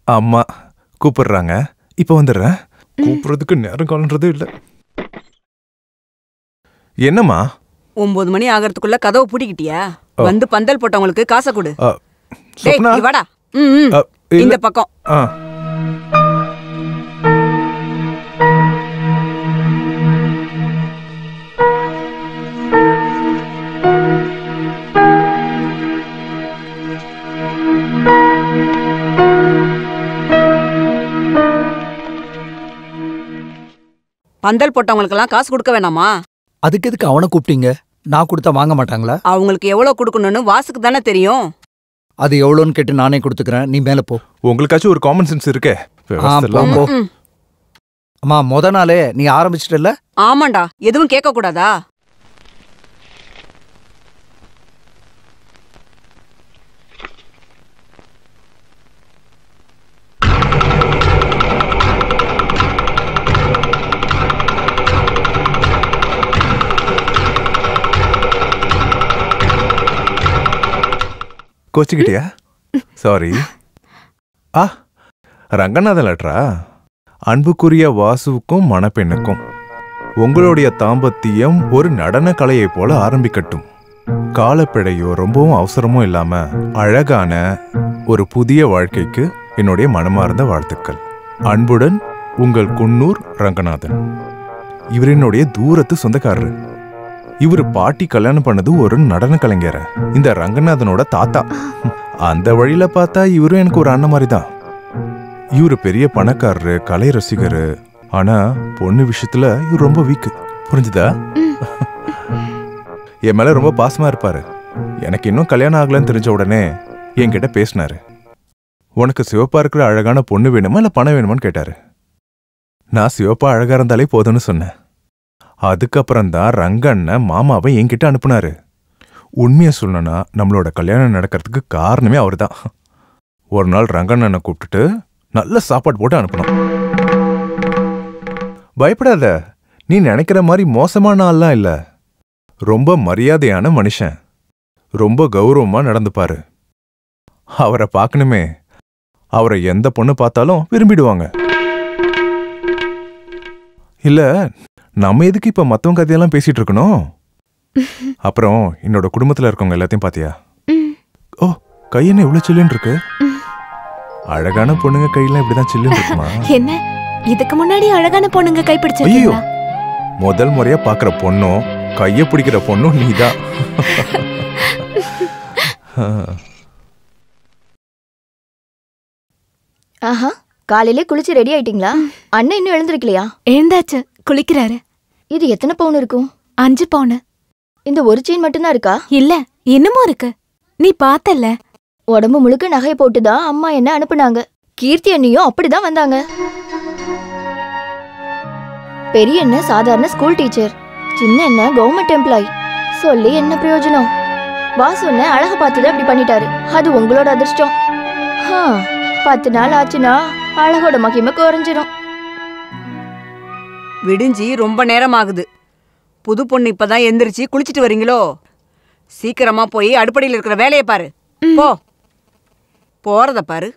Speaker 16: அம்மா கூப்பிடுறாங்க, இப்ப வந்துடுறேன். கூப்பிடுறதுக்கு நேரம் காலன்றது இல்ல. என்னம்மா?
Speaker 11: 9 மணி ஆகிறதுக்குள்ள கதவு பூட்டிக்கிட்டியா? வந்து பந்தல் போட்டவங்களுக்கு காசை கொடு. வாடா. இந்த பக்கம். பந்தல் போட்டவங்களுக்கெல்லாம் காசு கொடுக்க வேணாமா?
Speaker 10: அதுக்கு எதுக்கு அவனை கூப்பிட்டீங்க? நான் கொடுத்தா வாங்க மாட்டாங்களா?
Speaker 11: அவங்களுக்கு எவ்வளவு கொடுக்கணும்னு வாசுக்கு தானே தெரியும்.
Speaker 10: அது எவ்வளோன்னு கேட்டு நானே கொடுத்துக்கிறேன், நீ மேல போ.
Speaker 16: உங்களுக்காச்சும் ஒரு காமன் சென்ஸ் இருக்கே.
Speaker 10: அம்மா முத நாளே நீ ஆரம்பிச்சிட்டல.
Speaker 11: ஆமாண்டா, எதுவும் கேட்க கூடாதா?
Speaker 16: கோச்சிக்கிட்டியா? சாரி. ஆ, ரங்கநாதன் லெட்டரா? அன்புக்குரிய வாசுவுக்கும் மணப்பெண்ணுக்கும் உங்களுடைய தாம்பத்தியம் ஒரு நடன கலையை போல ஆரம்பிக்கட்டும். காலப்பிழையோ ரொம்பவும் அவசரமும் இல்லாம அழகான ஒரு புதிய வாழ்க்கைக்கு என்னுடைய மனமார்ந்த வாழ்த்துக்கள். அன்புடன் உங்கள் குன்னூர் ரங்கநாதன். இவர் என்னுடைய தூரத்து சொந்தக்காரரு. இவர் பாட்டி கல்யாணம் பண்ணது ஒரு நடன கலைஞர, இந்த ரங்கநாதனோட தாத்தா. அந்த வழியில பார்த்தா இவரும் எனக்கு ஒரு அண்ணன் மாதிரி தான். இவரு பெரிய பணக்காரரு, கலை ரசிகரு. ஆனா பொண்ணு விஷயத்துல இவர் ரொம்ப வீக்கு. புரிஞ்சுதா? என் மேல ரொம்ப பாசமா இருப்பாரு. எனக்கு இன்னும் கல்யாணம் ஆகலன்னு தெரிஞ்ச உடனே என்கிட்ட பேசினாரு. உனக்கு சிவப்பா இருக்கிற அழகான பொண்ணு வேணுமா இல்ல பணம் வேணுமான்னு கேட்டாரு. நான் சிவப்பா அழகா இருந்தாலே போதும்னு சொன்னேன். அதுக்கப்புறம் தான் ரங்கண்ணன் மாமாவை என்கிட்ட அனுப்புனாரு. உண்மையை சொல்லணும்னா நம்மளோட கல்யாணம் நடக்கிறதுக்கு காரணமே அவர் தான். ஒரு நாள் ரங்கண்ணனை கூப்பிட்டுட்டு நல்ல சாப்பாடு போட்டு அனுப்பணும். பயப்படாத, நீ நினைக்கிற மாதிரி மோசமான ஆள்லாம் இல்ல. ரொம்ப மரியாதையான மனுஷன். ரொம்ப கௌரவமா நடந்துப்பாரு. அவரை பார்க்கணுமே. அவரை எந்த பொண்ணு பார்த்தாலும் விரும்பிடுவாங்க. இல்ல, நம்ம எதுக்கு இப்ப மத்தவங்க கதையெல்லாம் பேசிட்டு இருக்கணும்? அப்புறம் என்னோட குடும்பத்துல இருக்கவங்க எல்லாத்தையும் பாத்தியா? ஓ, கை என்ன இவ்வளவு சில்லுன்னு இருக்கு? அழகான பொண்ணுங்க கையெல்லாம் இப்படிதான் சில்லுன்னு இருக்குமா?
Speaker 14: என்ன இதுக்கு முன்னாடி அழகான பொண்ணுங்க கை
Speaker 16: ஐயோ,
Speaker 14: பிடிச்சிருக்கீங்களா?
Speaker 16: முதல் முறையா பாக்குற பொண்ணும் கைய பிடிக்கிற பொண்ணும் நீதான்.
Speaker 2: ஆஹா, காலையிலே குளிச்சு ரெடி ஆயிட்டீங்களா? அண்ணன் இன்னும் எழுந்திருக்கலையா?
Speaker 14: எழுந்தாச்சு, குளிக்கிறாரு.
Speaker 2: இது எத்தனை பவுன் இருக்கும்?
Speaker 14: 5 பவுன்.
Speaker 2: இந்த ஒரு செயின் மட்டும்தான் இருக்கா?
Speaker 14: இல்ல, இன்னமும் இருக்கு. நீ பார்த்தல்ல.
Speaker 2: உடம்பு முழுக்க நகையை போட்டுதான் அம்மா என்ன அனுப்புனாங்க. கீர்த்தி அண்ணியும் அப்படிதான் வந்தாங்க. பெரிய அண்ணன் சாதாரண ஸ்கூல் டீச்சர், சின்ன அண்ணன் கவர்மெண்ட் எம்ப்ளாயி. சொல்லி என்ன பிரயோஜனம்? வாசு அண்ணன் அழக பார்த்துதான் அப்படி பண்ணிட்டாரு. அது உங்களோட அதிர்ஷ்டம். 10 நாள் ஆச்சுன்னா அழகோட மகிமை குறைஞ்சிரும்.
Speaker 11: விடிஞ்சி ரொம்ப நேரம் ஆகுது. புது பொண்ணு இப்பதான் எந்திரிச்சு குளிச்சிட்டு வரீங்களோ? சீக்கிரமா போய் அடுப்படியில் இருக்கிற வேலையை பாரு. போ, போறத பாரு.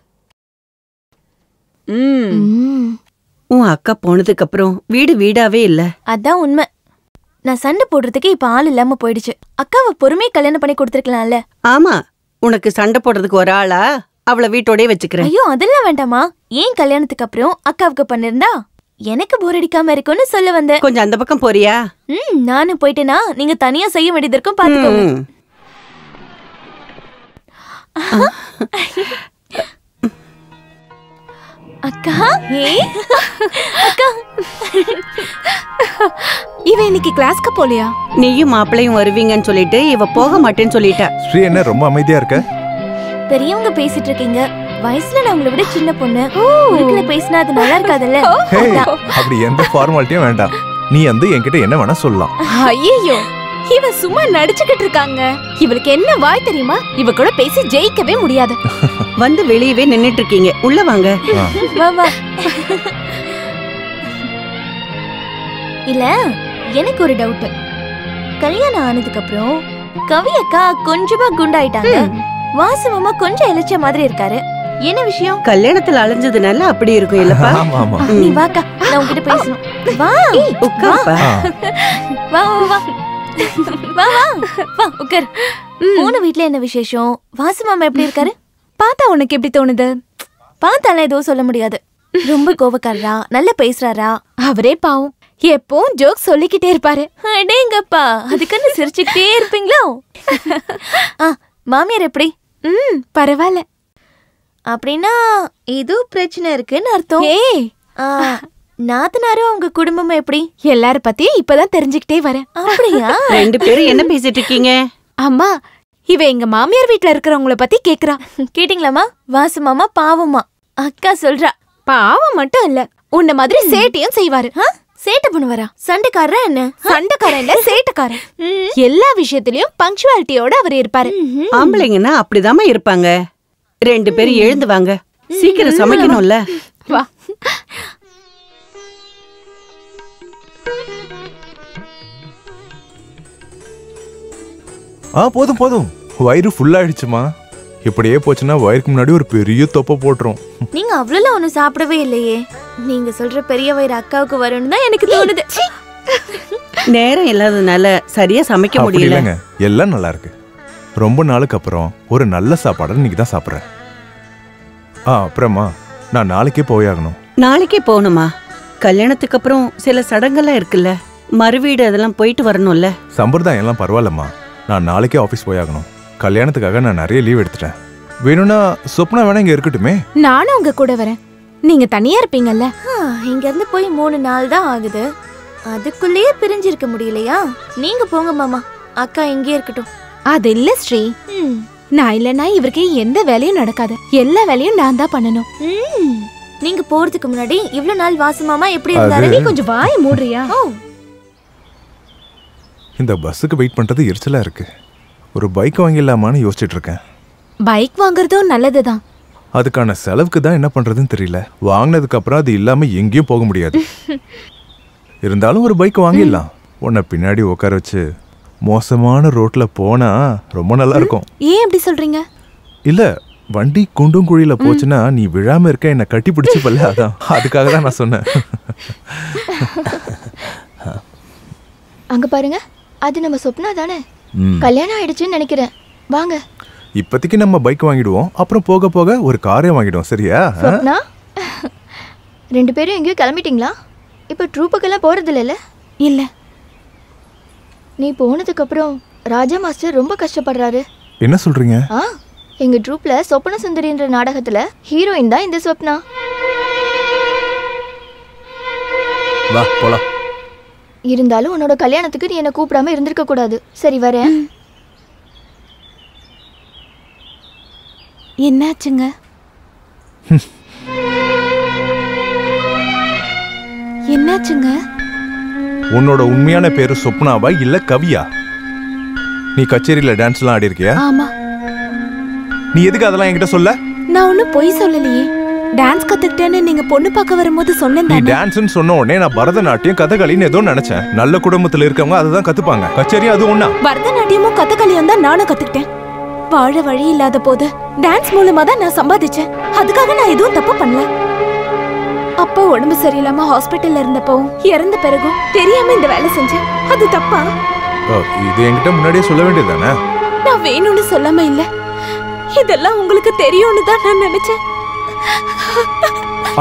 Speaker 9: உன் அக்கா போனதுக்கு அப்புறம் வீடு வீடாவே இல்ல.
Speaker 2: அதான் உண்மை. நான் சண்டை போடுறதுக்கு இப்ப ஆள் இல்லாம போயிடுச்சு. அக்காவை பொறுமையா கல்யாணம் பண்ணி கொடுத்துருக்கலாம்ல.
Speaker 9: ஆமா, உனக்கு சண்டை போடுறதுக்கு ஒரு ஆளா அவளை வீட்டோடய வச்சுக்கிறேன்.
Speaker 2: ஐயோ, அதெல்லாம் வேண்டாமா? ஏன் கல்யாணத்துக்கு அப்புறம் அக்காவுக்கு பண்ணிருந்தா எனக்கு போர் அடிக்காம இருக்கும்னு சொல்ல வந்தேன்.
Speaker 9: கொஞ்சம் அந்த பக்கம் போறியா?
Speaker 2: நானும் போயிட்டேனா நீங்க தனியா செய்ய வேண்டியது இருக்கும், பாத்துக்கோங்க. அக்கா,
Speaker 14: அக்கா, இவ இன்னைக்கு கிளாஸ்க்கு போலியா?
Speaker 9: நீயும் மாப்பிளையும் வருவீங்கன்னு சொல்லிட்டு இவ போக மாட்டேன்னு சொல்லிட்டா.
Speaker 16: ஸ்ரீ என்ன ரொம்ப அமைதியா இருக்க?
Speaker 2: பெரியவங்க பேசிட்டு இருக்கீங்க. வயசுல நான் உங்களை விட சின்ன பொண்ணு. உருக்குல பேசினா அது நல்லா இருக்காதுல்ல.
Speaker 16: அப்படி எந்த ஃபார்மாலிட்டியும் வேண்டாம். நீ வந்து என்கிட்ட என்ன வேணா சொல்லலாம்.
Speaker 14: ஐயோ, இவ சும்மா நடிச்சுக்கிட்டு இருக்காங்க. இவளுக்கு என்ன வாய் தெரியுமா? இவ கூட பேசி ஜெயிக்கவே முடியாது.
Speaker 9: வந்து வெளியவே நின்னுட்டு இருக்கீங்க, உள்ள வாங்க.
Speaker 2: வா. இல்ல, எனக்கு ஒரு டவுட். கல்யாணம் ஆனதுக்கு அப்புறம் கவி அக்கா கொஞ்சமா குண்டாயிட்டாங்க. வாசு மாமா கொஞ்சம் இளைச்ச மாதிரி இருக்காரு. என்ன விஷயம்?
Speaker 9: கல்யாணத்துல அலைஞ்சதுனால அப்படி இருக்கும் இல்லப்பா?
Speaker 2: நீ வாக்கா, நான் உன்கிட்ட பேசணும். வா,
Speaker 9: உட்கார்ப்பா.
Speaker 2: வா வா வா வா உட்கார். போன வீட்ல என்ன விசேஷம்? வாசு மாமா எப்படி இருக்காரு?
Speaker 14: பார்த்தா உனக்கு எப்படி தோணுது?
Speaker 2: பார்த்தால எதுவும் சொல்ல முடியாது. ரொம்ப கோவக்காரரா? நல்ல பேசுறாரா?
Speaker 14: அவரே பாவம், எப்பவும் ஜோக் சொல்லிக்கிட்டே இருப்பாரு.
Speaker 2: அடேங்கப்பா, அதுக்குன்னு சிரிச்சுக்கிட்டே இருப்பீங்களோ? மாமியார் எப்படி?
Speaker 14: பரவாயில்ல.
Speaker 2: அப்படின்னா ஏதோ பிரச்சனை இருக்குன்னு அர்த்தம். நாத்தனாரும் உங்க குடும்பமும் எப்படி?
Speaker 14: எல்லார பத்தியும் இப்பதான் தெரிஞ்சுக்கிட்டே வரேன்.
Speaker 2: அப்படியா?
Speaker 9: 2 பேரும் என்ன பேசிட்டு இருக்கீங்க?
Speaker 14: அம்மா, இவ எங்க மாமியார் வீட்ல இருக்கிறவங்கள பத்தி கேக்குறா.
Speaker 2: கேட்டீங்களாமா? வாசு மாமா பாவமா அக்கா சொல்றா.
Speaker 14: பாவம் மட்டும் இல்ல, உன்ன மாதிரி சேட்டையும் செய்வாரு.
Speaker 2: சேட்டை பண்ணுவாரா? சண்டைக்காரரா என்ன?
Speaker 14: சண்டைக்காரன் இல்ல, சேட்டைக்காரன். எல்லா விஷயத்திலயும் பங்க்சுவாலிட்டியோட அவர் இருப்பாரு.
Speaker 9: ஆம்பளைங்கன்னா அப்படிதாம்மா இருப்பாங்க. 2 பேரும் எழுந்து வாங்க, சீக்கிரம் சமைக்கணும்ல.
Speaker 14: வா.
Speaker 16: போதும் வயிறு ஃபுல் ஆயிடுச்சுமா. இப்படியே போச்சுன்னா வயிறுக்கு முன்னாடி ஒரு பெரிய தொப்பை போட்டுரும்.
Speaker 2: நீங்க அவ்வளவு ஒண்ணு சாப்பிடவே இல்லையே. நீங்க சொல்ற பெரிய வயிறு அக்காவுக்கு வரும்னு தான் எனக்கு தோணுது.
Speaker 9: நேரம் இல்லாதனால சரியா சமைக்க
Speaker 16: அப்படி
Speaker 9: முடியல.
Speaker 16: இல்லைங்க, எல்லாம் நல்லா இருக்கு. ரொம்ப நாளுக்கு அப்புறம் ஒரு நல்ல சாப்பாடு இன்னைக்கு தான் சாப்பிட்றேன். அப்புறமா நான் நாளைக்கே போயாகணும்.
Speaker 9: நாளைக்கே போகணுமா? கல்யாணத்துக்கு அப்புறம் சில சடங்கெல்லாம் இருக்குல்ல, மறுவீடு அதெல்லாம் போயிட்டு வரணும்ல.
Speaker 16: சம்பிரதாயம் எல்லாம் பரவாயில்லம்மா, நான் நாளைக்கே ஆஃபீஸ் போயாகணும். கல்யாணத்துக்காக நான் நிறைய லீவ் எடுத்துட்டேன். வேணும்னா சொப்னா வேணா இங்க இருக்கட்டுமே.
Speaker 14: நானும் உங்க கூட வரேன். நீங்க தனியா இருப்பீங்கல்ல?
Speaker 2: இங்க இருந்து போய் 3 நாள் தான் ஆகுது. அதுக்குள்ளேயே பிரிஞ்சிருக்க முடியலையா? நீங்க போங்க மாமா, அக்கா இங்கே இருக்கட்டும்.
Speaker 14: அது இல்ல ஸ்ரீ, நான் இல்லனா இவருக்கு எந்த வேலையும் நடக்காது. எல்லா வேலையும் நான் தான் பண்ணணும்.
Speaker 2: நீங்க போறதுக்கு முன்னாடி இவ்வளவு நாள் வாசு மாமா எப்படி இருந்தாரு?
Speaker 14: நீ கொஞ்சம் வாயை மூடுறியா?
Speaker 16: இந்த பஸ்ஸுக்கு வெயிட் பண்றது எரிச்சலா இருக்கு. ஒரு பைக் வாங்கிடலாமான்னு யோசிச்சுட்டு இருக்கேன்.
Speaker 14: பைக் வாங்குறதும் நல்லதுதான்.
Speaker 16: அதுக்கான செலவுக்கு தான் என்ன பண்றதுன்னு தெரியல. வாங்கினதுக்கு அப்புறம் அது இல்லாம எங்கேயும் போக முடியாது. இருந்தாலும் ஒரு பைக் வாங்கிடலாம். உன்னை பின்னாடி உட்கார வச்சு மோசமான ரோட்ல போனா ரொம்ப நல்லா இருக்கும்.
Speaker 14: ஏன் அப்படி சொல்றீங்க?
Speaker 16: இல்ல, வண்டி குண்டும் குழியில போச்சுன்னா நீ விழாம இருக்க, என்ன கட்டி பிடிச்சுப்பல்ல, அதான் அதுக்காக தான் நான் சொன்னேன்.
Speaker 2: அங்க பாருங்க, அது நம்ம சொப்னா தானே? கல்யாணம் ஆயிடுச்சுன்னு நினைக்கிறேன். வாங்க.
Speaker 16: இப்போதைக்கு நம்ம பைக் வாங்கிடுவோம், அப்புறம் போக போக ஒரு காரே வாங்கிடுவோம். சரியா?
Speaker 2: சொப்னா, 2 பேரும் எங்கேயும் கிளம்பிட்டீங்களா? இப்போ ட்ரூப்புக்கெல்லாம் போறது இல்லைல்ல?
Speaker 14: இல்ல.
Speaker 2: நீ போனதுக்கு அப்புறம் ராஜா மாஸ்டர் ரொம்ப கஷ்டப்படுறாரு.
Speaker 16: என்ன சொல்றீங்க?
Speaker 2: எங்க ட்ரூப்ல சொப்பன சுந்தரின்ற நாடகத்துல ஹீரோயின் தான் இந்த சொப்னா.
Speaker 13: வா போலாம்.
Speaker 2: இருந்தாலும் உன்னோட கல்யாணத்துக்கு நீ என்ன கூப்பிடாம இருந்திருக்க கூடாது. சரி வரேன்.
Speaker 14: என்னாச்சுங்க? என்னாச்சுங்க?
Speaker 16: உன்னோட உண்மையான பேரு சொப்னாவா இல்ல கவியா? நீ கச்சேரியில டான்ஸ்லாம் ஆடி இருக்கியா?
Speaker 14: ஆமா.
Speaker 16: நீ எதுக்கு அதெல்லாம் என்கிட்ட சொல்ல?
Speaker 14: நான் ஒன்னும் பொய் சொல்லலையே. டான்ஸ் கத்துக்கிட்டேன்னு நீங்க பொண்ணு பார்க்க வரும்போது சொன்னேன்.
Speaker 16: நீ டான்ஸ்னு சொன்ன உடனே நான் பரதநாட்டியம் கதகளின்னு ஏதோ நினைச்சேன். நல்ல குடும்பத்துல இருக்கவங்க அதை தான் கத்துப்பாங்க. கச்சேரி அது ஒண்ணா?
Speaker 14: பரதநாட்டியமும் கதகளியும் தான் நானும் கத்துக்கிட்டேன். வாழ வழி இல்லாத போது டான்ஸ் மூலமா தான் நான் சம்பாதிச்சேன். அதுக்காக நான் எதுவும் தப்பு பண்ணல. அப்பா உடம்பு சரியில்லாம ஹாஸ்பிட்டல்ல இருந்தப்பவும் இறந்த பிறகும் தெரியாம இந்த வேலை செஞ்சேன். அது தப்பா?
Speaker 16: இது என்கிட்ட முன்னாடியே சொல்ல வேண்டியதுதானே?
Speaker 14: நான் வேணும்னு சொல்லாம இல்ல, இதெல்லாம் உங்களுக்கு தெரியும்னு தான் நான் நினைச்சேன்.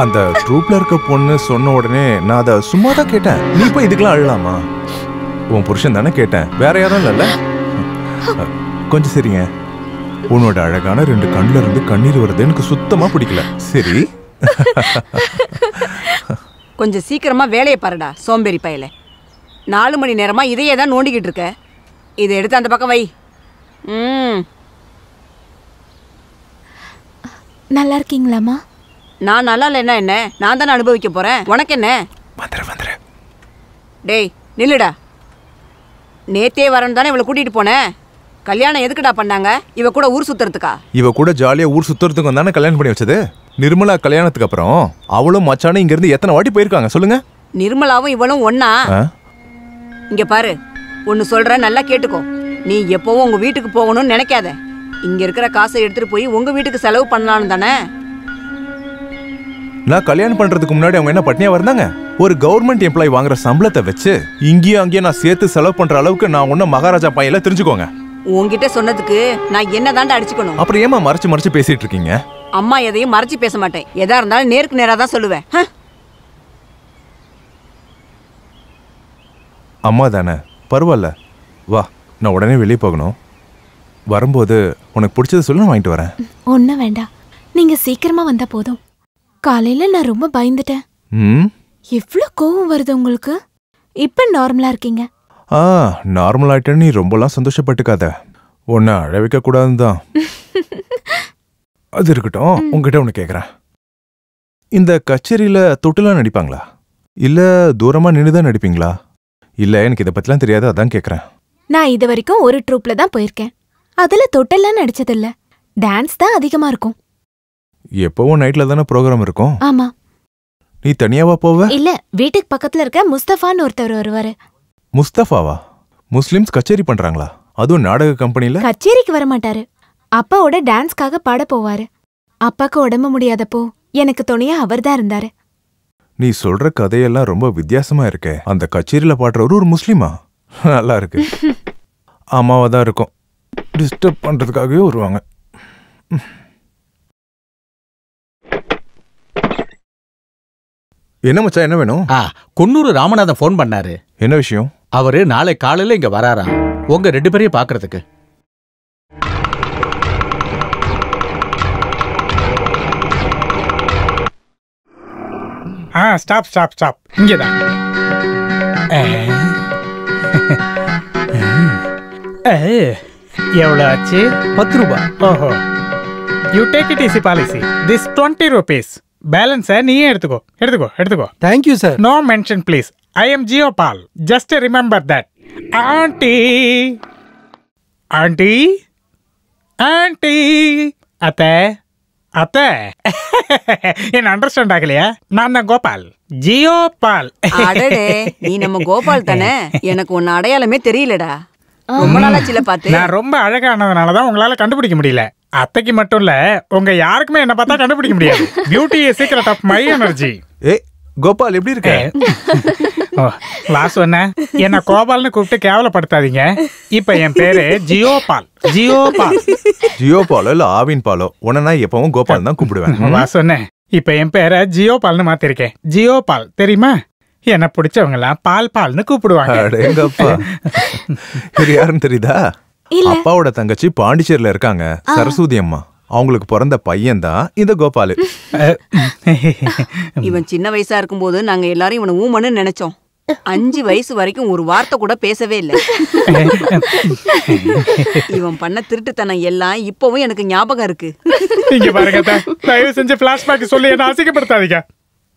Speaker 16: அந்த ட்ரூப்ல இருக்க பொண்ணு சொன்ன உடனே நான் அதை சும்மா தான் கேட்டேன். நீ இப்ப இதுக்கெல்லாம் அழலாமா? உன் புருஷன் தானே கேட்டேன், வேற யாரும் இல்லைல்ல? கொஞ்சம் சரிங்க. உன்னோட அழகான 2 கண்ணுல இருந்து கண்ணீர் வருது எனக்கு சுத்தமா பிடிக்கல. சரி,
Speaker 11: கொஞ்சம் சீக்கிரமா வேலையை பாருடா சோம்பேறி பயலே. 4 மணி நேரமா இதையே தான் நோண்டிக்கிட்டு இருக்க. இதை எடுத்து அந்த பக்கம் வை.
Speaker 14: நல்லா இருக்கீங்களாமா?
Speaker 11: நான் நல்லா இல்லைன்னா என்ன? நான் தானே அனுபவிக்க போறேன். உனக்கு என்ன? டேய் நில்லுடா. நேத்தே வரணும் தானே இவளை கூட்டிட்டு போனேன். கல்யாணம் எதுக்குடா பண்ணாங்க? இவ கூட ஊர் சுத்துறதுக்கா?
Speaker 16: இவ கூட ஜாலியா ஊர் சுத்துறதுக்கு வந்தானே கல்யாணம் பண்ணி வச்சது. நிர்மலா கல்யாணத்துக்கு அப்புறம் அவளும் மச்சானும் இங்க இருந்து எத்தனை வாட்டி போயிருக்காங்க சொல்லுங்க?
Speaker 11: நிர்மலாவும் இவளும் ஒண்ணா? இங்க பாரு, ஒன்னு சொல்ற, நல்லா கேட்டுக்கோ. நீ எப்பவும் உங்க வீட்டுக்கு போகணும்னு நினைக்காத. இங்க இருக்கிற காசை எடுத்துட்டு போய் உங்க வீட்டுக்கு செலவு பண்ணலாம்னு தானே.
Speaker 16: நான் கல்யாணம் பண்றதுக்கு முன்னாடி அவங்க என்ன பட்னியா வந்தாங்க? ஒரு கவர்மெண்ட் எம்ப்ளாயி வாங்குற சம்பளத்தை வச்சு இங்கேயும் அங்கேயும் நான் சேர்த்து செலவு பண்ற அளவுக்கு நான் ஒன்னும் மகாராஜா பையல தெரிஞ்சுக்கோங்க.
Speaker 11: உன்கிட்ட சொன்னதுக்கு நான் என்ன தாண்டா அடிச்சுக்கணும்?
Speaker 16: அப்புறம் ஏமா மறைச்சு மறைச்சு பேசிட்டு இருக்கீங்க?
Speaker 11: அம்மா எதையும் மறைச்சு பேச மாட்டேன். எதா இருந்தாலும் நேருக்கு நேரா தான் சொல்லுவேன்.
Speaker 16: அம்மா தானே, பரவாயில்ல. வா, நான் உடனே வெளியே போகணும். வரும்போது உனக்கு பிடிச்சத சொல்லி நான் வாங்கிட்டு வரேன்.
Speaker 14: ஒன்றும் வேண்டாம், நீங்க சீக்கிரமா வந்தா போதும். காலையில நான் ரொம்ப பயந்துட்டேன். எவ்வளவு கோவம் வருது உங்களுக்கு? இப்ப நார்மலா இருக்கீங்க.
Speaker 16: நார்மல் ஆயிட்டேன்னு நீ ரொம்பலாம் சந்தோஷப்பட்டுக்காத. உன்னை அழவிக்க கூடாதுன்னு தான். அது இருக்கட்டும், உங்ககிட்ட ஒன்று கேட்குறேன். இந்த கச்சேரியில தொட்டுலாம் நடிப்பாங்களா? இல்ல தூரமா நின்றுதான் நடிப்பீங்களா? இல்ல எனக்கு இதை பத்திலாம் தெரியாது, அதான் கேட்குறேன்.
Speaker 14: நான் இது வரைக்கும் ஒரு ட்ரூப்ல தான் போயிருக்கேன். அதுல தொட்டெல்லாம் நடிச்சதில்ல. டான்ஸ் தான் அதிகமா இருக்கும்.
Speaker 16: எப்பவும் நைட்ல தானே ப்ரோக்ராம் இருக்கும்?
Speaker 14: ஆமா.
Speaker 16: நீ தனியாவா போவ?
Speaker 14: இல்ல, வீட்டுக்கு பக்கத்துல இருக்க முஸ்தபான்னு ஒருத்தர் வருவாரு.
Speaker 16: முஸ்தபாவா? முஸ்லிம்ஸ் கச்சேரி பண்றாங்களா? அதுவும் நாடக கம்பெனில?
Speaker 14: கச்சேரிக்கு வர மாட்டாரு. அப்பாவோட டான்ஸ்க்காக பாட போவாரு. அப்பாக்கு உடம்பு முடியாதப்போ எனக்கு துணையா அவர்தான் இருந்தாரு.
Speaker 16: நீ சொல்ற கதையெல்லாம் ரொம்ப வித்தியாசமா இருக்கே. அந்த கச்சேரியில பாடுறவரு ஒரு முஸ்லீமா? நல்லா இருக்கு. அம்மாவா தான் இருக்கும். டிஸ்டர்ப் பண்றதுக்காகவே வருவாங்க. என்ன மச்சான், என்ன வேணும்?
Speaker 5: குன்னூர் ராமநாதன் ஃபோன் பண்ணாரு.
Speaker 16: என்ன விஷயம்?
Speaker 5: அவரு நாளை காலையில இங்க வராராம், உங்க 2 பேரையும் பாக்குறதுக்கு.
Speaker 18: Stop stop stop. இங்கதான். எவ்வளோ ஆச்சு?
Speaker 3: 10 ரூபாய்.
Speaker 18: ஓஹோ, you take it easy policy. This 20 rupees. பேலன்ஸை நீயே எடுத்துக்கோ. எடுத்துக்கோ எடுத்துக்கோ.
Speaker 3: Thank you sir.
Speaker 18: No mention please. I am ஜியோபால். Just remember that. Aunty aunty aunty. அத்தை அத்தை, என்ன அண்டர்ஸ்டாண்ட் ஆகலையா? நான் தான் கோபால், ஜியோபால்.
Speaker 11: அடடே, நீ நம்ம கோபால் தானே? எனக்கு உன்ன அடையாளமே தெரியலடா. ரொம்ப நாளாச்சுல பாத்து.
Speaker 18: நான் ரொம்ப அழகானதுனாலதான் உங்களால கண்டுபிடிக்க முடியல. அத்தைக்கு மட்டும் இல்ல, உங்க யாருக்குமே என்ன பார்த்தா கண்டுபிடிக்க முடியாது. Beauty is secret of my energy.
Speaker 16: Gopal எப்படி இருக்க?
Speaker 18: வாசு அண்ணா, என்ன கோபால்னு கூப்பிட்டு கேவலப்படுத்தாதீங்க. இப்ப என் பேரு ஜியோபால். ஜியோபால்.
Speaker 16: ஜியோபாலோ இல்ல ஆவின் பாலோ, உடனே எப்பவும் கோபால் தான் கூப்பிடுவேன்.
Speaker 18: வாசு அண்ணா, இப்ப என் பேரை ஜியோபால்னு மாத்திருக்கேன். ஜியோபால் தெரியுமா? என்ன பிடிச்சவங்க எல்லாம் பால் பால்னு கூப்பிடுவாங்க.
Speaker 16: இது யாருன்னு தெரியுதா? அப்பாவோட தங்கச்சி பாண்டிச்சேரியில இருக்காங்க, சரஸ்வதி அம்மா. அவங்களுக்கு பிறந்த பையன் தான் இந்த கோபாலு.
Speaker 11: இவன் சின்ன வயசா இருக்கும்போது நாங்க எல்லாரும் இவனை ஊமன்னு நினைச்சோம். 5 வயசு வரைக்கும் ஒரு வார்த்தை கூட பேசவே இல்லை. இவன் பண்ண திருட்டுத்தனம் எல்லாம் இப்பவும் எனக்கு ஞாபகம் இருக்கு.
Speaker 18: இங்க பாருங்க, தயவு செஞ்சு பிளாஷ்பேக் சொல்லி என்ன அசிங்கப்படுத்தாதீங்க.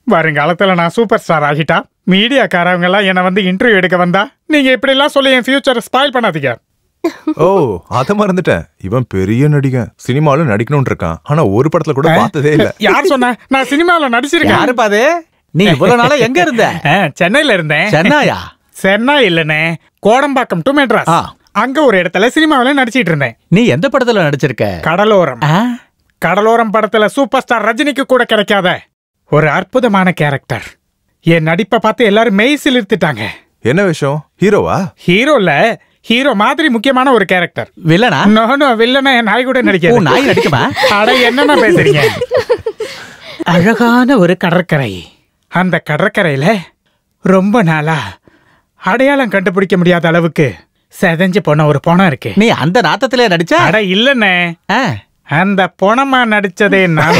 Speaker 18: வருங்காலத்துல நான் சூப்பர் ஸ்டார் ஆகிட்டா மீடியாக்காரவங்க எல்லாம் என்ன வந்து இன்டர்வியூ எடுக்க வந்தா நீங்க இப்படி எல்லாம் சொல்லி என் ஃபியூச்சரை ஸ்பாயில் பண்ணாதீங்க.
Speaker 16: ஓ, அத மறந்துட்டேன். இவன் பெரிய நடிகன், சினிமால நடிக்கணும்னு இருக்கான். ஆனா ஒரு படத்துல கூட பார்த்ததே இல்ல.
Speaker 18: யார் சொன்னா? நான் சினிமால நடிச்சிருக்கேன்.
Speaker 5: யாரு பாது? நீ இவ்வளவு நாளா எங்க இருந்த?
Speaker 18: சென்னையில இருந்தேன்.
Speaker 5: சென்னையா?
Speaker 18: சென்னை இல்லனே, கோடம்பாக்கம் டு மெட்ராஸ். அங்க ஒரு இடத்துல சினிமாவில நடிச்சிட்டு இருந்தேன்.
Speaker 5: நீ எந்த படத்துல நடிச்சிருக்க?
Speaker 18: கடலோரம். கடலோரம் படத்துல சூப்பர் ஸ்டார் ரஜினிக்கு கூட கிடைக்காத ஒரு அற்புதமான கேரக்டர். என் நடிப்பை பார்த்து எல்லாரும் மெய் சிலிர்த்துட்டாங்க.
Speaker 16: என்ன விஷயம்? ஹீரோவா?
Speaker 18: ஹீரோ இல்ல, ஹீரோ மாதிரி முக்கியமான ஒரு கேரக்டர்.
Speaker 5: வில்லனா?
Speaker 18: நோ, வில்லனா என் நாய் கூட நடிக்காது.
Speaker 5: நாய் நடிக்குமா?
Speaker 18: அட என்னமா பேசுறீங்க? அழகான ஒரு கடற்கரை. அந்த கடற்கரையில ரொம்ப நாளா அடையாளம் கண்டுபிடிக்க முடியாத அளவுக்கு செதஞ்சு போன ஒரு பொணம் இருக்கு.
Speaker 5: நீ அந்த நாத்தத்திலே நடிச்ச?
Speaker 18: அட இல்லனே, அந்த பொணமா நடிச்சதே நான்.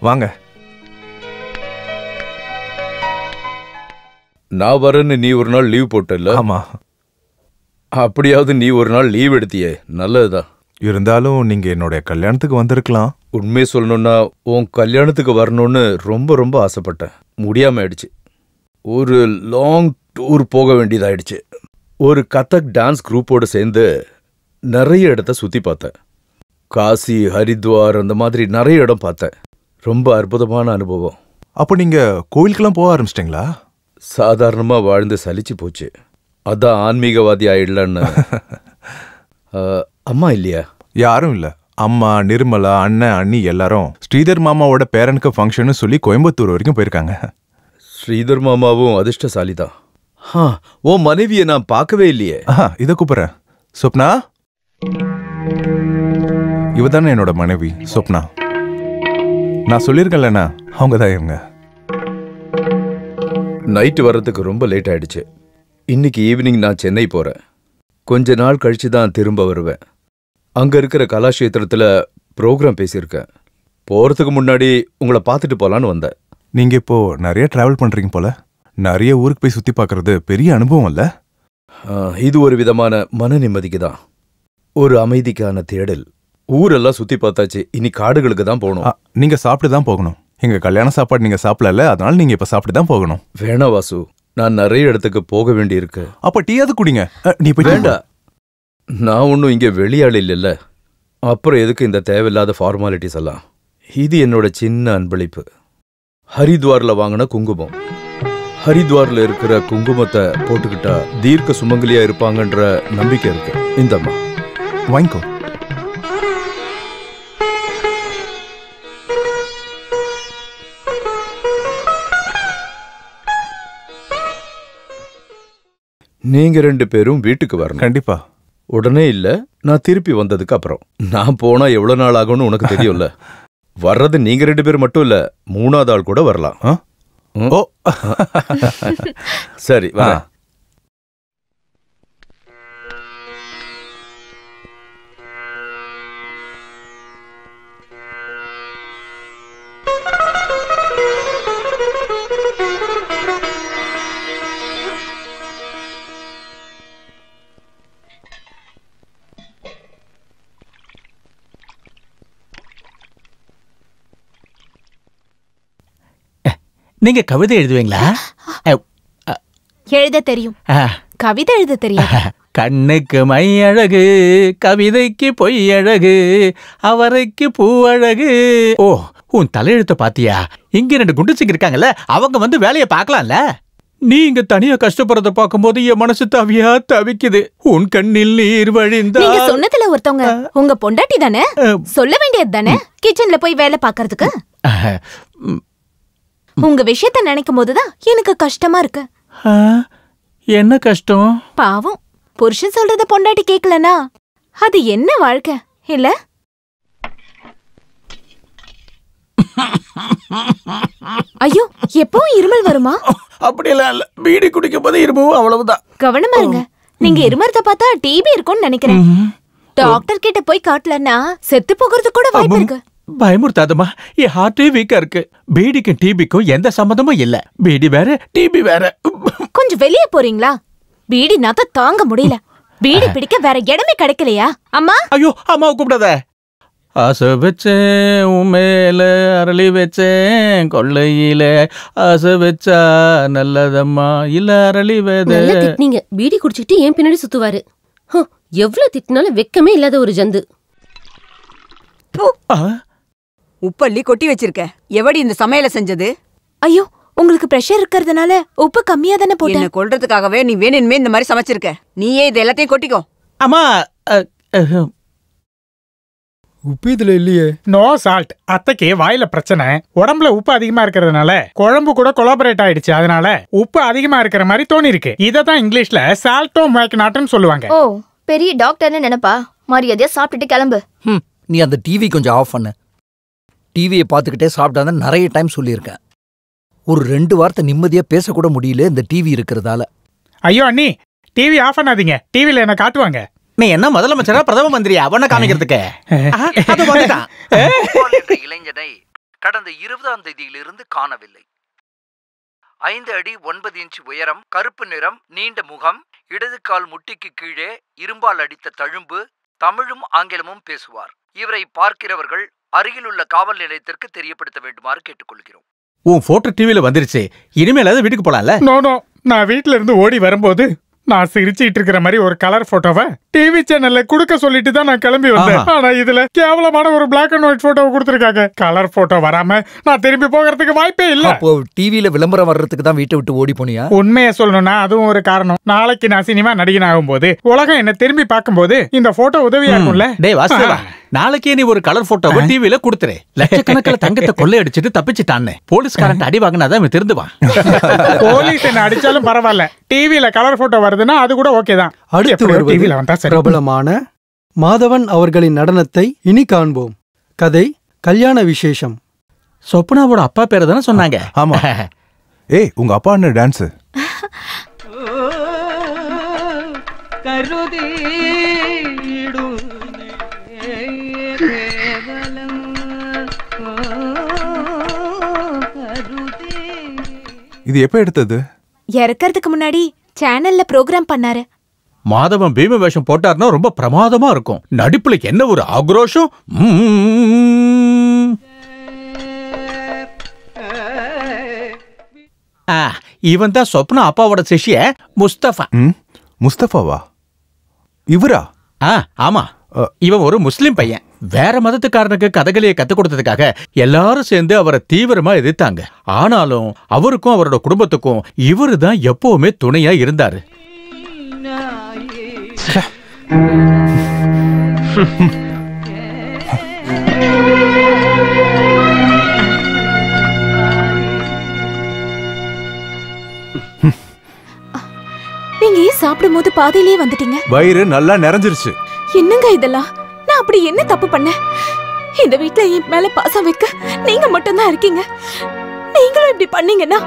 Speaker 16: வாங்க.
Speaker 15: நான் வரேன்னு நீ ஒரு நாள் லீவ் போட்டல?
Speaker 16: ஆமா.
Speaker 15: அப்படியாவது நீ ஒரு நாள் லீவ் எடுத்தியே, நல்லதுதான்.
Speaker 16: இருந்தாலும் நீங்க என்னோட கல்யாணத்துக்கு வந்திருக்கலாம்.
Speaker 15: உண்மையை சொல்லணும்னா உன் கல்யாணத்துக்கு வரணும்னு ரொம்ப ரொம்ப ஆசைப்பட்டேன். முடியாம ஆயிடுச்சு. ஒரு லாங் டூர் போக வேண்டியதாயிடுச்சு. ஒரு கதக் டான்ஸ் குரூப்போடு சேர்ந்து நிறைய இடத்த சுத்தி பார்த்தேன். காசி, ஹரித்வார், அந்த மாதிரி நிறைய இடம் பார்த்தேன். ரொம்ப அற்புதமான அனுபவம்.
Speaker 16: அப்போ நீங்க கோயிலுக்கெல்லாம் போக ஆரம்பிச்சிட்டிங்களா?
Speaker 15: சாதாரணமா வாழ்ந்து சலிச்சு போச்சு. அதான் ஆன்மீகவாதி ஆயிடலான்னு. அம்மா இல்லையா?
Speaker 16: யாரும் இல்ல. அம்மா, நிர்மலா, அண்ணன், அண்ணி எல்லாரும் ஸ்ரீதர் மாமாவோட பேரனுக்கு ஃபங்க்ஷன் சொல்லி கோயம்புத்தூர் வரைக்கும் போயிருக்காங்க.
Speaker 15: ஸ்ரீதர் மாமாவும் அதிர்ஷ்டசாலி தான். ஓ மனைவியை நான் பார்க்கவே இல்லையே.
Speaker 16: இதை கூப்பிடுறேன். சொப்னா, இவதானே என்னோட மனைவி சொப்னா. நான் சொல்லியிருக்கேன்லண்ணா, அவங்க தான் இவங்க.
Speaker 15: நைட்டு வர்றதுக்கு ரொம்ப லேட் ஆயிடுச்சு. இன்னைக்கு ஈவினிங் நான் சென்னை போறேன். கொஞ்ச நாள் கழிச்சு தான் திரும்ப வருவேன். அங்க இருக்கிற கலாஷேத்திரத்துல ப்ரோக்ராம் பேசியிருக்கேன். போறதுக்கு முன்னாடி உங்களை பார்த்துட்டு போலான்னு வந்தேன்.
Speaker 16: நீங்க இப்போ நிறைய டிராவல் பண்றீங்க போல. நிறைய ஊருக்கு போய் சுத்தி பார்க்கறது பெரிய அனுபவம் இல்ல?
Speaker 15: இது ஒரு விதமான மன நிம்மதிக்கு தான், ஒரு அமைதிக்கான தேடல். ஊரெல்லாம் சுத்தி பார்த்தாச்சு, இனி காடுகளுக்கு தான் போகணும்.
Speaker 16: நீங்க சாப்பிட்டு தான் போகணும். எங்க கல்யாண சாப்பாடு நீங்க சாப்பிடல, அதனால நீங்க இப்ப சாப்பிட்டு தான் போகணும்.
Speaker 15: வேணா வாசு, நான் நிறைய இடத்துக்கு போக வேண்டி இருக்கு.
Speaker 16: அப்ப டீயாவது குடிங்க. நீ போய்
Speaker 15: வேண்டாம், நான் ஒன்னும் இங்க வெளியாள் இல்லைல்ல. அப்புறம் எதுக்கு இந்த தேவையில்லாத ஃபார்மாலிட்டிஸ் எல்லாம்? இது என்னோட சின்ன அன்பளிப்பு. ஹரித்வார்ல வாங்கின குங்குமம். ஹரித்வார்ல இருக்கிற குங்குமத்தை போட்டுக்கிட்டா தீர்க்க சுமங்கலியா இருப்பாங்கன்ற நம்பிக்கை இருக்கு. இந்தம்மா
Speaker 16: வாங்கிக்கோ.
Speaker 15: நீங்க 2 பேரும் வீட்டுக்கு வரணும்.
Speaker 16: கண்டிப்பா.
Speaker 15: உடனே இல்ல, நான் திருப்பி வந்ததுக்கு அப்புறம். நான் போனா எவ்வளவு நாள் ஆகும்னு உனக்கு தெரியும்ல. வர்றது நீங்க 2 பேர் மட்டும் இல்ல, 3வது ஆள் கூட வரலாம்.
Speaker 16: ஓ
Speaker 15: சரி வா.
Speaker 5: நீங்க கவிதை எழுதுவீங்களா?
Speaker 2: எழுத தெரியும், கவிதை எழுத தெரியாது.
Speaker 5: கண்ணுக்கு மை அழகு, கவிதைக்கு பொய் அழகு, அவரைக்கு பூ அழகு. ஓ, உன் தலையெழுத்த பாத்தியா? இங்க 2 குண்டுச்சிங்க இருக்காங்கல்ல, அவங்க வந்து வேலையை பார்க்கலாம்ல. நீங்க தனியா கஷ்டப்படுறத பார்க்கும்போது என் மனசு தவியா தவிக்குது. உன் கண்ணில் நீர் வழிந்தா.
Speaker 2: நீங்க சொன்னதுல ஒருத்தவங்க உங்க பொண்டாட்டி தானே? சொல்ல வேண்டியது தானே கிச்சன்ல போய் வேலை பார்க்கறதுக்கு. உங்க விஷயத்த நினைக்கும் போதுதான் எனக்கு கஷ்டமா இருக்கு.
Speaker 5: என்ன கஷ்டம்?
Speaker 2: பாவம், புருஷன் சொல்றத பொண்டாட்டி கேக்கலனா அது என்ன வாழ்க்கை இல்ல? ஐயோ, எப்பவும் இருமல் வருமா?
Speaker 5: அப்படியெல்லாம் இல்ல, பீடி குடிக்கும் போது இருமும், அவ்வளவுதான்.
Speaker 2: கவனமா இருங்க. நீங்க இருமறத பார்த்தா டிபி இருக்கும்னு நினைக்கிறேன். டாக்டர் கிட்ட போய் காட்டலன்னா செத்து போகிறது கூட வாய்ப்பு இருக்கு.
Speaker 5: பயமுறுத்தாதமா, என் ஹார்ட்டே வீக்கா இருக்கு. பீடிக்கும் டிபிக்கும் எந்த சம்மந்தமும் இல்ல. பீடி வேற, டிபி வேற.
Speaker 2: கொஞ்சம் வெளியே போறீங்களா? பீடி நாத்த தாங்க முடியல. பீடி பிடிக்க வேற இடமே கிடைக்கலையா? அம்மா,
Speaker 5: ஐயோ, அம்மாவை கூப்பிடாத. ஆசை வச்சேன் உன் மேல, அரளி வச்சேன் கொள்ளையில, ஆசை வச்சா நல்லதம்மா இல்ல அரளி வேத.
Speaker 17: நீங்க பீடி குடிச்சிட்டு ஏன் பின்னாடி சுத்துவாரு? எவ்வளவு திட்டினாலும் வெக்கமே இல்லாத ஒரு ஜந்து.
Speaker 11: உப்பள்ளி கொட்டி வச்சிருக்க. எவடி இந்த சமையல செஞ்சது?
Speaker 2: ஐயோ, உங்களுக்கு பிரஷர் இருக்கிறதுனால உப்பு கம்மியா தானே போட்டேன்.
Speaker 11: என்ன கொல்றதுக்காகவே நீ வேணுமே இந்த மாதிரி சமைச்சிருக்க. நீயே இது எல்லாத்தையும் கொட்டிக்கோ.
Speaker 5: அம்மா,
Speaker 3: உப்பு இதுல இல்லையே.
Speaker 18: No salt. அத்தைக்கு வாயில பிரச்சனை. உடம்புல உப்பு அதிகமா இருக்கிறதுனால குழம்பு கூட கொலாபரேட் ஆயிடுச்சு. அதனால உப்பு அதிகமா இருக்கிற மாதிரி தோணி இருக்கு. இததான் இங்கிலீஷ்ல சால்டோ மேக்னாட்னு சொல்லுவாங்க.
Speaker 2: ஓ, பெரிய டாக்டர்னு நினைப்பா. மரியாதையா சாப்பிட்டுட்டு கிளம்பு.
Speaker 10: நீ அந்த டிவி கொஞ்சம் ஆஃப் பண்ணு. டிவியை பார்த்துக்கிட்டே சாப்பிட்டா நிறைய டைம் சொல்லியிருக்கேன். ஒரு 2 வார்த்தை நிம்மதியா பேசக்கூட முடியல இந்த டிவி இருக்கிறதால.
Speaker 18: ஐயோ அண்ணி, டிவி ஆஃப் பண்ணாதீங்க. டிவில என்ன காட்டுவாங்க.
Speaker 5: நீ என்ன முதலமைச்சரா பிரதம மந்திரியா அவன காமிக்கிறதுக்கு?
Speaker 10: இளைஞனை கடந்த 20ஆம் தேதியிலிருந்து காணவில்லை. 5 அடி 9 இன்ச் உயரம், கருப்பு நிறம், நீண்ட முகம், இடது கால் முட்டிக்கு கீழே இரும்பால் அடித்த தழும்பு, தமிழும் ஆங்கிலமும் பேசுவார். இவரை பார்க்கிறவர்கள் அருகிலுள்ள காவல் நிலையத்திற்கு தெரியப்படுத்த வேண்டுமாறு கேட்டுக்கொள்கிறோம்.
Speaker 5: உன் போட்டோ டிவில வந்துருச்சு. இனிமேலாவது வீட்டுக்கு போலாம்ல?
Speaker 18: நோ, நான் வீட்டுல இருந்து ஓடி வரும்போது நான் சிரிச்சிட்டு இருக்கிற மாதிரி ஒரு கலர் போட்டோவை டிவி சேனல்ல குடுக்க சொல்லிட்டு தான் நான் கிளம்பி வந்தேன். ஆனா இதுல கேவலமான ஒரு பிளாக் அண்ட் ஒயிட் போட்டோவை கொடுத்திருக்காங்க. கலர் போட்டோ வராம நான் திரும்பி போகிறதுக்கு வாய்ப்பே இல்ல.
Speaker 10: அப்போ டிவில விளம்பரம் வர்றதுக்கு தான் வீட்டை விட்டு ஓடி போனியா?
Speaker 18: உண்மையை சொல்லணும்னா அதுவும் ஒரு காரணம். நாளைக்கு நான் சினிமா நடிகன் ஆகும்போது உலகம் என்ன திரும்பி பார்க்கும்போது இந்த போட்டோ உதவியா இருக்கும்ல.
Speaker 5: டேய் வாசுதேவா, நாளைக்கே நீ ஒரு கலர் போட்டோவை டிவில கொடுத்துரு. லட்சக்கணக்கில் தங்கத்தை கொள்ளையடிச்சிட்டு தப்பிச்சிட்டான்னு போலீஸ்காரன் அடி வாங்கினாதான் இவன் திருந்துவான்.
Speaker 18: போலீஸ் என்ன அடிச்சாலும் பரவாயில்ல, டிவில கலர் போட்டோ வருதுன்னா அது கூட ஓகே தான்.
Speaker 3: அடுத்து வருவது பிரபலமான மாதவன் அவர்களின் நடனத்தை இனி காண்போம். கதை கல்யாண விசேஷம்.
Speaker 5: சொப்னாவோட அப்பா பேரை தானே சொன்னாங்க?
Speaker 16: ஆமா. ஏய், உங்க அப்பா என்ன டான்ஸ்? இது எப்ப எடுத்தது?
Speaker 2: இறக்கிறதுக்கு முன்னாடி சேனல்ல ப்ரோகிராம் பண்ணாரு.
Speaker 5: மாதவன் பீம வேஷம் போட்டார்னா ரொம்ப பிரமாதமா இருக்கும். நடிப்புல என்ன ஒரு ஆக்ரோஷம். இவன் தான் சொப்னா அப்பாவோட சிஷ்ய முஸ்தபா.
Speaker 16: முஸ்தபாவா? இவரா?
Speaker 5: ஆமா, இவன் ஒரு முஸ்லிம் பையன். வேற மதத்துக்காரனுக்கு கதகளியை கத்துக் கொடுத்ததுக்காக எல்லாரும் சேர்ந்து அவரை தீவிரமா எதிர்த்தாங்க. ஆனாலும் அவருக்கும் அவரோட குடும்பத்துக்கும் இவரு தான் எப்பவுமே துணையா இருந்தாரு.
Speaker 14: நீங்க ஏன் சாப்பிடும் போது பாதையிலேயே வந்துட்டீங்க?
Speaker 16: வயிறு நல்லா நிறைஞ்சிருச்சு.
Speaker 14: என்னங்க இதெல்லாம்? நான் அப்படி என்ன தப்பு பண்ணேன்? இந்த வீட்ல என் மேல பாசம் வைக்க நீங்க மட்டும் தான் இருக்கீங்க. நீங்களும் இப்படி பண்ணீங்கன்னா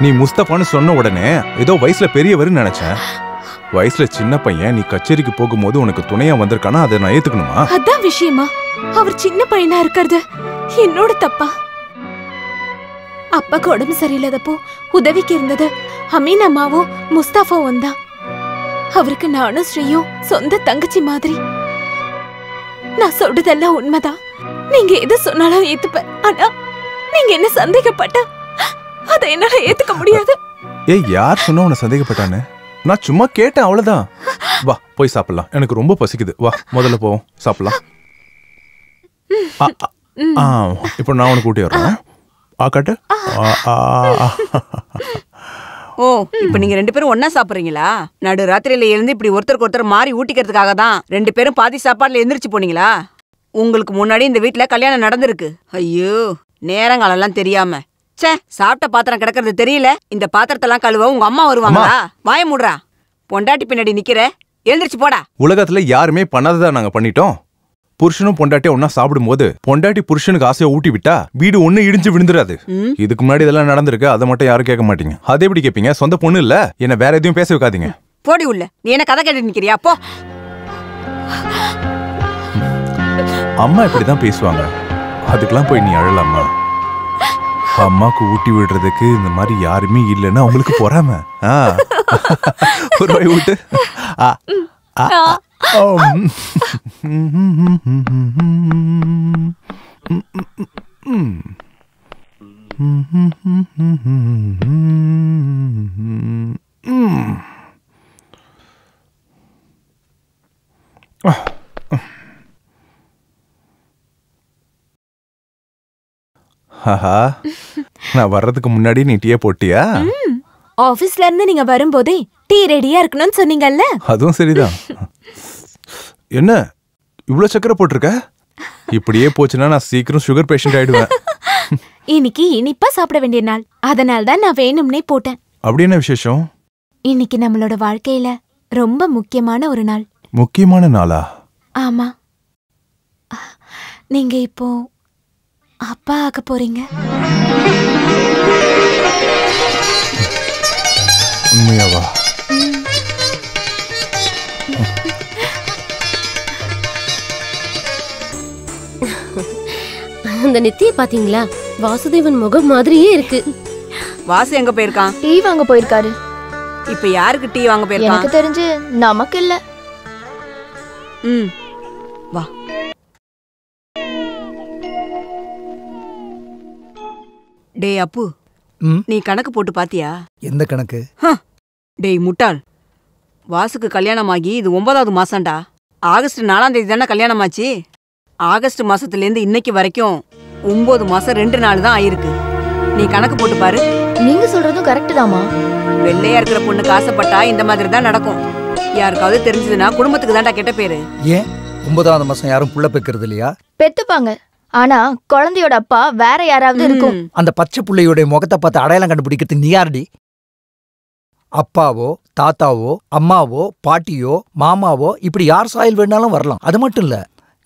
Speaker 16: நீ முஸ்தபான்னு சொன்ன உடனே ஏதோ வயசுல பெரியவர்னு நினைச்சேன். வயசுல சின்ன பையன். நீ கச்சேரிக்கு போகும்போது உனக்கு துணையா வந்திருக்கானா அதை நான் ஏத்துக்கணுமா?
Speaker 14: அதான் விஷயமா? அவர் சின்ன பையனா இருக்கிறது என்னோட தப்பா? அப்பாக்கு உடம்பு சரியில்லாதப்போ உதவிக்கு இருந்தது அமீன் அம்மாவும் முஸ்தாஃபாவும் தான். அவருக்கு நானும் ஸ்ரீயும் சொந்த தங்கச்சி மாதிரி. நான் சொல்றதெல்லாம் உண்மைதான். நீங்க எது சொன்னாலும் ஏத்துப்பேன். ஆனா நீங்க என்ன சந்தேகப்பட்ட அதை என்னால ஏத்துக்க முடியாது.
Speaker 16: ஏய், யார் சொன்னா உன்னை சந்தேகப்பட்டானே? நான் சும்மா கேட்டேன், அவ்வளவுதான். வா போய் சாப்பிடலாம். எனக்கு ரொம்ப பசிக்குது. வா முதல்ல போவோம், சாப்பிடலாம். இப்போ நான் உனக்கு கூட்டி வர்றேன். காட்டு.
Speaker 11: ஓ, இப்ப நீங்க 2 பேரும் ஒன்னா சாப்பிடுறீங்களா? நடு ராத்திரியில எழுந்து இப்படி ஒருத்தருக்கு ஒருத்தர் மாறி ஊட்டிக்கிறதுக்காக தான் 2 பேரும் பாதி சாப்பாடுல எந்திரிச்சு போனீங்களா? உங்களுக்கு முன்னாடி இந்த வீட்டுல கல்யாணம் நடந்திருக்கு. ஐயோ, நேரங்காலெல்லாம் தெரியாம. சே, சாப்பிட்ட பாத்திரம் கிடக்கிறது தெரியல. இந்த பாத்திரத்தெல்லாம் கழுவ உங்க அம்மா வருவாங்களா? வாய மூடுறா. பொண்டாட்டி பின்னாடி நிக்கிற, எழுந்திரிச்சு போடா.
Speaker 16: உலகத்துல யாருமே பண்ணாததா நாங்க பண்ணிட்டோம். புருஷனும் பொண்டாட்டியும் ஒன்னா சாப்பிடும் போது பொண்டாட்டி புருஷனுக்கு ஆசையா ஊட்டி விட்டா வீடு ஒண்ணு இடிஞ்சு விழுந்துராது. இதுக்கு முன்னாடி இதெல்லாம் நடந்திருக்கு. அதை மட்டும் யாரும் கேட்க மாட்டீங்க. அதை எப்படி கேட்பீங்க? சொந்த பொண்ணு இல்ல, என்ன வேற எதையும் பேச வைக்காதீங்க.
Speaker 11: போடி உள்ள. நீ என்ன கதை கேட்டு நிக்கிறியா? போ.
Speaker 16: அம்மா இப்படிதான் பேசுவாங்க. அதுக்கெல்லாம் போய் நீ அழலாமா? அம்மாக்கு ஊட்டி விடுறதுக்கு இந்த மாதிரி யாருமே இல்லைன்னா அவங்களுக்கு பொறாம. ஒரு வாய் ஊட்டு. நான் வர்றதுக்கு முன்னாடி நீ டீ போட்டியா?
Speaker 14: ஆபீஸ்ல இருந்து நீங்க வரும்போதே டீ ரெடியா இருக்கணும்னு சொன்னீங்கல்ல?
Speaker 16: அதுவும் சரிதான். என்ன இவ்வளவு சக்கரை போட்டிருக்க? இப்படியே போச்சுன்னா நான் சீக்கிரம் சுகர் பேஷண்ட் ஆயிடுவேன்.
Speaker 14: இன்னைக்கு இனிப்பா சாப்பிட வேண்டிய நாள், அதனால தான் நான் வேணும்னே போட்டேன்.
Speaker 16: அப்படி என்ன விசேஷம்?
Speaker 14: இன்னைக்கு நம்மளோட வாழ்க்கையில ரொம்ப முக்கியமான ஒரு நாள்.
Speaker 16: முக்கியமான நாளா?
Speaker 14: ஆமா, நீங்க இப்போ அப்பா ஆக போறீங்க.
Speaker 16: உண்மையாவா?
Speaker 17: அந்த நெத்திய பாத்தீங்களா? வாசுதேவன் முகம் மாதிரியே இருக்கு.
Speaker 11: வாசு எங்க போயிருக்கான்?
Speaker 2: டீ வாங்க போயிருக்காரு.
Speaker 11: இப்ப யாருக்கு டீ வாங்க போயிருக்கான்?
Speaker 2: எனக்கு தெரிஞ்சு நமக்கு இல்ல.
Speaker 11: வா. டேய் அப்பு, நீ கணக்கு போட்டு பாத்தியா?
Speaker 19: எந்த கணக்கு?
Speaker 11: டேய் முட்டாள், வாசுக்கு கல்யாணம் ஆகி இது 9வது மாசம்டா. ஆகஸ்ட் 4ஆம் தேதி தானே கல்யாணம் ஆச்சு. ஆகஸ்ட் மாசத்துலேருந்து இன்னைக்கு வரைக்கும் 9 மாசம் 2 நாள் தான் ஆயிருக்கு. நீ கணக்கு போட்டு பாரு.
Speaker 2: நீங்க சொல்றதும் கரெக்ட் தாமா.
Speaker 11: வெள்ளையா இருக்கிற பொண்ணுக்கு ஆசைப்பட்டா இந்த மாதிரி தான் நடக்கும். யாருக்காவது தெரிஞ்சதுன்னா குடும்பத்துக்கு தான்டா கெட்ட பேரு.
Speaker 19: ஏன் 9வது மாசம் யாரும் புள்ள பெக்கிறது இல்லையா?
Speaker 2: பெத்துப்பாங்க. ஆனா குழந்தையோட அப்பா வேற யாராவது இருக்கும்.
Speaker 19: அந்த பச்சை புள்ளையோட முகத்தை பார்த்து அடையாளம் கண்டுபிடிக்கிறது நீ யாருடி? அப்பாவோ தாத்தாவோ அம்மாவோ பாட்டியோ மாமாவோ இப்படி யார் சாயல் வேணாலும் வரலாம். அது மட்டும் இல்ல,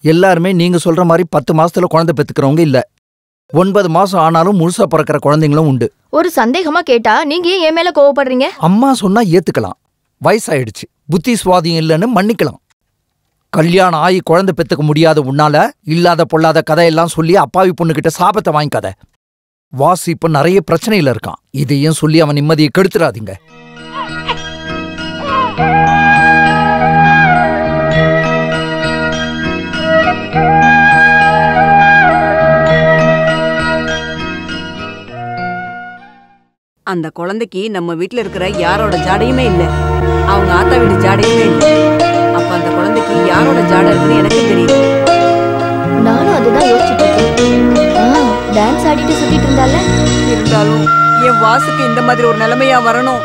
Speaker 19: எல்லாருமே நீங்க சொல்ற மாதிரி 10 மாசத்துல குழந்தை பெத்துக்கிறவங்க இல்ல. 9 மாசம் ஆனாலும் முழுசா பிறக்கிற குழந்தைங்களும் உண்டு.
Speaker 2: ஒரு சந்தேகமா கேட்டா நீங்க ஏன் மேல கோவப்படுறீங்க?
Speaker 19: அம்மா சொன்னா ஏத்துக்கலாம். வயசாயிடுச்சு, புத்தி சுவாதியம் இல்லைன்னு மன்னிக்கலாம். கல்யாணம் ஆகி குழந்தை பெத்துக்க முடியாத உன்னால இல்லாத பொல்லாத கதையெல்லாம் சொல்லி அப்பாவி பொண்ணுகிட்ட சாபத்தை வாங்கிக்காத. வாசு இப்ப நிறைய பிரச்சனையில இருக்கான். இதையும் சொல்லி அவன் நிம்மதியை கெடுத்துடாதீங்க.
Speaker 11: அந்த குழந்தைக்கு நம்ம வீட்டுல இருக்கிற யாரோட ஜாடையுமே இல்ல. அவங்க ஆத்தா வீட்டு ஜாடையுமே இல்ல. அப்ப அந்த குழந்தைக்கு யாரோட ஜாடை இருக்குன்னு எனக்கு தெரியல.
Speaker 2: அதுதான் யோசிச்சுட்டு இருக்கேன். டான்ஸ் ஆடிட்டு சுத்திட்டு இருந்தால.
Speaker 11: இருந்தாலும் என் வாசுக்கு இந்த மாதிரி ஒரு நிலைமையா வரணும்.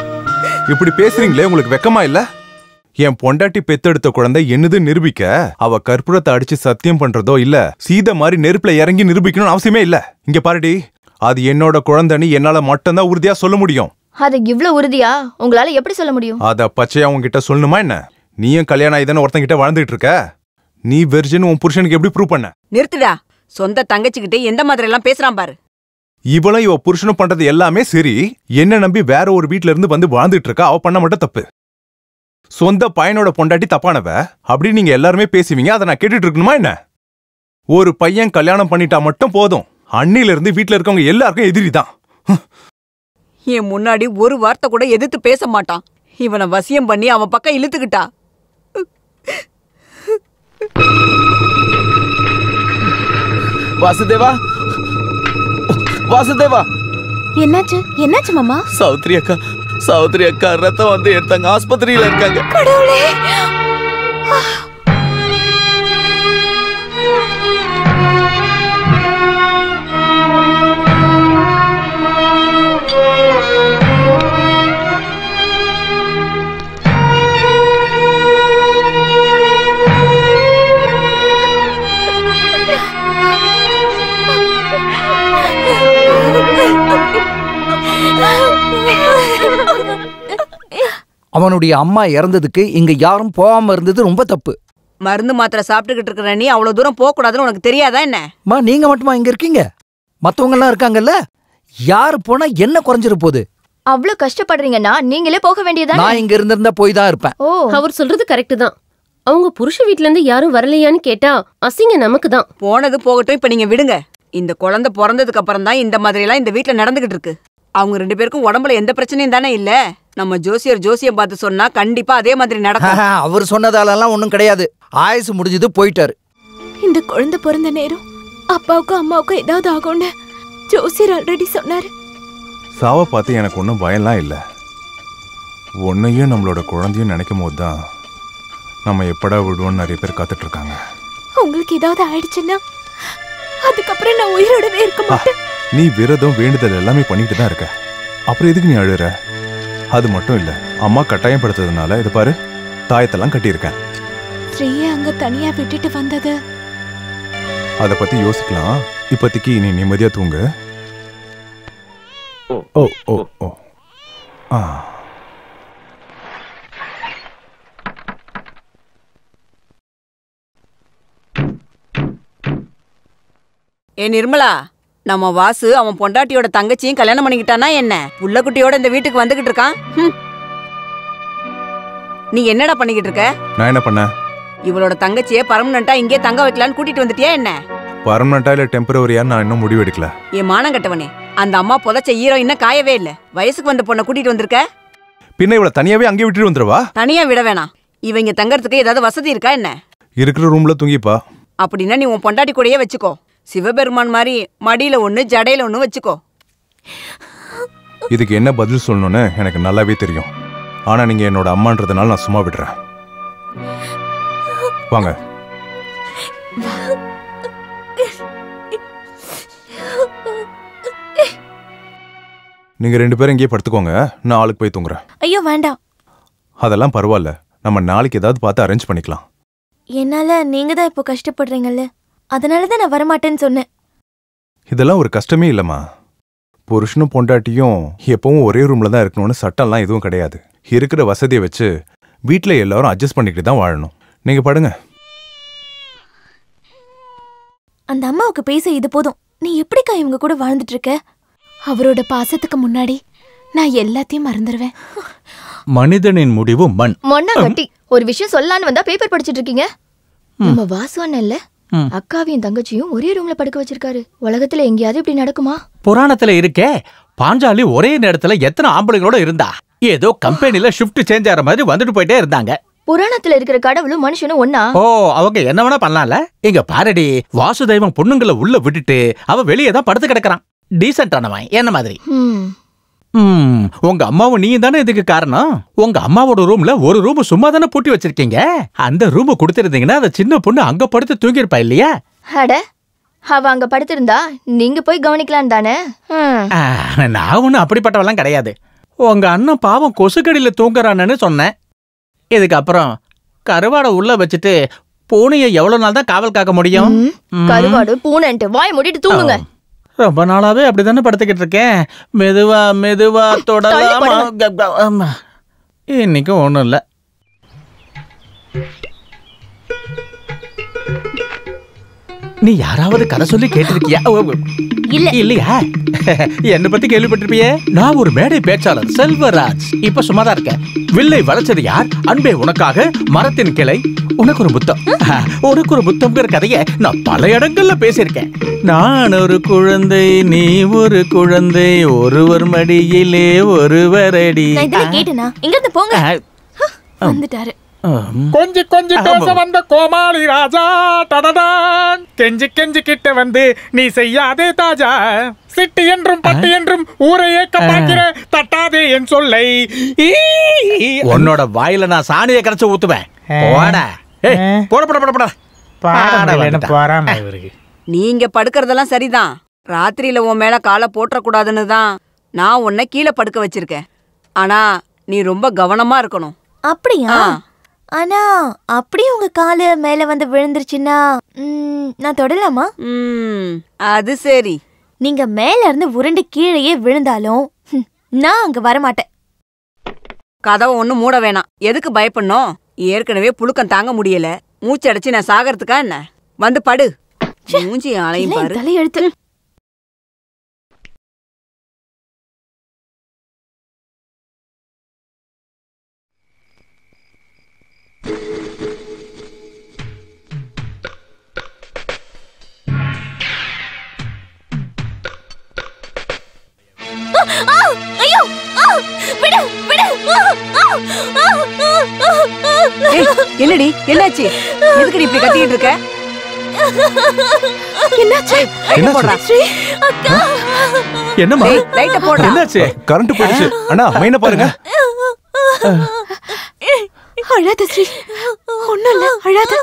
Speaker 16: இப்படி பேசுறீங்களே, உங்களுக்கு வெக்கமா இல்ல? என் பொண்டாட்டி பெத்தெடுத்த குழந்தை என்னது நிரூபிக்க அவ கற்பூரத்தை அடிச்சு சத்தியம் பண்றதோ இல்ல சீதை மாதிரி நெருப்புல இறங்கி நிரூபிக்கணும்னு அவசியமே இல்ல. இங்க பாருடி, அது என்னோட குழந்தைன்னு என்னால மட்டும்தான் உறுதியா சொல்ல முடியும்.
Speaker 2: அது இவ்ளோ உறுதியா உங்களால எப்படி சொல்ல முடியும்?
Speaker 16: அத பச்சையா உன்கிட்ட சொல்லணுமா என்ன? நீயும் கல்யாணம் ஆயிதானே ஒருத்தன் கிட்ட வாழ்ந்துட்டு இருக்க. நீ வெர்ஜின் உன் புருஷனுக்கு எப்படி ப்ரூவ் பண்ண?
Speaker 11: நிறுத்துடா. சொந்த தங்கச்சிக்கிட்டே எந்த மாதிரி எல்லாம் பேசுறான் பாரு.
Speaker 16: இவளும் இவ புருஷனும் பண்றது எல்லாமே சரி. என்ன நம்பி வேற ஒரு வீட்ல இருந்து வந்து வாழ்ந்துட்டு இருக்கா. அவ பண்ண மட்டும் தப்பு. சொந்த பையனோட பொண்டாட்டி தப்பானவ அப்படி நீங்க எல்லாருமே பேசுவீங்க. அதை நான் கேட்டுட்டு இருக்கணுமா என்ன? ஒரு பையன் கல்யாணம் பண்ணிட்டா மட்டும் போதும், அண்ணில இருந்து வீட்டுல இருக்கவங்க எல்லாருக்கும் எதிரிதான்.
Speaker 11: என் முன்னாடி ஒரு வார்த்தை கூட எதிர்த்து பேச மாட்டான். இவனை வசியம் பண்ணி அவன் பக்கம் இழுத்துக்கிட்டா.
Speaker 7: வாசுதேவா, வாசுதேவா.
Speaker 2: என்னாச்சு? என்னாச்சு மாமா?
Speaker 7: சௌத்ரி அக்கா ரத்தம் வந்து எடுத்தாங்க. ஆஸ்பத்திரியில இருக்காங்க.
Speaker 2: கடவுளே.
Speaker 19: அவனுடைய அம்மா இறந்ததுக்கு இங்க யாரும் போகாம இருந்தது ரொம்ப தப்பு.
Speaker 11: மருந்து மாத்திரை சாப்பிட்டுக்கிட்டு இருக்கிற நீ அவ்வளவு தூரம் போக கூடாதுன்னு உனக்கு தெரியாதா என்ன?
Speaker 19: நீங்க மட்டுமா இங்க இருக்கீங்க? மத்தவங்க எல்லாம் இருக்காங்கல்ல. யாரு போனா என்ன குறைஞ்சிரு போகுது?
Speaker 2: அவ்வளவு கஷ்டப்படுறீங்கன்னா நீங்களே போக வேண்டியதா?
Speaker 19: நான் இங்க இருந்திருந்தா போய் தான் இருப்பேன்.
Speaker 17: அவர் சொல்றது கரெக்ட் தான். அவங்க புருஷ வீட்ல இருந்து யாரும் வரலையான்னு கேட்டா அசிங்க நமக்கு தான்.
Speaker 11: போனது போகட்டும், இப்ப நீங்க விடுங்க. இந்த குழந்தை பிறந்ததுக்கு அப்புறம் தான் இந்த மாதிரி எல்லாம் இந்த வீட்டுல நடந்துகிட்டு இருக்கு. அவங்க 2 பேருக்கும் உடம்புல எந்த பிரச்சனையும் தானே இல்ல. நம்ம ஜோசியம் பார்த்து சொன்னா கண்டிப்பா அதே மாதிரி நடக்கும்.
Speaker 19: அவர் சொன்னதாலெல்லாம் ஒண்ணும் கிடையாது. ஆயுசு முடிஞ்சது, போயிட்டாரு.
Speaker 14: இந்த குழந்தை பிறந்த நேரம் அப்பாவுக்கும் அம்மாவுக்கும் ஏதாவது ஆகும்னு ஜோசியர் ஆல்ரெடி சொன்னாரு.
Speaker 16: சாவை பார்த்து எனக்கு ஒன்றும் பயம்லாம் இல்லை. ஒன்னையும் நம்மளோட குழந்தையும் நினைக்கும் போது தான் நம்ம எப்படா விடுவோம்னு நிறைய பேர் காத்துட்டு இருக்காங்க.
Speaker 14: உங்களுக்கு ஏதாவது ஆயிடுச்சுன்னா அதுக்கப்புறம் நான் உயிரோடவே இருக்க மாட்டேன்.
Speaker 16: நீ விரதம் வேண்டுதல் எல்லாமே பண்ணிட்டு தான் இருக்க. அப்புறம் எதுக்கு நீ அழுற? அது மட்டும் இல்ல, அம்மா கட்டாயப்படுத்ததுனால இது பாரு, தாயத்தெல்லாம் கட்டியிருக்கேன்.
Speaker 14: ஸ்ரீயை அங்க தனியா விட்டுட்டு வந்தது
Speaker 16: அதை பத்தி யோசிக்கலாம். இப்போதைக்கு நீ நிம்மதியா தூங்கு. ஓ ஓ ஓ ஆ.
Speaker 11: ஏ நிர்மலா, நம்ம வாசு அவன் பொண்டாட்டியோட தங்கச்சியும் கல்யாணம் பண்ணிக்கிட்டானா என்ன? புள்ளக்குட்டியோட இந்த வீட்டுக்கு வந்துகிட்டு இருக்கான். நீ என்னடா பண்ணிக்கிட்டு இருக்க?
Speaker 16: நான் என்ன பண்ண?
Speaker 11: இவளோட தங்கச்சியை பர்மனண்டா இங்கே தங்க வைக்கலான்னு கூட்டிட்டு வந்துட்டியா என்ன?
Speaker 16: பர்மனண்டா இல்ல டெம்பரவரியா நான் இன்னும் முடிவு எடுக்கல.
Speaker 11: என் மானம் கட்டவனே, அந்த அம்மா புதைச்ச ஈரோ இன்னும் காயவே இல்ல. வயசுக்கு வந்த பொண்ணை கூட்டிட்டு வந்திருக்க.
Speaker 16: பின்ன இவளை தனியாவே அங்கே விட்டுட்டு வந்துருவா?
Speaker 11: தனியா விட வேணாம். இவங்க தங்கறதுக்கு ஏதாவது வசதி இருக்கா என்ன?
Speaker 16: இருக்கிற ரூம்ல தூங்கிப்பா.
Speaker 11: அப்படின்னா நீ உன் பொண்டாட்டி கூடயே வச்சுக்கோ. சிவபெருமான் மாதிரி மடியில ஒண்ணு ஜடையில ஒண்ணு வச்சுக்கோ.
Speaker 16: இதுக்கு என்ன பதில் சொல்லணும்னு எனக்கு நல்லாவே தெரியும். ஆனா நீங்க என்னோட அம்மான்றதுனால நான் சும்மா விடுறேன். வாங்க. நீங்க 2 பேரும் இங்கேயே படுத்துக்கோங்க, நான் ஆளுக்கு போய் தூங்குறேன்.
Speaker 2: ஐயோ வேண்டாம்.
Speaker 16: அதெல்லாம் பரவாயில்ல, நம்ம நாளைக்கு ஏதாவது பார்த்து அரேஞ்ச் பண்ணிக்கலாம்.
Speaker 2: என்னால நீங்க தான் இப்போ கஷ்டப்படுறீங்கல்ல, அதனாலதான் நான் வரமாட்டேன்னு சொன்னேன்.
Speaker 16: இதெல்லாம் ஒரு கஷ்டமே இல்லம்மா. புருஷனும் பொண்டாட்டியும் எப்பவும் ஒரே ரூம்ல தான் இருக்கணும்னு சட்டம்லாம் எதுவும் கிடையாது. இருக்கிற வசதியை வச்சு வீட்டில் எல்லாரும் அட்ஜஸ்ட் பண்ணிக்கிட்டு தான் வாழணும். நீங்க படுங்க.
Speaker 2: அந்த அம்மாவுக்கு பேச இது போதும். நீ எப்படிக்கா இவங்க கூட வாழ்ந்துட்டு இருக்க?
Speaker 14: அவரோட பாசத்துக்கு முன்னாடி நான் எல்லாத்தையும் மறந்துடுவேன்.
Speaker 5: மனிதனின் முடிவு மண்.
Speaker 2: மொன்னா கட்டி ஒரு விஷயம் சொல்லலான்னு வந்தா பேப்பர் படிச்சிட்டு இருக்கீங்க. நம்ம வாசு அண்ணன்ல அக்காவையும் தங்கச்சியும் ஒரே ரூம்ல படுக்க வச்சிருக்காரு. உலகத்துல எங்கேயாவது இப்படி நடக்குமா?
Speaker 5: புராணத்துல இருக்கே, பாஞ்சாலி ஒரே நேரத்துல எத்தனை ஆம்பளைங்களோட இருந்தா. ஏதோ கம்பெனில ஷிஃப்ட் சேஞ்ச் ஆற மாதிரி வந்துட்டு போயிட்டே இருந்தாங்க.
Speaker 2: புராணத்துல இருக்கிற கடவுளும் மனுஷனும் ஒன்னா?
Speaker 5: ஓ, அவங்க என்ன வேணா பண்ணலாம்ல. இங்க பாரடி, வாசுதேவன் பொண்ணுங்களை உள்ள விட்டுட்டு அவ வெளியே தான் படுத்து கிடக்குறான். டீசென்டானவன் என்ன மாதிரி. உங்க அம்மாவும் நீயும் தானே இதுக்கு காரணம். உங்க அம்மாவோட ரூம்ல ஒரு ரூம் சும்மா தானே பூட்டி வச்சிருக்கீங்க. அந்த ரூம் கொடுத்திருந்தீங்கன்னா அந்த சின்ன பொண்ணு அங்க படுத்து தூங்கிருப்பா இல்லையா?
Speaker 2: அட, அவ அங்க படுத்திருந்தா நீங்க போய் கவனிக்கலாம் தானே?
Speaker 5: நான் ஒன்றும் அப்படிப்பட்டவெல்லாம் கிடையாது. உங்க அண்ணன் பாவம் கொசுக்கடியில் தூங்குறான்னு சொன்னேன். இதுக்கப்புறம் கருவாடை உள்ள வச்சுட்டு பூனையை எவ்வளவு நாள் தான் காவல் காக்க முடியும்?
Speaker 2: கருவாடு பூனைன்ட்டு வாய மூடிட்டு தூங்குங்க.
Speaker 5: ரொம்ப நாளாவே அப்படிதானே படுத்துக்கிட்டு இருக்கேன். மெதுவா மெதுவா தொடலாமா. இன்னைக்கும் ஒண்ணும் இல்ல. நீ யாராவது கதை சொல்லி கேட்டிருக்கியா? இல்லையா? என்ன பத்தி கேள்விப்பட்டிருப்பியே. நான் ஒரு மேடை பேச்சாளர் செல்வராஜ். இப்ப சும்மாதான் இருக்கேன். வில்லை வளைச்சது யார்? அன்பே உனக்காக மரத்தின் கிளை உனக்கு ஒரு புத்தம். உனக்கு ஒரு புத்தம்ங்கிற கதையை நான் பல இடங்கள்ல பேசியிருக்கேன். நான் ஒரு குழந்தை, நீ ஒரு குழந்தை, ஒருவர் மடியிலே ஒருவர் அடி.
Speaker 2: கேட்டனா இங்க இருந்து போங்க. வந்துட்டாரு.
Speaker 18: கொஞ்சி கொஞ்சி பேச வந்த கோமாளி ராஜா டடடான். கெஞ்சி கெஞ்சி கிட்ட வந்து நீ செய்யாதே தாஜா. சிட்டி என்றும் பட்டி என்றும் ஊரை ஏக்க பாக்கிற தட்டாதே என் சொல்லை.
Speaker 5: உன்னோட வாயில நான் சாணியை கரைச்சு ஊத்துவேன். போடா. போட போட போட போட.
Speaker 11: நீங்க படுக்கிறதெல்லாம் சரிதான். ராத்திரியில உன் மேல காலை போட்டக்கூடாதுன்னு தான் நான் உன்னை கீழே படுக்க வச்சிருக்கேன். ஆனா நீ ரொம்ப கவனமா இருக்கணும்.
Speaker 2: அப்படியா? ஆனா அப்படியே உங்க காலு மேல வந்து விழுந்துருச்சுன்னா நான் தொடலாமா?
Speaker 11: அது சரி.
Speaker 2: நீங்க மேல இருந்து உருண்டு கீழேயே விழுந்தாலும் நான் அங்க வரமாட்டேன்.
Speaker 11: கதவை ஒன்னும் மூட வேணாம். எதுக்கு பயப்படணும்? ஏற்கனவே புழுக்கம் தாங்க முடியல. மூச்சு அடைச்சு நான் சாகறதுக்கா என்ன? வந்து படு. மூஞ்சி ஆளையும் பாரு.
Speaker 2: தலையெழுத்து.
Speaker 11: என்னடி என்னாச்சு? எதுக்கு இப்படி கத்திக்கிட்டு இருக்க?
Speaker 2: என்னாச்சு?
Speaker 5: என்னம்மா?
Speaker 11: லைட்ட போடுறா.
Speaker 16: என்னாச்சு? கரண்ட் போயிடுச்சு. அண்ணா மைன பாருங்க.
Speaker 14: அழாத ஸ்ரீ. ஒண்ணும் இல்ல, அழாத.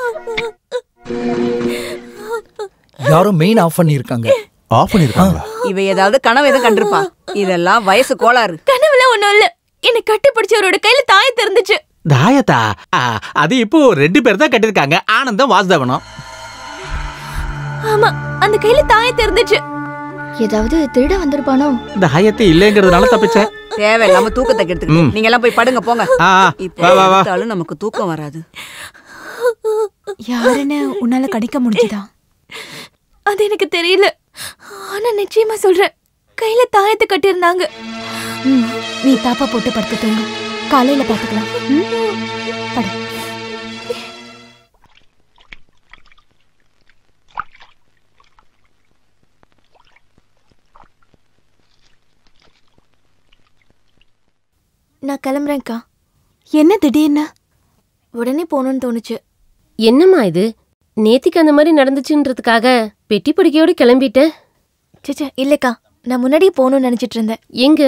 Speaker 19: யாரும் மெயின் ஆஃப் பண்ணிருக்காங்க.
Speaker 16: ஆஃப் பண்ணிருக்காங்களா?
Speaker 11: இவ ஏதாவது கனவு எதுவும் கண்டிருப்பா. இதெல்லாம் வயசு கோளாறு.
Speaker 2: கனவுல ஒண்ணும் இல்ல. என்ன கட்டி பிடிச்சவரோட கையில தாயத்து இருந்துச்சு.
Speaker 5: தாயத்தா? அது இப்போ 2 பேர் தான் கட்டிருக்காங்க. ஆனந்தம் வாசுதேவனும்.
Speaker 2: ஆமா, அந்த கையில தாயத்து இருந்துச்சு. ஏதாவது திருட வந்திருப்பானோ?
Speaker 5: தாயத்து இல்லைங்கிறதுனால தப்பிச்சேன்.
Speaker 11: தேவையில்லாம தூக்கத்தை கெடுத்துக்கிட்டு நீங்க எல்லாம் போய் படுங்க போங்க. இப்போ நமக்கு தூக்கம் வராது.
Speaker 14: யாருன்னு உன்னால கடிக்க முடிஞ்சுதா?
Speaker 2: அது எனக்கு தெரியல. ஆனா நிச்சயமா சொல்றேன், கையில தாயத்து கட்டியிருந்தாங்க.
Speaker 14: நீ தாப்பா போட்டு படுத்து தூங்கு. காலையில பாத்துக்கலாம். படு.
Speaker 2: நான் கிளம்புறேன்க்கா.
Speaker 14: என்ன திடீர்னு?
Speaker 2: உடனே போகணும்னு தோணுச்சு.
Speaker 17: என்னம்மா இது? நேத்திக்கு அந்த மாதிரி நடந்துச்சுன்றதுக்காக பெட்டி படிக்கையோடு கிளம்பிட்ட?
Speaker 2: சேச்சா இல்லக்கா, நான் முன்னாடியே போகணும்னு நினைச்சிட்டு இருந்தேன்.
Speaker 17: எங்க?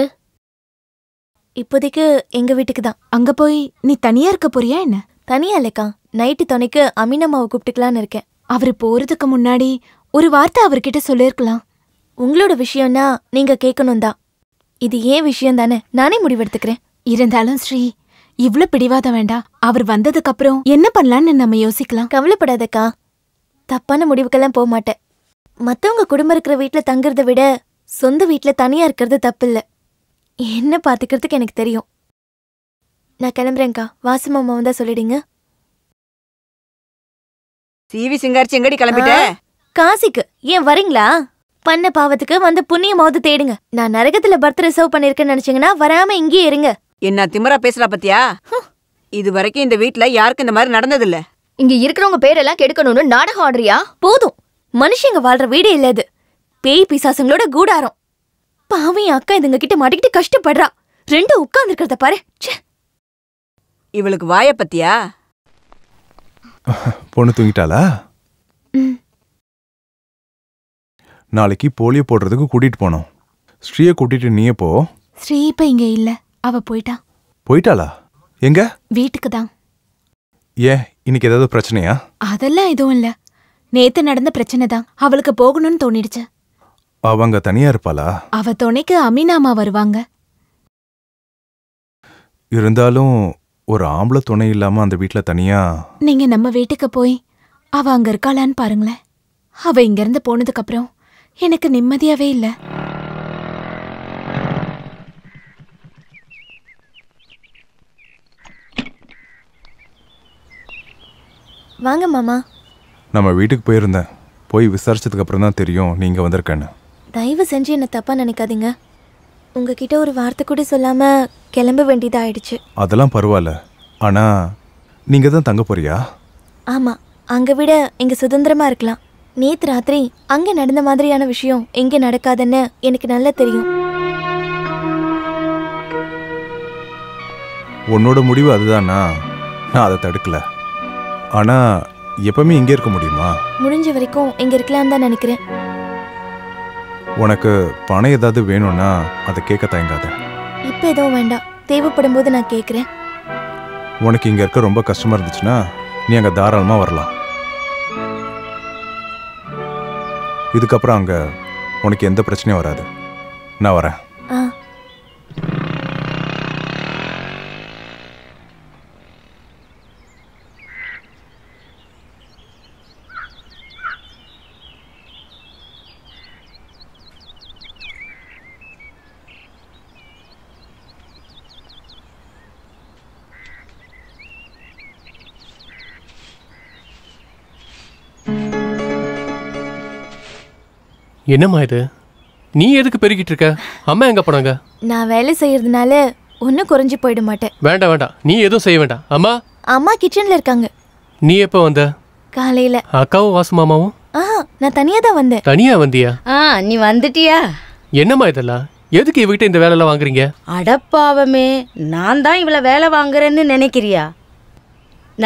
Speaker 2: இப்போதைக்கு எங்க வீட்டுக்கு தான்.
Speaker 14: அங்க போய் நீ தனியா இருக்க போறியா என்ன?
Speaker 2: தனியா இல்லக்கா, நைட்டு துணைக்கு அமீனம்மாவை கூப்பிட்டுக்கலான்னு இருக்கேன்.
Speaker 14: அவரு போறதுக்கு முன்னாடி ஒரு வார்த்தை அவர்கிட்ட சொல்லிருக்கலாம்.
Speaker 2: உங்களோட விஷயம்னா நீங்க கேட்கணும் தான். இது ஏன் விஷயம் தானே, நானே முடிவெடுத்துக்கிறேன்.
Speaker 14: இருந்தாலும் ஸ்ரீ, இவ்ளோ பிடிவாத வேண்டாம். அவர் வந்ததுக்கு அப்புறம் என்ன பண்ணலான்னு நம்ம யோசிக்கலாம்.
Speaker 2: கவலைப்படாதக்கா, தப்பான முடிவுக்கெல்லாம் போக மாட்டேன். மத்தவங்க குடும்பம் இருக்கிற வீட்டுல தங்குறத விட சொந்த வீட்டுல தனியா இருக்கிறது தப்பு இல்ல. என்ன பாத்துக்கிறதுக்கு எனக்கு தெரியும். நான் கிளம்புறேன்க்கா. வாசுமாமா வந்தா சொல்லிடுங்க.
Speaker 11: சிவி சிங்காரிச்சி எங்கடி கிளம்பிட்ட?
Speaker 2: காசிக்கு. ஏன் வரீங்களா? பண்ண பாவத்துக்கு வந்து புண்ணியமாவது தேடுங்க. நான் நரகத்துல பர்த் ரிசர்வ் பண்ணிருக்கேன்னு நினைச்சீங்கன்னா வராம இங்கேயே இருங்க.
Speaker 11: என்ன திமிரா பேசுறா பத்தியா? இது வரைக்கும் இந்த வீட்டுல யாருக்கும் இந்த மாதிரி நடந்தது இல்ல.
Speaker 2: இங்க இருக்கிறவங்க பேரெல்லாம் கெடுக்கணும்னு நாடகம் ஆடுறியா? போதும், மனுஷங்க வாழ்ற வீடே இல்ல இது. பேய் பிசாசுங்களோட கூடாரம். பாவம், என் அக்கா இதுங்க கிட்ட மாட்டிக்கிட்டு கஷ்டப்படுறா. 2 உட்கார்ந்து இருக்கிறத பாரு.
Speaker 11: இவளுக்கு வாய பத்தியா?
Speaker 16: பொண்ணு தூங்கிட்டாளா? நாளைக்கு போலியோ போடுறதுக்கு கூட்டிட்டு போனோம். ஸ்ரீயை கூட்டிட்டு நீயே போ.
Speaker 14: ஸ்ரீ இப்ப இங்க இல்ல, அவ போயிட்டா.
Speaker 16: போயிட்டாளா? எங்க?
Speaker 14: வீட்டுக்கு தான்.
Speaker 16: ஏன், இன்னைக்கு ஏதாவது பிரச்சனையா?
Speaker 14: அதெல்லாம் எதுவும் இல்ல. நேத்து நடந்த பிரச்சனை தான் அவளுக்கு போகணும்னு தோணிடுச்சு.
Speaker 16: அவங்க தனியா இருப்பாளா?
Speaker 14: அவ துணைக்கு அமீனாமா வருவாங்க.
Speaker 16: இருந்தாலும் ஒரு ஆம்பளை துணை இல்லாம அந்த வீட்ல தனியா.
Speaker 14: நீங்க நம்ம வீட்டுக்கு போய் அவ அங்க இருக்காளான்னு பாருங்களேன். அவ இங்க இருந்து போனதுக்கு அப்புறம் எனக்கு நிம்மதியாவே இல்ல.
Speaker 2: வாங்க மாமா.
Speaker 16: நம்ம வீட்டுக்கு போயிருந்தேன். போய் விசாரிச்சதுக்கு அப்புறம் தான் தெரியும் நீங்க வந்திருக்கேன்னு.
Speaker 2: தயவு செஞ்சு என்ன தப்பா நினைக்காதீங்க. உங்ககிட்ட ஒரு வார்த்தை கூட சொல்லாம கிளம்ப வேண்டியதாயிடுச்சு.
Speaker 16: அதெல்லாம் பரவாயில்ல. ஆனா நீங்க தான் தங்க போறியா?
Speaker 2: ஆமா, அங்க விட இங்க சுதந்திரமா இருக்கலாம். நேத்து ராத்திரி அங்க நடந்த மாதிரியான விஷயம் இங்க நடக்காதுன்னு எனக்கு நல்லா தெரியும்.
Speaker 16: உன்னோட முடிவு அதுதானா? நான் அதை தடுக்கல. ஆனா எப்பவுமே இங்கே இருக்க முடியுமா?
Speaker 2: முடிஞ்ச வரைக்கும் இங்க இருக்கலாம்னு தான் நினைக்கிறேன்.
Speaker 16: உனக்கு பணம் ஏதாவது வேணும்னா அதை கேட்க தயங்காத.
Speaker 2: இப்ப எதுவும் வேண்டாம், தேவைப்படும் போது நான் கேட்குறேன்.
Speaker 16: உனக்கு இங்க இருக்க ரொம்ப கஷ்டமா இருந்துச்சுன்னா நீ அங்க தாராளமா வரலாம். இதுக்கப்புறம் அங்க உனக்கு எந்த பிரச்சனையும் வராது. நான் வரேன்.
Speaker 6: என்னம்மா இது? நீ எதுக்கு பெருகிட்டு இருக்க? அம்மா எங்க போனாங்க?
Speaker 2: நான் வேலை செய்யறதுனால ஒன்னும் குறைஞ்சு போயிட மாட்டேன்.
Speaker 6: வேண்டாம் வேண்டாம், நீ எதுவும் செய்ய வேண்டாம். அம்மா
Speaker 2: அம்மா கிச்சன்ல இருக்காங்க.
Speaker 6: நீ எப்போ வந்த?
Speaker 2: காலையில.
Speaker 6: அக்காவும் வாசு மாமாவும்?
Speaker 2: நான் தனியா தான் வந்தேன்.
Speaker 6: தனியா வந்தியா?
Speaker 4: நீ வந்துட்டியா?
Speaker 6: என்னம்மா இதெல்லாம்? எதுக்கு இவகிட்ட இந்த வேலையெல்லாம் வாங்குறீங்க?
Speaker 4: அடப்பாவமே, நான் தான் இவளை வேலை வாங்குறேன்னு நினைக்கிறியா?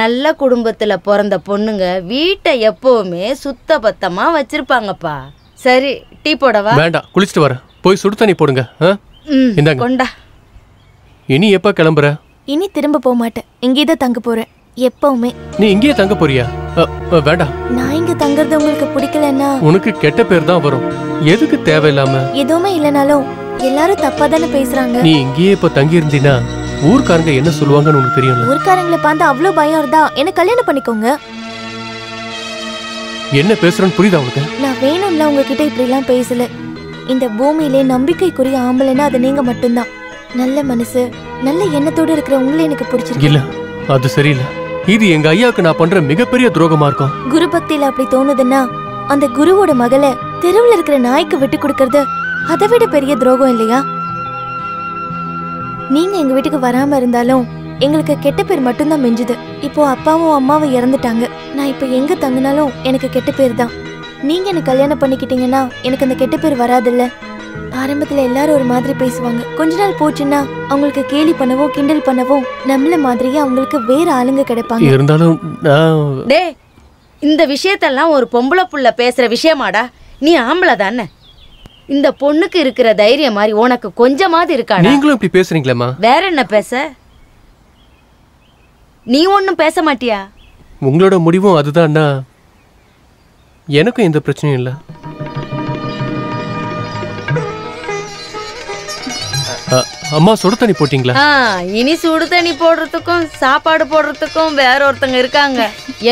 Speaker 4: நல்ல குடும்பத்துல பிறந்த பொண்ணுங்க வீட்டை எப்பவுமே சுத்த பத்தமா வச்சிருப்பாங்கப்பா. சரி, டீ போடவா?
Speaker 6: வேண்டாம், குளிச்சுட்டு வரேன். போய் சுடு தண்ணி போடுங்க. இந்தாங்க.
Speaker 4: கொண்டா.
Speaker 6: இனி எப்ப கிளம்புற?
Speaker 2: இனி திரும்ப போக மாட்டேன், இங்கேதான் தங்க போறேன் எப்பவுமே.
Speaker 6: நீ இங்கேயே தங்க போறியா? வேண்டாம்.
Speaker 2: நான் இங்க தங்குறது உங்களுக்கு பிடிக்கலன்னா
Speaker 6: உனக்கு கெட்ட பேர் தான் வரும். எதுக்கு தேவையில்லாம?
Speaker 2: எதுவுமே இல்லைனாலும் எல்லாரும் தப்பா தானே பேசுறாங்க.
Speaker 6: நீ இங்கேயே இப்ப தங்கி இருந்தீனா ஊர்க்காரங்க என்ன சொல்லுவாங்கன்னு உனக்கு தெரியும்ல.
Speaker 2: ஊர்க்காரங்களை பார்த்து அவ்வளோ பயம் இருந்தா என்ன கல்யாணம் பண்ணிக்கோங்க.
Speaker 6: என்ன பேசுறேன்னு புரியுதா உனக்கு?
Speaker 2: நான் வேணும்ல உங்ககிட்ட இப்படி எல்லாம் பேசல. இந்த பூமியிலே நம்பிக்கைக்குரிய ஆம்பளைன்னா அது நீங்க மட்டும்தான். நல்ல மனசு, நல்ல எண்ணத்தோடு இருக்கிற உங்களை எனக்கு பிடிச்சிருக்கு.
Speaker 6: இல்ல, அது சரியில்லை. இது எங்க ஐயாவுக்கு நான் பண்ற மிகப்பெரிய துரோகமா இருக்கும்.
Speaker 2: குரு பக்தியில அப்படி தோணுதுன்னா அந்த குருவோட மகளை தெருவில் இருக்கிற நாய்க்கு விட்டு கொடுக்கறது அதை விட பெரிய துரோகம் இல்லையா? நீங்க எங்க வீட்டுக்கு வராம இருந்தாலும் எங்களுக்கு கெட்ட பேர் மட்டும்தான் மிஞ்சுது. இப்போ அப்பாவும் அம்மாவும் இறந்துட்டாங்க. நான் இப்ப எங்க தங்கினாலும் எனக்கு கெட்ட பேர் தான். நீங்க எனக்கு கல்யாணம் பண்ணிக்கிட்டீங்கன்னா எனக்கு அந்த கெட்ட பேர் வராதுல்ல. ஆரம்பத்துல எல்லாரும் ஒரு மாதிரி பேசுவாங்க. கொஞ்ச நாள் போச்சுன்னா அவங்களுக்கு கேலி பண்ணவும் கிண்டல் பண்ணவும் நம்மள மாதிரியே அவங்களுக்கு வேற ஆளுங்க கிடைப்பாங்க.
Speaker 6: இருந்தாலும்
Speaker 4: டேய், இந்த விஷயத்தெல்லாம் ஒரு பொம்பளை புள்ள பேசுற விஷயமாடா? நீ ஆம்பளை தானே. இந்த பொண்ணுக்கு இருக்கிற தைரியம் மாதிரி உனக்கு கொஞ்சமாவது இருக்கா?
Speaker 6: நீங்களும் இப்படி பேசுறீங்களேம்மா.
Speaker 4: வேற என்ன பேச? நீ ஒன்னும் பேச மாட்டியா?
Speaker 6: உங்களோட முடிவும் அதுதான்னா எனக்கும் எந்த பிரச்சனையும் இல்லை. அம்மா சுடு தண்ணி போட்டீங்களா?
Speaker 4: இனி சுடு தண்ணி போடுறதுக்கும் சாப்பாடு போடுறதுக்கும் வேற ஒருத்தங்க இருக்காங்க.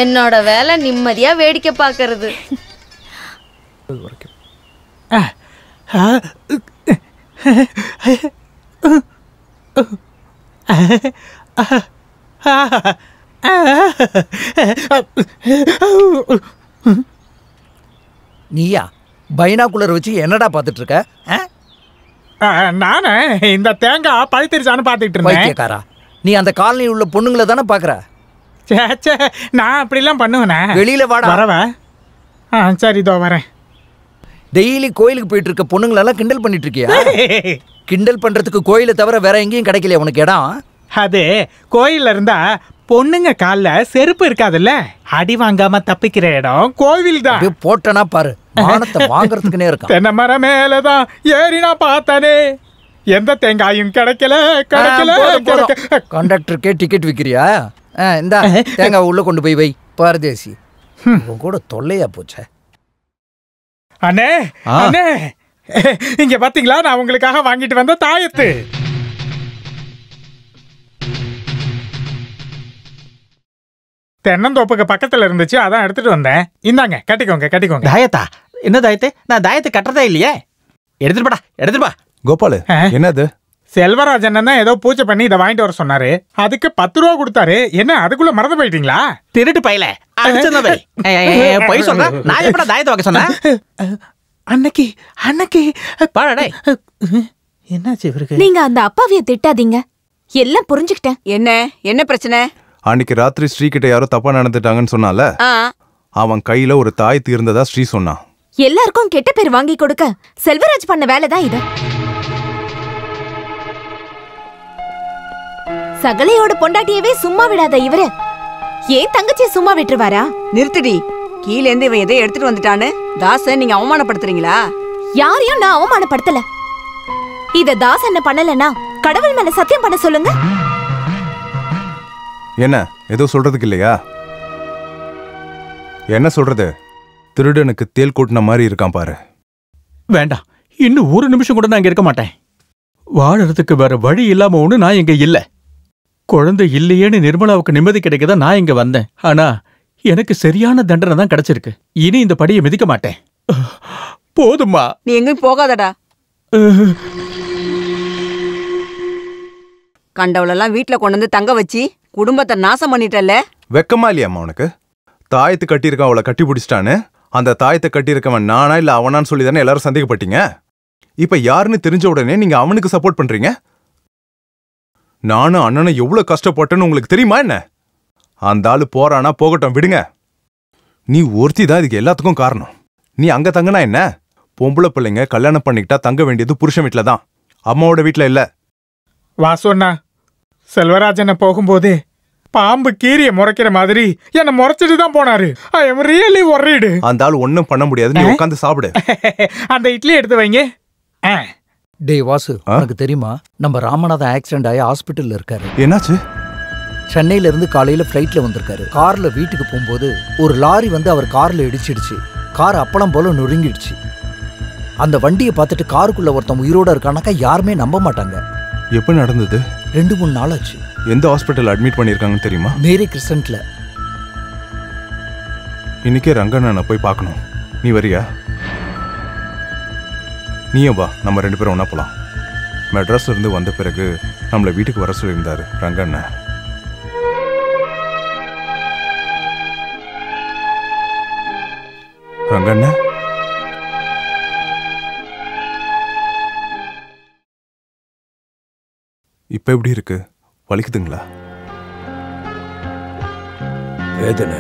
Speaker 4: என்னோட வேலை நிம்மதியா வேடிக்கை பார்க்கறது.
Speaker 19: நீயா பைனாக்குலர் வச்சு என்னடா பாத்துட்டு இருக்க?
Speaker 18: நானே இந்த தேங்காய் பழுத்திருச்சான்னு பாத்துட்டு
Speaker 19: இருந்தேன். நீ அந்த காலனியில் உள்ள பொண்ணுங்களை தானே பாக்குற?
Speaker 18: நான் அப்படிலாம் பண்ணுவேனே.
Speaker 19: வெளியில வாடா.
Speaker 18: வரவா? சரி, இதோ வரேன்.
Speaker 19: டெய்லி கோயிலுக்கு போயிட்டு இருக்க பொண்ணுங்களெல்லாம் கிண்டல் பண்ணிட்டு இருக்கியா? கிண்டல் பண்றதுக்கு கோயிலை தவிர வேற எங்கேயும் கிடைக்கல உனக்கு இடம்?
Speaker 18: அது கோயில்ல இருந்தா பொண்ணுங்க கால்ல செருப்பு இருக்காதுல்ல, அடி வாங்காம தப்பிக்கிற இடம் கோவில் தான்.
Speaker 19: போட்டனா பாரு, மானத்தை வாங்குறதுக்குனே இருக்கான்.
Speaker 18: தென்னை மரம் மேலதான் ஏறி நான் பார்த்தானே, எந்த தேங்காயும் கிடைக்கல.
Speaker 19: கண்டக்டருக்கே டிக்கெட் விக்கிறியா? இந்த தேங்காய் உள்ள கொண்டு போய் வை. பாரதேசி உன் கூட தொல்லையா போச்சே.
Speaker 18: அண்ணே அண்ணே, இங்க பாத்தீங்களா நான் உங்களுக்காக வாங்கிட்டு வந்த தாயத்து. தென்னந்தோப்புக்கு பக்கத்துல இருந்துச்சு, அதான் எடுத்துட்டு வந்தேன். இந்தாங்க, கட்டிக்கோங்க கட்டிக்கோங்க.
Speaker 5: தாயத்தா? என்ன தாயத்து? நான் தாயத்தை கட்டுறதே இல்லையே. எடுத்துட்டு போடா, எடுத்துட்டு பா.
Speaker 16: கோபாலு, என்னது?
Speaker 18: செல்வராஜன் தான் ஏதோ பூஜை பண்ணி இதை வாங்கிட்டு வர சொன்னாரு. அதுக்கு 10 ரூபா கொடுத்தாரு. என்ன அதுக்குள்ள மறந்து போயிட்டீங்களா?
Speaker 5: திருட்டு பையல போய் சொல்ற. நான் எப்படா தாயத்தை வைக்க சொன்னேன்?
Speaker 18: அன்னைக்கு
Speaker 5: பாடா.
Speaker 18: என்னாச்சு இவருக்கு?
Speaker 14: நீங்க அந்த அப்பாவிய திட்டாதீங்க, எல்லாம் புரிஞ்சுக்கிட்டேன்.
Speaker 11: என்ன பிரச்சனை?
Speaker 16: அன்னைக்கு ராத்திரி ஸ்ரீ கிட்ட யாரோ தப்பா நடந்துட்டாங்கன்னு சொன்னால, அவன் கையில ஒரு தாயத்து இருந்ததா ஸ்ரீ சொன்னான்.
Speaker 14: எல்லாருக்கும் கெட்ட பேர் வாங்கி கொடுக்க செல்வராஜ் பண்ண வேலைதான் இது. சகலையோட பொண்டாட்டியவே சும்மா விடாத இவரு ஏன் தங்கச்சி சும்மா விட்டுருவாரா?
Speaker 11: நிறுத்துடி. கீழே இருந்து இவன் எதை எடுத்துட்டு வந்துட்டான்னு தாச நீங்க அவமானப்படுத்துறீங்களா?
Speaker 14: யாரையும் நான் அவமானப்படுத்தல. இத தாஸ் என்ன பண்ணலன்னா கடவுள் மேல சத்தியம் பண்ண சொல்லுங்க.
Speaker 16: என்ன ஏதோ சொல்றதுக்கு இல்லையா? என்ன சொல்றது? திருடனுக்கு தேல் கூட்டின மாதிரி இருக்கான் பாரு.
Speaker 5: வேண்டாம், இன்னும் ஒரு நிமிஷம் கூட நான் இங்க இருக்க மாட்டேன். வாழறதுக்கு வேற வழி இல்லாம ஒண்ணு நான் இங்க இல்ல. குழந்தை இல்லையேன்னு நிர்மலாவுக்கு நிம்மதி கிடைக்கதான் நான் இங்க வந்தேன். ஆனா எனக்கு சரியான தண்டனை தான் கிடைச்சிருக்கு. இனி இந்த படியை மிதிக்க மாட்டேன். போதுமா?
Speaker 11: நீ எங்கேயும் போகாதடா. கண்டவளெல்லாம் வீட்டுல கொண்டு வந்து தங்க வச்சு குடும்பத்தை நாசம் பண்ணிட்டல்ல.
Speaker 16: வெக்கமா இல்லையாம்மா உனக்கு? தாயத்து கட்டியிருக்கான், அவளை கட்டி பிடிச்சிட்டான்னு. அந்த தாயத்தை கட்டியிருக்கவன் நானா இல்ல அவனான்னு சொல்லி தானே எல்லாரும் சந்தேகப்பட்டீங்க. இப்ப யாருன்னு தெரிஞ்ச உடனே நீங்க அவனுக்கு சப்போர்ட் பண்றீங்க. நானும் அண்ணனும் எவ்வளவு கஷ்டப்பட்டேன்னு உங்களுக்கு தெரியுமா என்ன? அந்த ஆளு போறானா போகட்டும், விடுங்க. நீ ஒருத்தி தான் இதுக்கு எல்லாத்துக்கும் காரணம். நீ அங்க தங்கனா என்ன? பொம்பளை பிள்ளைங்க கல்யாணம் பண்ணிக்கிட்டா தங்க வேண்டியது புருஷன் வீட்டுல தான், அம்மாவோட வீட்டுல இல்ல.
Speaker 18: வாசோண்ணா, செல்வராஜனை போகும்போது பாம்பு கீரிய முறைக்கிற மாதிரி என்ன முறைச்சிட்டு தான் போனாரு. I am really worried.
Speaker 16: அந்த ஆள் ஒன்னும் பண்ண முடியாது, நீ உட்காந்து சாப்பிடு.
Speaker 18: அந்த இட்லி எடுத்து வைங்க.
Speaker 19: டே வாசு, உனக்கு தெரியுமா நம்ம ராமநாதன் ஆக்சிடென்ட் ஆகி ஹாஸ்பிட்டல்ல இருக்காரு.
Speaker 16: என்னாச்சு?
Speaker 19: சென்னையில இருந்து காலையில ஃப்ளைட்ல வந்திருக்காரு. கார்ல வீட்டுக்கு போகும்போது ஒரு லாரி வந்து அவர் கார்ல இடிச்சிடுச்சு. கார் அப்பளம் போல நொறுங்கிடுச்சு. அந்த வண்டியை பார்த்துட்டு காருக்குள்ள ஒருத்தன் உயிரோட இருக்கானாக்கா யாருமே நம்ப மாட்டாங்க.
Speaker 16: எப்ப நடந்தது?
Speaker 19: 2-3 நாள் ஆச்சு.
Speaker 16: எந்த ஹாஸ்பிட்டல் அட்மிட் பண்ணிருக்காங்கன்னு தெரியுமா?
Speaker 19: மேரி கிறிஸ்டன்ட்ல.
Speaker 16: இன்னைக்கே ரங்கண்ணனை போய் பார்க்கணும். நீ வரியா? நீயும் வா, நம்ம 2 பேரும் ஒன்னா போலாம். மெட்ராஸ்ல இருந்து வந்த பிறகு நம்மள வீட்டுக்கு வர சொல்லியிருந்தாரு ரங்கண்ணன். ரங்கண்ணன், இப்ப எப்படி இருக்கு? வலிக்குதுங்களா?
Speaker 20: வேதனை.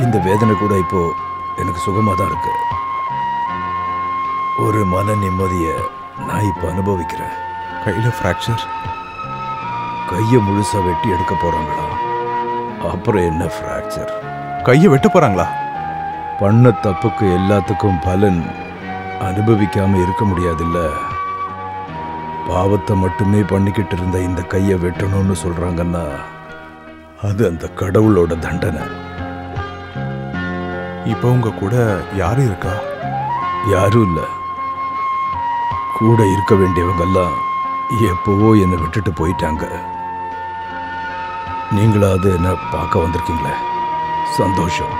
Speaker 20: இந்த வேதனை கூட இப்போ எனக்கு சுகமா தான் இருக்கு. ஒரு மன நிம்மதிய நான் இப்ப அனுபவிக்கிறேன்.
Speaker 16: கையில ஃப்ராக்சர்.
Speaker 20: கையை முழுசா வெட்டி எடுக்க போறாங்களா? அப்புறம் என்ன ஃப்ராக்சர்?
Speaker 16: கையை வெட்ட போறாங்களா?
Speaker 20: பண்ண தப்புக்கு எல்லாத்துக்கும் பலன் அனுபவிக்காம இருக்க முடியாதுல்ல. பாவத்தை மட்டுமே பண்ணிக்கிட்டு இருந்த இந்த கையை வெட்டணும்னு சொல்றாங்கன்னா அது அந்த கடவுளோட தண்டனை.
Speaker 16: இப்போ உங்க கூட யாரும் இருக்கா?
Speaker 20: யாரும் இல்ல. கூட இருக்க வேண்டியவங்கெல்லாம் எப்பவோ என்னை விட்டுட்டு போயிட்டாங்க. நீங்களாவது என்ன பார்க்க வந்திருக்கீங்களே, சந்தோஷம்.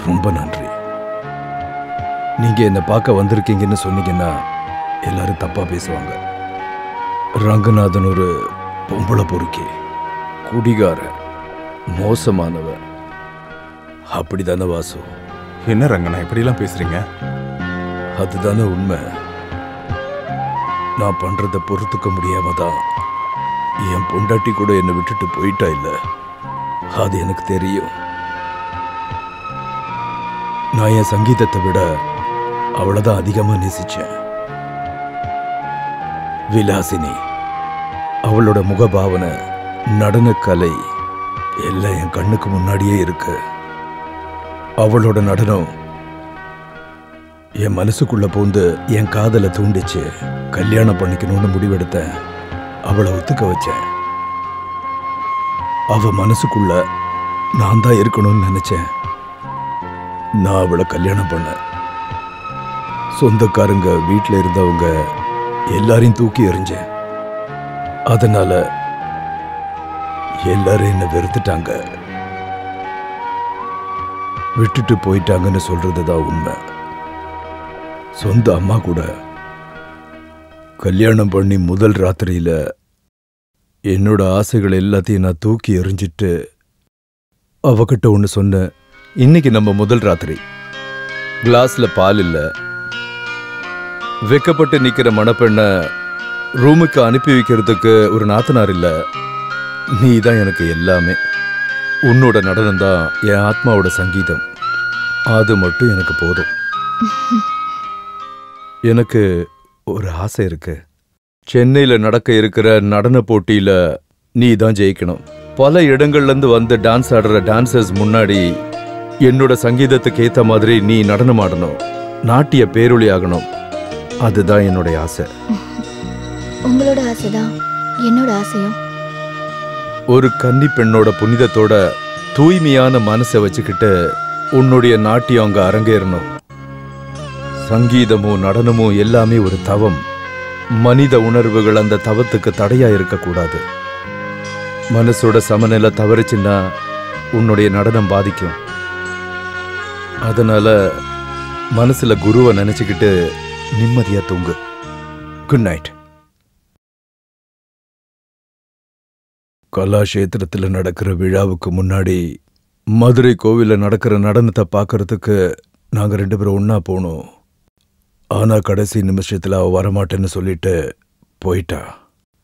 Speaker 20: ரொம்ப நன்றி. நீங்க என்னை பார்க்க வந்திருக்கீங்கன்னு சொன்னீங்கன்னா எல்லாரும் தப்பா பேசுவாங்க. ரங்கநாதன் ஒரு பொம்பளை பொறுக்கி, குடிகாரன், மோசமானவன். அப்படிதானே வாசு?
Speaker 16: என்ன ரங்கண்ணா இப்படிலாம் பேசுறீங்க?
Speaker 20: அதுதானே உண்மை. நான் பண்றதை பொறுத்துக்க முடியாம தான் என் பொண்டாட்டி கூட என்னை விட்டுட்டு போயிட்டா. இல்ல, அது எனக்கு தெரியும். நான் என் சங்கீதத்தை விட அவளைதான் அதிகமா நேசிச்சேன். விலாசினி, அவளோட முகபாவனை, நடனக்கலை எல்லாம் என் கண்ணுக்கு முன்னாடியே இருக்கு. அவளோட நடனம் என் மனசுக்குள்ள பூந்து என் காதலை தூண்டிச்சு. கல்யாணம் பண்ணிக்கணும்னு முடிவெடுத்தேன். அவளை ஒத்துக்க வச்சேன். அவ மனசுக்குள்ள நான் தான் இருக்கணும்னு நினைச்சேன். நான் அவளை கல்யாணம் பண்ணேன். சொந்தக்காரங்க, வீட்டில் இருந்தவங்க எல்லாரையும் தூக்கி எறிஞ்சேன். அதனால எல்லாரும் என்ன வெறுத்துட்டாங்க, விட்டுட்டு போயிட்டாங்கன்னு சொல்றதுதான் உண்மை. சொந்த அம்மா கூட கல்யாணம் பண்ணி முதல் ராத்திரியில என்னோட ஆசைகள் எல்லாத்தையும் நான் தூக்கி எறிஞ்சிட்டு அவகிட்ட ஒன்று சொன்னேன். இன்னைக்கு நம்ம முதல் ராத்திரி. கிளாஸ்ல பால் இல்ல. வெக்கப்பட்டு நிக்கிற மணப்பெண்ண ரூமுக்கு அனுப்பி வைக்கிறதுக்கு ஒரு நாத்தனார் இல்ல. நீ தான் எனக்கு எல்லாமே. உன்னோட நடனம் தான் என் ஆத்மாவோட சங்கீதம். அது மட்டும் எனக்கு போதும். எனக்கு ஒரு ஆசை இருக்கு. சென்னையில நடக்க இருக்கிற நடன போட்டியில நீ தான் ஜெயிக்கணும். பல இடங்கள்ல இருந்து வந்து டான்ஸ் ஆடுற டான்சர்ஸ் முன்னாடி என்னோட சங்கீதத்துக்கு ஏத்த மாதிரி நீ நடனம் ஆடணும். நாட்டிய பேரொளி ஆகணும். அதுதான் என்னோட ஆசை.
Speaker 2: உங்களோட ஆசைதான் என்னோட ஆசையும்.
Speaker 20: ஒரு கன்னி பெண்ணோட புனிதத்தோட தூய்மையான மனசை வச்சுக்கிட்டு உன்னுடைய நாட்டியம் அங்க அரங்கேறணும். சங்கீதமும் நடனமும் எல்லாமே ஒரு தவம். மனித உணர்வுகள் அந்த தவத்துக்கு தடையா இருக்கக்கூடாது. மனசோட சமநிலை தவறிச்சுன்னா உன்னுடைய நடனம் பாதிக்கும். அதனால மனசுல குருவை நினைச்சுக்கிட்டு நிம்மதியா தூங்கு. Good night. கலாஷேத்திரத்தில் நடக்கிற விழாவுக்கு முன்னாடி மதுரை கோவில்ல நடக்கிற நடனத்தை பார்க்கறதுக்கு நாங்க 2 பேரும் ஒன்னா போனோம். ஆனா கடைசி நிமிஷத்துல அவ வரமாட்டேன்னு சொல்லிட்டு போயிட்டா.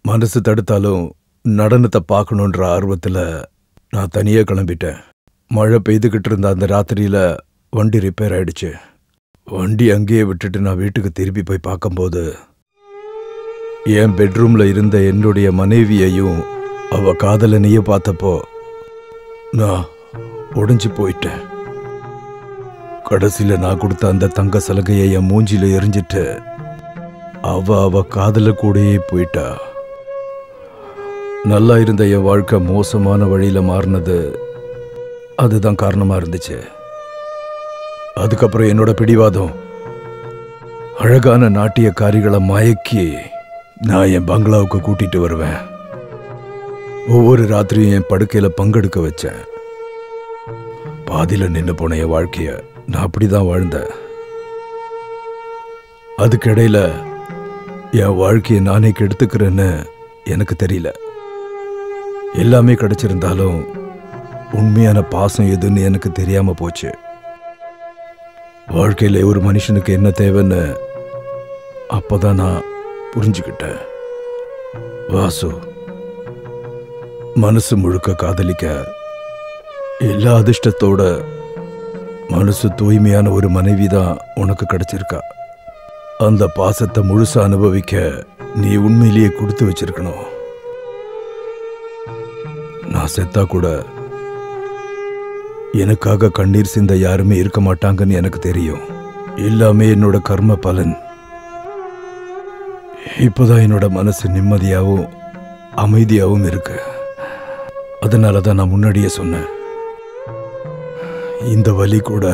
Speaker 20: மனசு தடுத்தாலும் நடனத்தை பார்க்கணுன்ற ஆர்வத்துல நான் தனியா கிளம்பிட்டேன். மழை பெய்துகிட்டு இருந்த அந்த ராத்திரியில வண்டி ரிப்பேர் ஆயிடுச்சு. வண்டி அங்கேயே விட்டுட்டு நான் வீட்டுக்கு திரும்பி போய் பார்க்கும்போது என் பெட்ரூம்ல இருந்த என்னுடைய மனைவியையும் அவ காதலனையும் பார்த்தப்போ நான் உடைஞ்சு போயிட்டேன். கடைசியில நான் கொடுத்த அந்த தங்க சலகையை என் மூஞ்சில எரிஞ்சிட்டு அவ காதல கூடயே போயிட்டா. நல்லா இருந்த என் வாழ்க்கை மோசமான வழியில மாறினது அதுதான் காரணமா இருந்துச்சு. அதுக்கப்புறம் என்னோட பிடிவாதம் அழகான நாட்டியக்காரிகளை மயக்கி நான் என் பங்களாவுக்கு கூட்டிட்டு வருவேன். ஒவ்வொரு ராத்திரியும் என் படுக்கையில பங்கெடுக்க வச்சேன். பாதியில நின்று போன என் வாழ்க்கைய நான் அப்படிதான் வாழ்ந்தேன். அதுக்கிடையில என் வாழ்க்கையை நானே கெடுத்துக்கிறேன்னு எனக்கு தெரியல. எல்லாமே கிடைச்சிருந்தாலும் உண்மையான பாசம் எதுன்னு எனக்கு தெரியாம போச்சு. வாழ்க்கையில ஒரு மனுஷனுக்கு என்ன தேவைன்னு அப்பதான் நான் புரிஞ்சுக்கிட்டேன். வாசு, மனசு முழுக்க காதலிக்க எல்லா அதிர்ஷ்டத்தோட மனசு தூய்மையான ஒரு மனைவி தான் உனக்கு கிடைச்சிருக்கா. அந்த பாசத்தை முழுசா அனுபவிக்க நீ உண்மையிலேயே கொடுத்து வச்சிருக்கணும். நான் செத்தா கூட எனக்காக கண்ணீர் சிந்த யாருமே இருக்க மாட்டாங்கன்னு எனக்கு தெரியும். எல்லாமே என்னோட கர்ம பலன். இப்போதான் என்னோட மனசு நிம்மதியாகவும் அமைதியாகவும் இருக்கு. அதனாலதான் நான் முன்னாடியே சொன்னேன், இந்த வலி கூட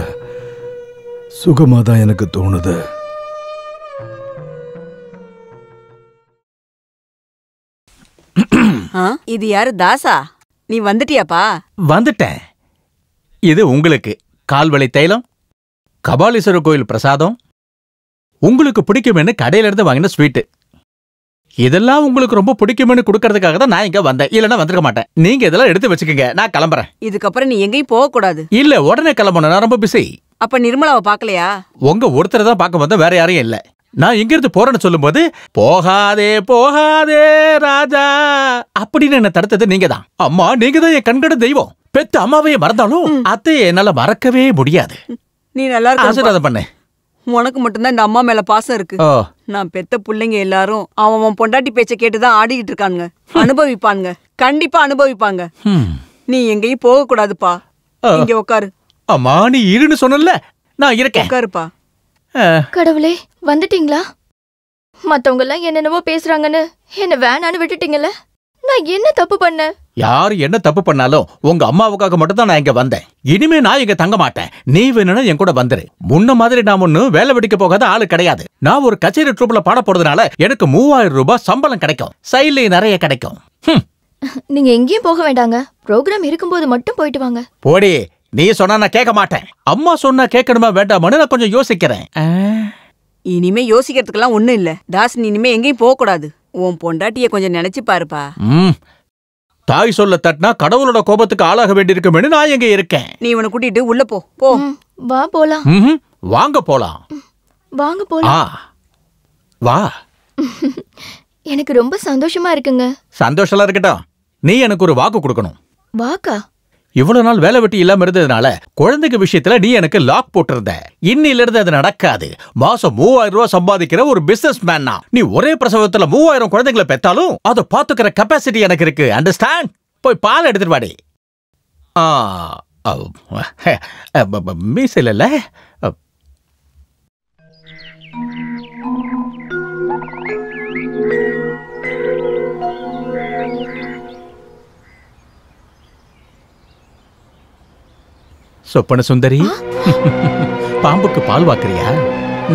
Speaker 20: சுகமாதான் எனக்கு தோணுது.
Speaker 11: இது யாரு? தாசா, நீ வந்துட்டியாப்பா?
Speaker 5: வந்துட்டேன். இது உங்களுக்கு கால்வளை தைலம், கபாலீஸ்வரர் கோயில் பிரசாதம், உங்களுக்கு பிடிக்கும்னு கடையில இருந்து வாங்கின ஸ்வீட்டு. இதெல்லாம் உங்களுக்கு ரொம்ப பிடிக்கும்னு கொடுக்கறதுக்காக தான் நான் இங்க வந்தேன். இல்லைன்னா வந்திருக்க மாட்டேன். நீங்க இதெல்லாம் எடுத்து வச்சுக்கோங்க, நான் கிளம்புறேன்.
Speaker 11: இதுக்கப்புறம் நீ எங்கேயும் போக கூடாது.
Speaker 5: இல்ல, உடனே கிளம்பணும், நான் ரொம்ப பிஸி.
Speaker 11: அப்ப நிர்மலாவை பாக்கலையா?
Speaker 5: உங்க ஒருத்தரை தான் பார்க்க வந்தேன், வேற யாரையும் இல்ல. நான் இங்கிருந்து போறேன்னு சொல்லும் போது போகாதே போகாதே ராஜா அப்படின்னு என்ன தடுத்தது நீங்க தான். அம்மா, நீங்க தான் என் கண்கட தெய்வம். பெத்த அம்மாவையே மறந்தாலும் அத்தையை என்னால மறக்கவே முடியாது.
Speaker 11: நீ நல்லா
Speaker 5: ஆசீர்வாதம் பண்ணு.
Speaker 11: உனக்கு மட்டும்தான் இந்த அம்மா மேல பாசம் இருக்கு. நான் பெத்த பிள்ளைங்க எல்லாரும் அவன் பொண்டாட்டி பேச்ச கேட்டுதான் ஆடிக்கிட்டு இருக்கானுங்க. அனுபவிப்பானுங்க, கண்டிப்பா அனுபவிப்பாங்க. நீ எங்கேயும் போக கூடாதுப்பா. இங்க உட்காரு.
Speaker 5: அம்மா, நீ இருன்னு சொன்னல, நான் இருக்கேன்.
Speaker 11: உட்காருப்பா.
Speaker 2: கடவுளே, வந்துட்டீங்களா? மத்தவங்க எல்லாம் என்னென்னவோ பேசுறாங்கன்னு என்ன வேணான்னு விட்டுட்டீங்கல்ல. நான் என்ன தப்பு பண்ணேன்?
Speaker 5: யாரு என்ன தப்பு பண்ணாலும் உங்க அம்மாவுக்காக மட்டும் தான் நான் இங்க வந்தேன். இனிமே நான் இங்க தங்க மாட்டேன். நீ வேணும்னா என் கூட வந்துரு. முன்ன மாதிரி நான் ஒன்னும் வேலை வெடிக்க போகாத ஆளு கிடையாது. நான் ஒரு கச்சேரி ட்ரூப்ல பாட போறதுனால எனக்கு 3000 ரூபாய் சம்பளம் கிடைக்கும். சைட்ல நிறைய கிடைக்கும்.
Speaker 2: நீங்க எங்கேயும் போக வேண்டாங்க. ப்ரோக்ராம் இருக்கும்போது மட்டும் போயிட்டு வாங்க.
Speaker 5: போடி, நீ சொன்னா நான் கேட்க மாட்டேன். அம்மா சொன்னா கேட்கணுமா வேண்டாமான்னு நான் கொஞ்சம் யோசிக்கிறேன்.
Speaker 11: இனிமே யோசிக்கிறதுக்கெல்லாம் ஒண்ணும் இல்ல தாஸ். நீ இனிமே எங்கேயும் போக கூடாது. உன் பொண்டாட்டிய கொஞ்சம் நினைச்சு பாருப்பா.
Speaker 5: தாய் சொல்ல தட்டினா கடவுளோட கோபத்துக்கு ஆளாக வேண்டியிருக்குமே. நான் எங்க இருக்கேன்.
Speaker 11: நீ இவனை கூட்டிட்டு உள்ள போ. போ
Speaker 2: வா போலாம்.
Speaker 5: வாங்க போலாம்.
Speaker 2: வாங்க போலாம்.
Speaker 5: வா.
Speaker 2: எனக்கு ரொம்ப சந்தோஷமா இருக்குங்க.
Speaker 5: சந்தோஷமா இருக்கட்டும். நீ எனக்கு ஒரு வாக்கு கொடுக்கணும்.
Speaker 2: வாக்கா?
Speaker 5: இவ்வளவு நாள் வேலை வெட்டி இல்லாம இருந்ததுனால குழந்தைக்கு விஷயத்துல நீ எனக்கு லாக் போட்டிருந்த. இன்னில இருந்து அது நடக்காது. மாசம் 3000 ரூபாய் சம்பாதிக்கிற ஒரு பிசினஸ் மேன். நீ ஒரே பிரசவத்துல 3000 குழந்தைகளை பெத்தாலும் அதை பாத்துக்கிற கெப்பாசிட்டி எனக்கு இருக்கு. அண்டர்ஸ்டாண்ட்? போய் பால் எடுத்துட்டு வாடி. மீசையில இல்ல. சொப்பன சுந்தரி, பாம்புக்கு பால் வாக்குறியா?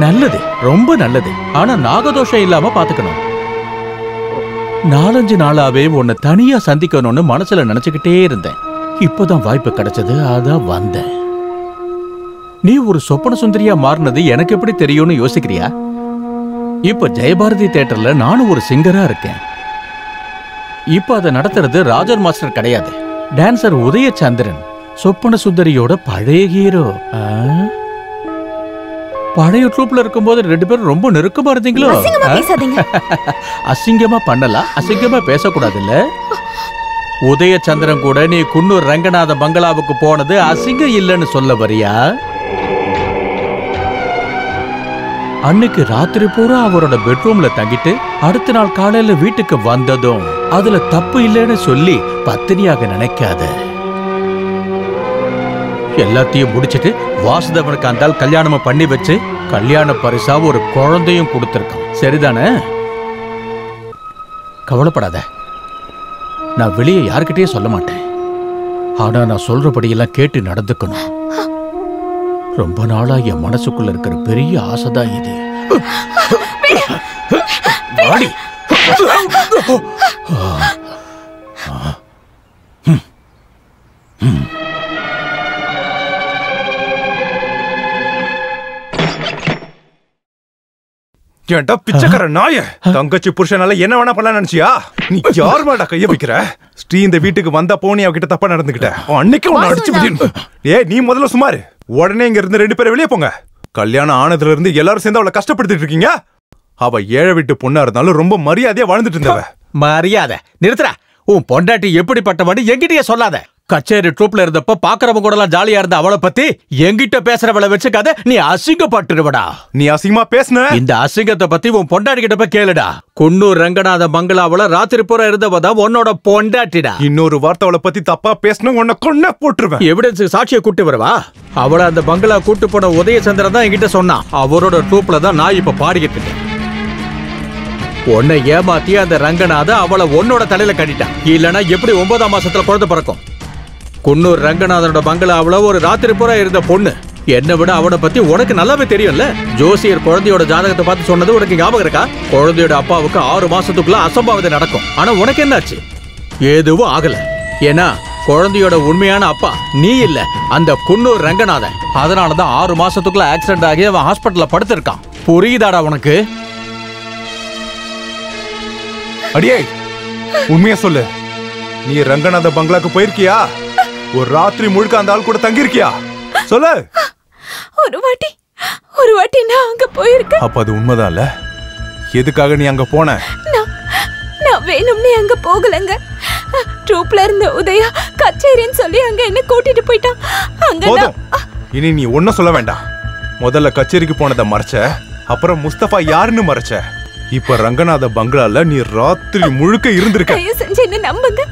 Speaker 5: நல்லது, ரொம்ப நல்லது. ஆனா நாகதோஷம் இல்லாம பாத்துக்கணும். 4-5 நாளாவே உன்னை தனியா சந்திக்கணும்னு மனசுல நினைச்சுக்கிட்டே இருந்தேன். இப்பதான் வாய்ப்பு கிடைச்சது, அதான் வந்தேன். நீ ஒரு சொப்பன சுந்தரியா மாறினது எனக்கு எப்படி தெரியும்னு யோசிக்கிறியா? இப்ப ஜெயபாரதி தியேட்டர்ல நானும் ஒரு சிங்கரா இருக்கேன். இப்ப அதை நடத்துறது ராஜர் மாஸ்டர் கிடையாது, டான்சர் உதயச்சந்திரன், சொப்பன சுந்தரியோட பழைய ஹீரோ. பழைய ட்ரூப்ல இருக்கும்போது 2 பேரும் ரொம்ப நெருக்கமா இருந்தீங்களோ? அசிங்கமா பண்ணலாம், அசிங்கமா பேசக்கூடாது இல்ல. உதயச்சந்திரன் கூட நீ குன்னூர் ரங்கநாத பங்களாவுக்கு போனது அசிங்கம் இல்லைன்னு சொல்ல வரியா? அன்னைக்கு ராத்திரி பூரா அவரோட பெட்ரூம்ல தங்கிட்டு அடுத்த நாள் காலையில வீட்டுக்கு வந்ததும் அதுல தப்பு இல்லைன்னு சொல்லி பத்தினியாக நினைக்காத. எல்லாத்தையும் முடிச்சிட்டு வாசுதேவனுக்கு அந்தால் கல்யாணமும் பண்ணி வச்சு கல்யாண பரிசா ஒரு குழந்தையும் கொடுத்திருக்கான். சரிதானே? கவலைப்படாத. நான் வெளியே யாருக்கிட்டே சொல்ல மாட்டேன். ஆனா நான் சொல்றபடியெல்லாம் கேட்டு நடந்துக்கணும். ரொம்ப நாளா என் மனசுக்குள்ள இருக்கிற பெரிய ஆசைதான் இது. வாடி.
Speaker 16: ஏன்டா பிச்சைக்கார நாய, தங்கச்சி புருஷனால என்ன வேணா பண்ணலாம் நினைச்சியா? நீ யார் மேடா கைய வைக்கிற? ஸ்ரீ இந்த வீட்டுக்கு வந்தா போனி அவகிட்ட தப்பா நடந்துக்கிட்ட. அன்னைக்கு உன்னை அடிச்சு விட்டு. நீ முதல்ல சுமாரு. உடனே இங்க இருந்து 2 பேரும் வெளியே போங்க. கல்யாணம் ஆனதுல இருந்து எல்லாரும் சேர்ந்து அவளை கஷ்டப்படுத்திட்டு இருக்கீங்க. அவ ஏழை வீட்டு பொண்ணா இருந்தாலும் ரொம்ப மரியாதையா வாழ்ந்துட்டு இருந்தவ.
Speaker 5: மரியாதை நிறுத்துற. உன் பொண்டாட்டி எப்படிப்பட்டவன்னு என்கிட்டயே சொல்லாத. கச்சேரி ட்ரூப்ல இருந்தப்ப பாக்குறவங்க கூட எல்லாம் ஜாலியா இருந்த அவளை பத்தி என்கிட்ட பேசுறவளை வச்சுக்காத. நீ அசிங்கப்பட்டுருவடா.
Speaker 16: நீ அசிங்கமா பேசுன.
Speaker 5: இந்த அசிங்கத்தை பத்தி உன் பொண்டாட்டி கிட்ட போய் கேளுடா. குன்னூர் ரங்கநாத பங்களாவுல ராத்திரி பூரா இருந்தவதான் உன்னோட பொண்டாட்டிடா.
Speaker 16: இன்னொரு வார்த்தை அவளை பத்தி தப்பா பேசணும் உன்னை கொன்ன போட்டுருவேன்.
Speaker 5: எவிடன்ஸ் சாட்சியை கூட்டி வரவா? அவளை அந்த பங்களா கூட்டு போன உதயச்சந்திரன் தான் என்கிட்ட சொன்னான். அவரோட ட்ரூப்ல தான் நான் இப்ப பாடிக்கிட்டு இருக்கேன். உன்னை ஏமாத்தி அந்த ரங்கநாத அவளை உன்னோட தலையில கட்டிட்டான். இல்லனா எப்படி 9ஆம் மாசத்துல குழந்தை பிறக்கும்? குன்னூர் ரங்கநாதனோட பங்களாவுல ஒரு ராத்திரி பூரா இருந்த பொண்ணு. என்னை விட அவனை பத்தி உனக்கு நல்லாவே தெரியும்ல. ஜோசியர் குழந்தையோட ஜாதகத்தை பார்த்து சொன்னது உனக்கு ஞாபகம் இருக்கா? குழந்தையோட அப்பாவுக்கு 6 மாசத்துக்குள்ள அசம்பாவிதம் நடக்கும். ஆனா உனக்கு என்னாச்சு? எதுவும் ஆகல. ஏன்னா குழந்தையோட உண்மையான அப்பா நீ இல்ல, அந்த குன்னூர் ரங்கநாதன். அதனாலதான் 6 மாசத்துக்குள்ள ஆக்சிடென்ட் ஆகி அவன் ஹாஸ்பிட்டல்ல படுத்திருக்கான். புரியுதாடா உனக்கு?
Speaker 16: அடியே உண்மையா சொல்லு. நீ ரங்கநாத பங்களாக்கு போயிருக்கியா? ஒரு ராத்திரி முழுக்க அந்த ஆள் கூட தங்கி இருக்கியா? சொல்லு.
Speaker 14: ஒரு வாட்டி நான் அங்க போயிருக்கேன்.
Speaker 16: அப்ப அது உண்மைதான்ல? எதுக்காக நீ அங்க போன?
Speaker 14: நான் வேணும்னே அங்க போகலங்க. ட்ரூப்ல இருந்த உதயா கச்சேரின்னு சொல்லி அங்க என்ன கூட்டிட்டு போயிட்டான். அங்க
Speaker 16: இனி நீ ஒன்னும் சொல்ல வேண்டாம். முதல்ல கச்சேரிக்கு போனதை மறைச்ச, அப்புறம் முஸ்தபா யாருன்னு மறைச்ச. இப்ப ரங்கநாத பங்களால நீ ராத்திரி முழுக்க இருந்திருக்க.
Speaker 14: தயவு செஞ்சு என்ன நம்புங்க.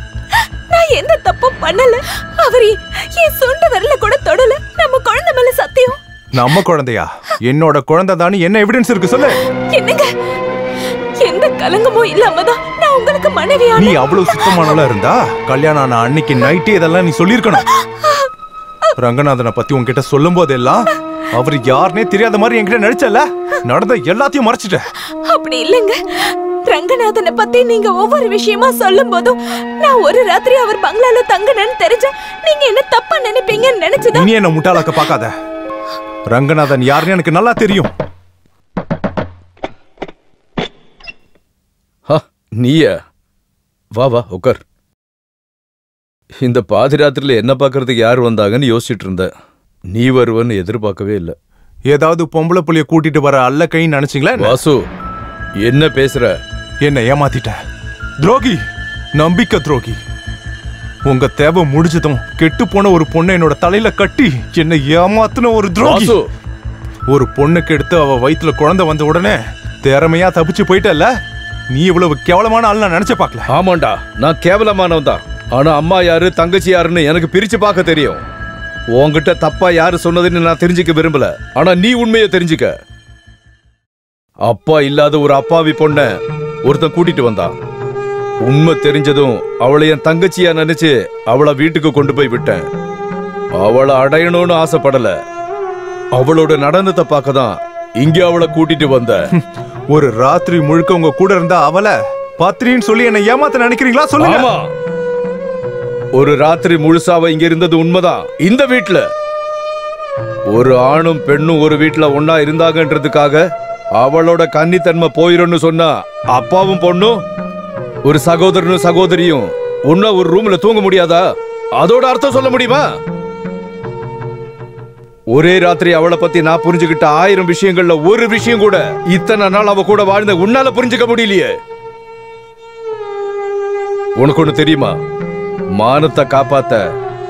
Speaker 14: நான் எந்த தப்பும் பண்ணல. அவரு என் சொந்த விரல கூட தொடல. நம்ம குழந்தை மேல சத்தியம்.
Speaker 16: நம்ம குழந்தையா? என்னோட குழந்தை தானே. என்ன எவிடன்ஸ் இருக்கு சொல்லு.
Speaker 14: என்னங்க, எந்த கலங்கமும் இல்லாம தான் நான் உங்களுக்கு மனைவியான
Speaker 16: நீ அவ்வளவு சுத்தமானவளா இருந்தா கல்யாணம் ஆன அன்னைக்கு நைட்டே இதெல்லாம் நீ சொல்லியிருக்கணும். ரங்கநாதனை பத்தி உன்கிட்ட சொல்லும் போதெல்லாம் அவர் யாருனே தெரியாத மாதிரி என்கிட்ட நடிச்சல, நடந்த எல்லாத்தையும் மறைச்சிட்ட.
Speaker 14: அப்படி இல்லைங்க. ரங்கநாதனை பத்தி நீங்க ஒவ்வொரு விஷயமா சொல்லும் போதும் நான் ஒரு ராத்திரி அவர் பங்களால தங்கினேன்னு தெரிஞ்சா நீங்க என்ன தப்பா நினைப்பீங்கன்னு நினைச்சுதான்.
Speaker 16: நீ என்ன முட்டாளாக்க பார்க்காத. ரங்கநாதன் யாருன்னு எனக்கு நல்லா தெரியும்.
Speaker 15: நீயா? வா வா உட்கார். இந்த பாதிராத்திரில என்ன பார்க்கறதுக்கு யார் வந்தாங்கன்னு யோசிச்சுட்டு இருந்த. நீ வருவன்னு எதிர்பார்க்கவே இல்லை.
Speaker 16: ஏதாவது பொம்பளை புள்ளிய கூட்டிட்டு வர அல்ல கை நினைச்சீங்களா?
Speaker 15: வாசு, என்ன பேசுற?
Speaker 16: என்ன ஏமாத்திட்ட துரோகி, நம்பிக்கை துரோகி. உங்க தேவை முடிஞ்சதும் கெட்டு போன ஒரு பொண்ணை என்னோட தலையில கட்டி என்ன ஏமாத்துன ஒரு துரோகி. ஒரு பொண்ணுக்கு எடுத்து அவ வயிற்றுல குழந்தை வந்த உடனே திறமையா தப்பிச்சு போயிட்டல்ல. நீ இவ்வளவு கேவலமான ஆள் நான் நினைச்ச பார்க்கல.
Speaker 15: ஆமாண்டா, நான் கேவலமானவன் தான். ஆனா அம்மா யாரு தங்கச்சி யாருன்னு எனக்கு பிரிச்சு பார்க்க தெரியும். உன்கிட்ட தப்பா யாரு சொன்னதுன்னு நான் தெரிஞ்சுக்க விரும்பல. ஆனா நீ உண்மையை தெரிஞ்சுக்க. அப்பா இல்லாத ஒரு அப்பாவி பொண்ண ஒருத்தன் கூட்டிட்டு வந்தான். உண்மை தெரிஞ்சதும் அவளை என் தங்கச்சியா நினைச்சு அவளை வீட்டுக்கு கொண்டு போய் விட்டேன். அவளை அடையணும்னு ஆசைப்படல. அவளோட நடனத்தை பார்க்க தான் இங்க அவளை கூட்டிட்டு வந்த.
Speaker 16: ஒரு ராத்திரி முழுக்க உங்க கூட இருந்தா அவளை பாத்திரின்னு சொல்லி என்ன ஏமாத்த நினைக்கிறீங்களா? சொல்லுங்க.
Speaker 15: ஆமா, ஒரு ராத்திரி முழுசாவ இங்க இருந்தது உண்மைதான். இந்த வீட்டுல ஒரு ஆணும் பெண்ணும் ஒரு வீட்டுல ஒன்னா இருந்தாங்கன்றதுக்காக அவளோட கன்னித்தன்மை போயிடும்னு சொன்னா அப்பாவும் பொண்ணும் ஒரு சகோதரனும் சகோதரியும் ஒன்னா ஒரு ரூம்ல தூங்க முடியாதா? அதோட அர்த்தம் சொல்ல முடியுமா? ஒரே ராத்திரி அவளை பத்தி நான் புரிஞ்சுக்கிட்ட 1000 விஷயங்கள்ல ஒரு விஷயம் கூட இத்தனை நாள் அவ கூட வாழ்ந்த உன்னால புரிஞ்சுக்க முடியலையே. உனக்கு ஒண்ணு தெரியுமா? மானத்தை காப்பாத்த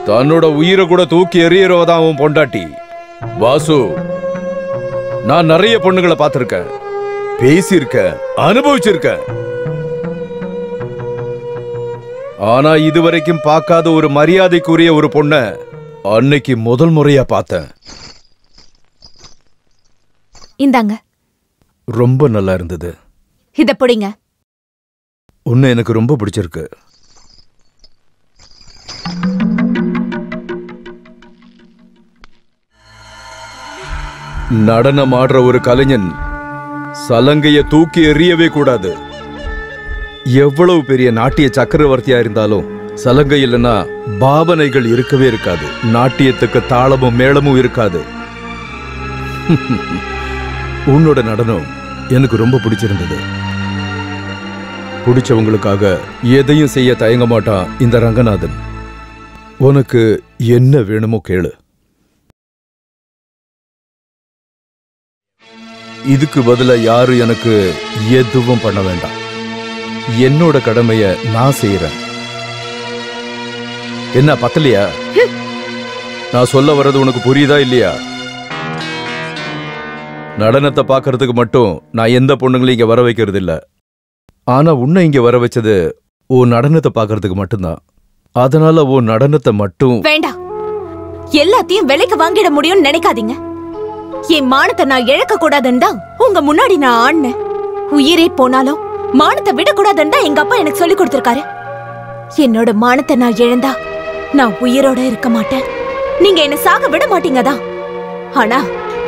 Speaker 15: தன்னோட உயிரை கூட தூக்கி எறியறவதான் அவன் பொண்டாட்டி. வாசு, நான் நிறைய பொண்ணுங்களை பார்த்திருக்கேன், பேசியிருக்கேன், அனுபவிச்சிருக்கேன். ஆனா இதுவரைக்கும் பார்க்காத ஒரு மரியாதைக்குரிய ஒரு பொண்ண அன்னைக்கு முதல் முறையா பார்த்தேன்.
Speaker 14: இந்தாங்க.
Speaker 15: ரொம்ப நல்லா இருந்தது.
Speaker 14: இத புடிங்க.
Speaker 15: உன்னை எனக்கு ரொம்ப பிடிச்சிருக்கு. நடனம் ஆடுற ஒரு கலைஞன் சலங்கைய தூக்கி எறியவே கூடாது. எவ்வளவு பெரிய நாட்டிய சக்கரவர்த்தியா இருந்தாலும் சலங்கை இல்லைன்னா பாவனைகள் இருக்கவே இருக்காது. நாட்டியத்துக்கு தாளமும் மேளமும் இருக்காது. உன்னோட நடனம் எனக்கு ரொம்ப பிடிச்சிருந்தது. பிடிச்சவங்களுக்காக எதையும் செய்ய தயங்க மாட்டான் இந்த ரங்கநாதன். உனக்கு என்ன வேணுமோ கேளு. இதுக்கு பதிலா யாரும் எனக்கு எதுவும் பண்ண வேண்டாம். என்னோட கடமைய நான் செய்யறேன். என்ன பத்தலையா? நான் சொல்ல வர்றது உனக்கு புரியுதா இல்லையா? நடனத்தை பார்க்கறதுக்கு மட்டும் நான் எந்த பொண்ணுங்களையும் இங்க வர வைக்கிறது இல்ல. ஆனா உன்னை இங்க வர வச்சது உன் நடனத்தை பார்க்கறதுக்கு மட்டும்தான். அதனால உன் நடனத்தை மட்டும்
Speaker 14: வேண்டாம். எல்லாத்தையும் விலைக்கு வாங்கிட முடியும்னு நினைக்காதீங்க. என் மானத்தை நான் இழக்க கூடாதுன்னு தான் உங்க முன்னாடி நான் ஆடினேன். உயிரே போனாலும் மானத்தை விடக்கூடாதுன்னு தான் எங்க அப்பா எனக்கு சொல்லி கொடுத்திருக்காரு. என்னோட மானத்தை நான் இழந்தா நான் உயிரோட இருக்க மாட்டேன். நீங்க என்ன சாக விட மாட்டீங்க தான். ஆனா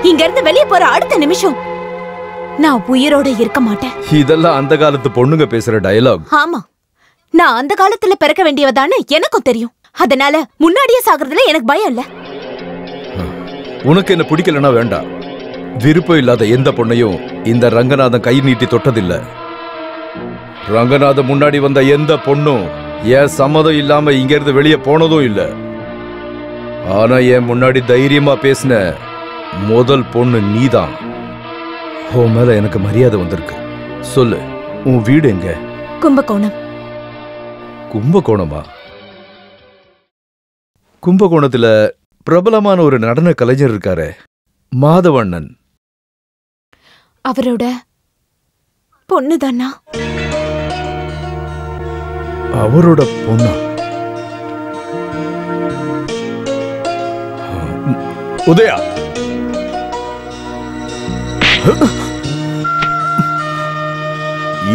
Speaker 14: இங்க இருந்து வெளியே போற அடுத்த நிமிஷம் நான் உயிரோட இருக்க மாட்டேன்.
Speaker 15: இதெல்லாம் அந்த காலத்து பொண்ணுங்க பேசுற டயலாக்.
Speaker 14: ஆமா, நான் அந்த காலத்துல பிறக்க வேண்டியவதான்னு எனக்கும் தெரியும். அதனால முன்னாடியே சாகிறதுல எனக்கு பயம் இல்ல.
Speaker 15: உனக்கு என்ன பிடிக்கலன்னா வேண்டாம். விருப்பம் இல்லாத எந்த பொண்ணையும் இந்த ரங்கநாதன் கை நீட்டி தொட்டதில்ல. ரங்கநாதன் முன்னாடி வந்த எந்த பொண்ணும் என் சம்மதம் இல்லாம இங்க இருந்து வெளியே போனதும் இல்ல. ஆனா என் முன்னாடி தைரியமா பேசின முதல் பொண்ணு நீதான். உன் மேல எனக்கு மரியாதை வந்திருக்கு. சொல்லு, உன் வீடு எங்க?
Speaker 14: கும்பகோணம்.
Speaker 15: கும்பகோணமா? கும்பகோணத்துல பிரபலமான ஒரு நடன கலைஞர் இருக்காரு, மாதவண்ணன்.
Speaker 14: அவரோட பொண்ணுதானா?
Speaker 15: அவரோட பொண்ணா? உதயா,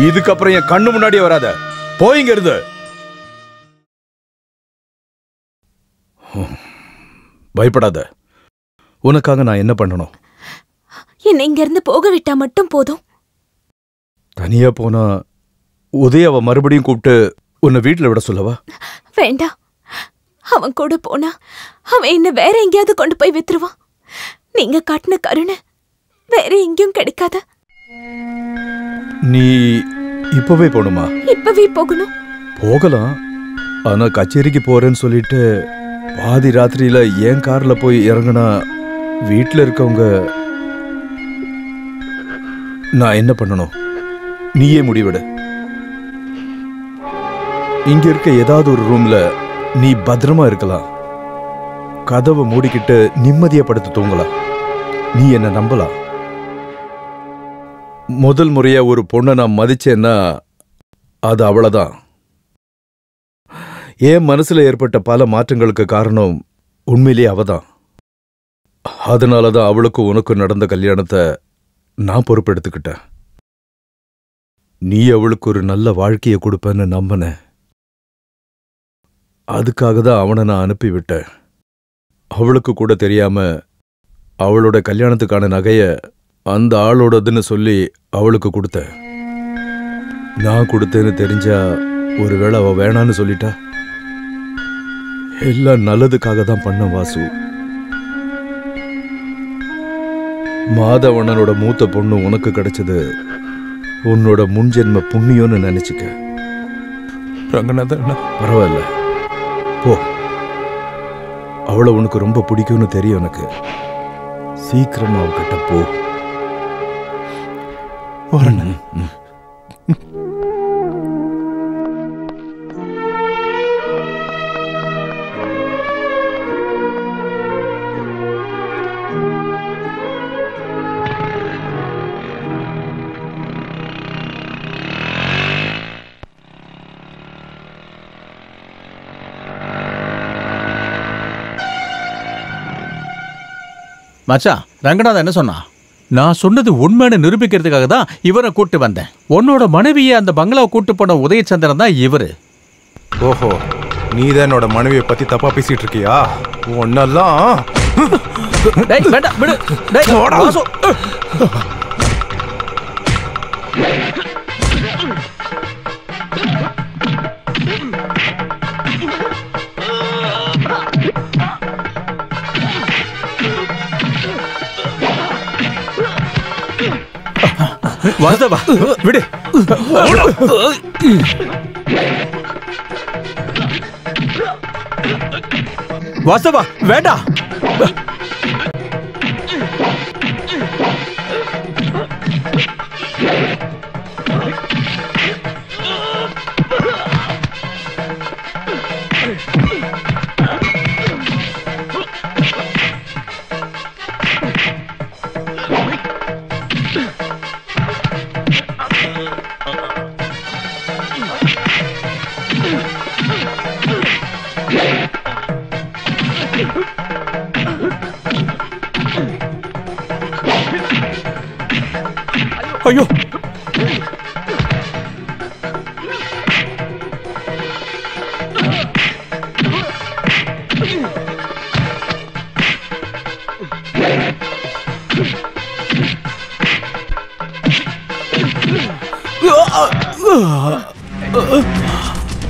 Speaker 15: இதுக்கப்புறம் என் கண்ணு முன்னாடியே வராத. போயிங்க இருந்து. பயப்படாத. உனக்காக நான் என்ன பண்ணணும்?
Speaker 14: என்னை இங்க இருந்து போக விட்டா மட்டும் போதும்.
Speaker 15: தனியா போனா உதயாவை மறுபடியும் கூப்பிட்டு உன்னை வீட்டுல விட சொல்லவா?
Speaker 14: வேண்டாம். அவன் கூட போனா அவன் என்ன வேற எங்கேயாவது கொண்டு போய் வித்துருவான். நீங்க காட்டின கருணை வேற எங்கேயும் கிடைக்காத.
Speaker 15: நீ இப்பவே போகணுமா?
Speaker 14: இப்பவே போகணும்.
Speaker 15: போகலாம். ஆனா கச்சேரிக்கு போறேன்னு சொல்லிட்டு பாதி ராத்திரியில ஏன் கார்ல போய் இறங்குனா வீட்டுல இருக்கவங்க நான் என்ன பண்ணணும்? நீயே முடிவிடு. இங்க இருக்க ஏதாவது ஒரு ரூம்ல நீ பத்திரமா இருக்கலாம். கதவை மூடிக்கிட்டு நிம்மதியா படுத்து தூங்கலாம். நீ என்ன நம்பலாம். முதல் முறையா ஒரு பொண்ணை நான் மதிச்சேன்னா அது அவ்வளவுதான். என் மனசுல ஏற்பட்ட பல மாற்றங்களுக்கு காரணம் உண்மையிலேயே அவதான். அதனாலதான் அவளுக்கும் உனக்கும் நடந்த கல்யாணத்தை நான் பொறுப்பெடுத்துக்கிட்டேன். நீ அவளுக்கு ஒரு நல்ல வாழ்க்கையை கொடுப்பேன்னு நம்பினேன். அதுக்காக தான் அவனை நான் அனுப்பிவிட்டேன். அவளுக்கு கூட தெரியாம அவளோட கல்யாணத்துக்கான நகைய அந்த ஆளோடதுன்னு சொல்லி அவளுக்கு கொடுத்தேன். நான் கொடுத்தேன்னு தெரிஞ்சா ஒருவேளை அவ வேணான்னு சொல்லிட்டா. எல்லாம் நல்லதுக்காக தான் பண்ண வாசு. மாதவண்ணனோட மூத்த பொண்ணு உனக்கு கிடைச்சது உன்னோட முன்ஜென்ம புண்ணியம்னு நினைச்சுக்க. ரங்கநாதன் பரவாயில்ல, போ. அவளை உனக்கு ரொம்ப பிடிக்கும்னு தெரியும் எனக்கு. சீக்கிரமா அவகிட்ட போ. வரணும்.
Speaker 5: மச்சான், ரங்கநாதன் என்ன சொன்னா? நான் சொன்னது உண்மைன்னு நிரூபிக்கிறதுக்காக தான் இவரை கூட்டு வந்தேன். உன்னோட மனைவியை அந்த பங்களாவை கூட்டு போன உதயச்சந்திரன் தான் இவரு.
Speaker 16: ஓஹோ, நீ தான் என்னோட மனைவியை பத்தி தப்பா பேசிட்டு இருக்கியா? ஒன்னெல்லாம்
Speaker 5: வாசவா, விடு. வாசவா, வேண்டாம். ஐயோ,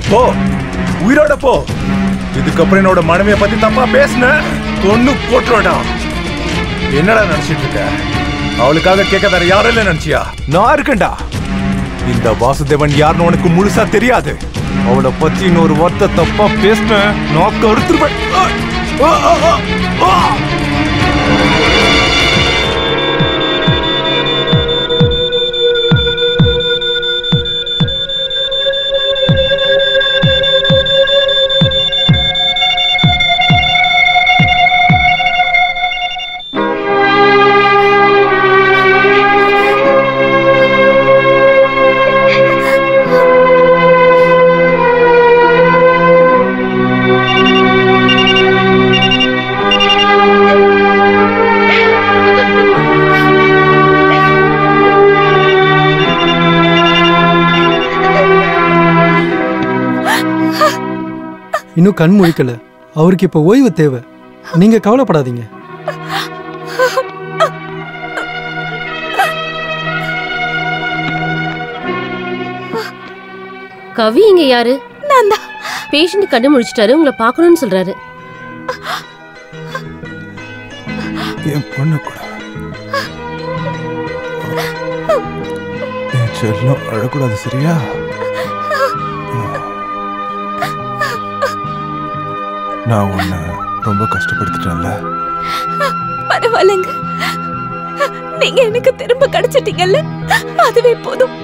Speaker 16: போ, உயிரோட போ. இதுக்கப்புறம் என்னோட மனைவியை பத்தி தப்பா பேசுன கொன்னு போட்டுடா. என்னடா நினைச்சிட்டு இருக்க? அவளுக்காக கேட்க வேற யாரும் இல்ல நினைச்சியா? நான் இருக்கேன்டா. இந்த வாசுதேவன் யாருன்னு உனக்கு முழுசா தெரியாது. அவளை பத்தி இன்னொரு வார்த்தை தப்பா பேசுன நான் கருத்துருவேன்.
Speaker 3: இன்னும் கண் முழிக்கல. அவருக்கு இப்போ ஓய்வு தேவை. நீங்க கவலைப்படாதீங்க.
Speaker 17: கவி இங்க யாரு?
Speaker 14: நான் தான்.
Speaker 17: பேஷண்ட் கண்ணு முடிச்சிட்டாரு, உங்களை பார்க்கணும்னு சொல்றாரு.
Speaker 16: என் பொண்ணு கூட என் செல்லம் அழக்கூடாது, சரியா? நான் உன்னை ரொம்ப கஷ்டப்படுத்திட்டேன்ல.
Speaker 14: பரவாயில்லைங்க, நீங்க எனக்கு திரும்ப கிடைச்சிட்டீங்கல்ல, அதுவே போதும்.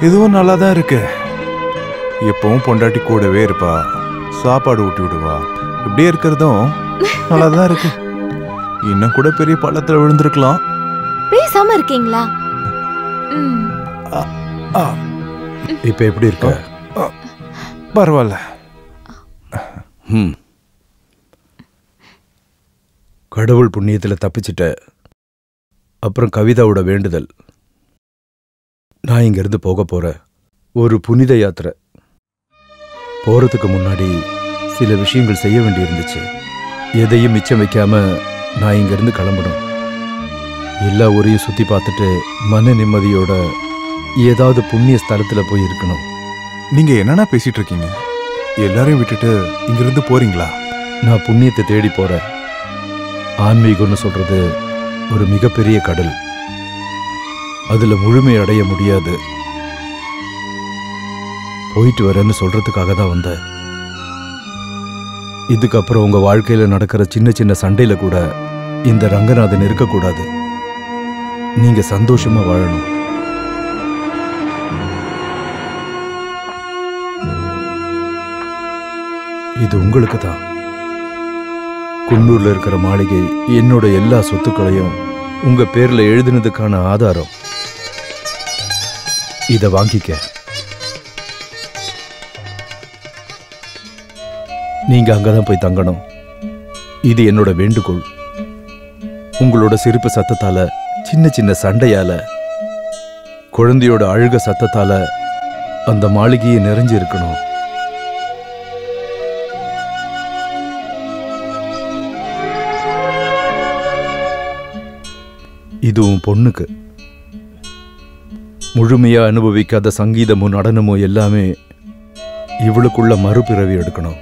Speaker 16: இதுவும் நல்லா தான் இருக்கு. எப்பவும் பொண்டாட்டி கூடவே இருப்பா, சாப்பாடு ஊட்டி விடுவா. இப்படியே இருக்கிறதும் நல்லா தான் இருக்கு. இன்னும் கூட பெரிய பள்ளத்துல விழுந்திருக்கலாம்.
Speaker 2: பேசாம இருக்கீங்களா?
Speaker 20: இப்ப எப்படி இருக்க?
Speaker 16: பரவாயில்ல.
Speaker 20: கடவுள் புண்ணியத்துல தப்பிச்சிட்ட. அப்புறம் கவிதாவோட வேண்டுதல், நான் இங்கிருந்து போக போறேன். ஒரு புனித யாத்திரை. போறதுக்கு முன்னாடி சில விஷயங்கள் செய்ய வேண்டியிருந்துச்சு. எதையும் மிச்சம் வைக்காம நான் இங்கிருந்து கிளம்பணும். எல்லா ஊரையும் சுத்தி பார்த்துட்டு மன நிம்மதியோட ஏதாவது புண்ணிய ஸ்தலத்துல போய் இருக்கணும்.
Speaker 16: நீங்க என்னன்னா பேசிட்டு இருக்கீங்க? எல்லாரையும் விட்டுட்டு இங்கிருந்து போறீங்களா?
Speaker 20: நான் புண்ணியத்தை தேடி போறேன். ஆன்மீகம்னு சொல்றது ஒரு மிகப்பெரிய கடல். அதுல முழுமை அடைய முடியாது. போயிட்டு வரேன்னு சொல்றதுக்காக தான் வந்தேன். இதுக்கப்புறம் உங்க வாழ்க்கையில நடக்கிற சின்ன சின்ன சண்டையில கூட இந்த ரங்கநாதன் இருக்கக்கூடாது. நீங்க சந்தோஷமா வாழணும். இது உங்களுக்கு தான். குன்னூர்ல இருக்கிற மாளிகை என்னோட எல்லா சொத்துக்களையும் உங்க பேர்ல எழுதினதுக்கான ஆதாரம். இத வாங்கிக்க. நீங்க அங்கதான் போய் தங்கணும். இது என்னோட வேண்டுகோள். உங்களோட சிரிப்பு சத்தத்தால, சின்ன சின்ன சண்டையால, குழந்தையோட அழுக சத்தத்தால அந்த மாளிகையை நிறைஞ்சு இருக்கணும். இது உன் பொண்ணுக்கு. முழுமையா அனுபவிக்காத சங்கீதமோ நடனமோ எல்லாமே இவளுக்குள்ள மறுபிறவி எடுக்கணும்.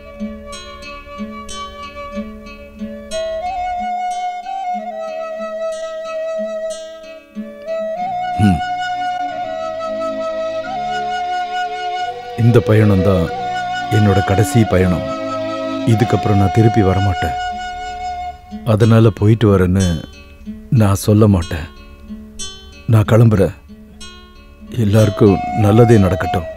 Speaker 20: இந்த பயணம் தான் என்னோட கடைசி பயணம். இதுக்கப்புறம் நான் திருப்பி வரமாட்டேன். அதனால போயிட்டு வரேன்னு நான் சொல்ல மாட்டேன். நான் கிளம்புறேன். எல்லாருக்கும் நல்லதே நடக்கட்டும்.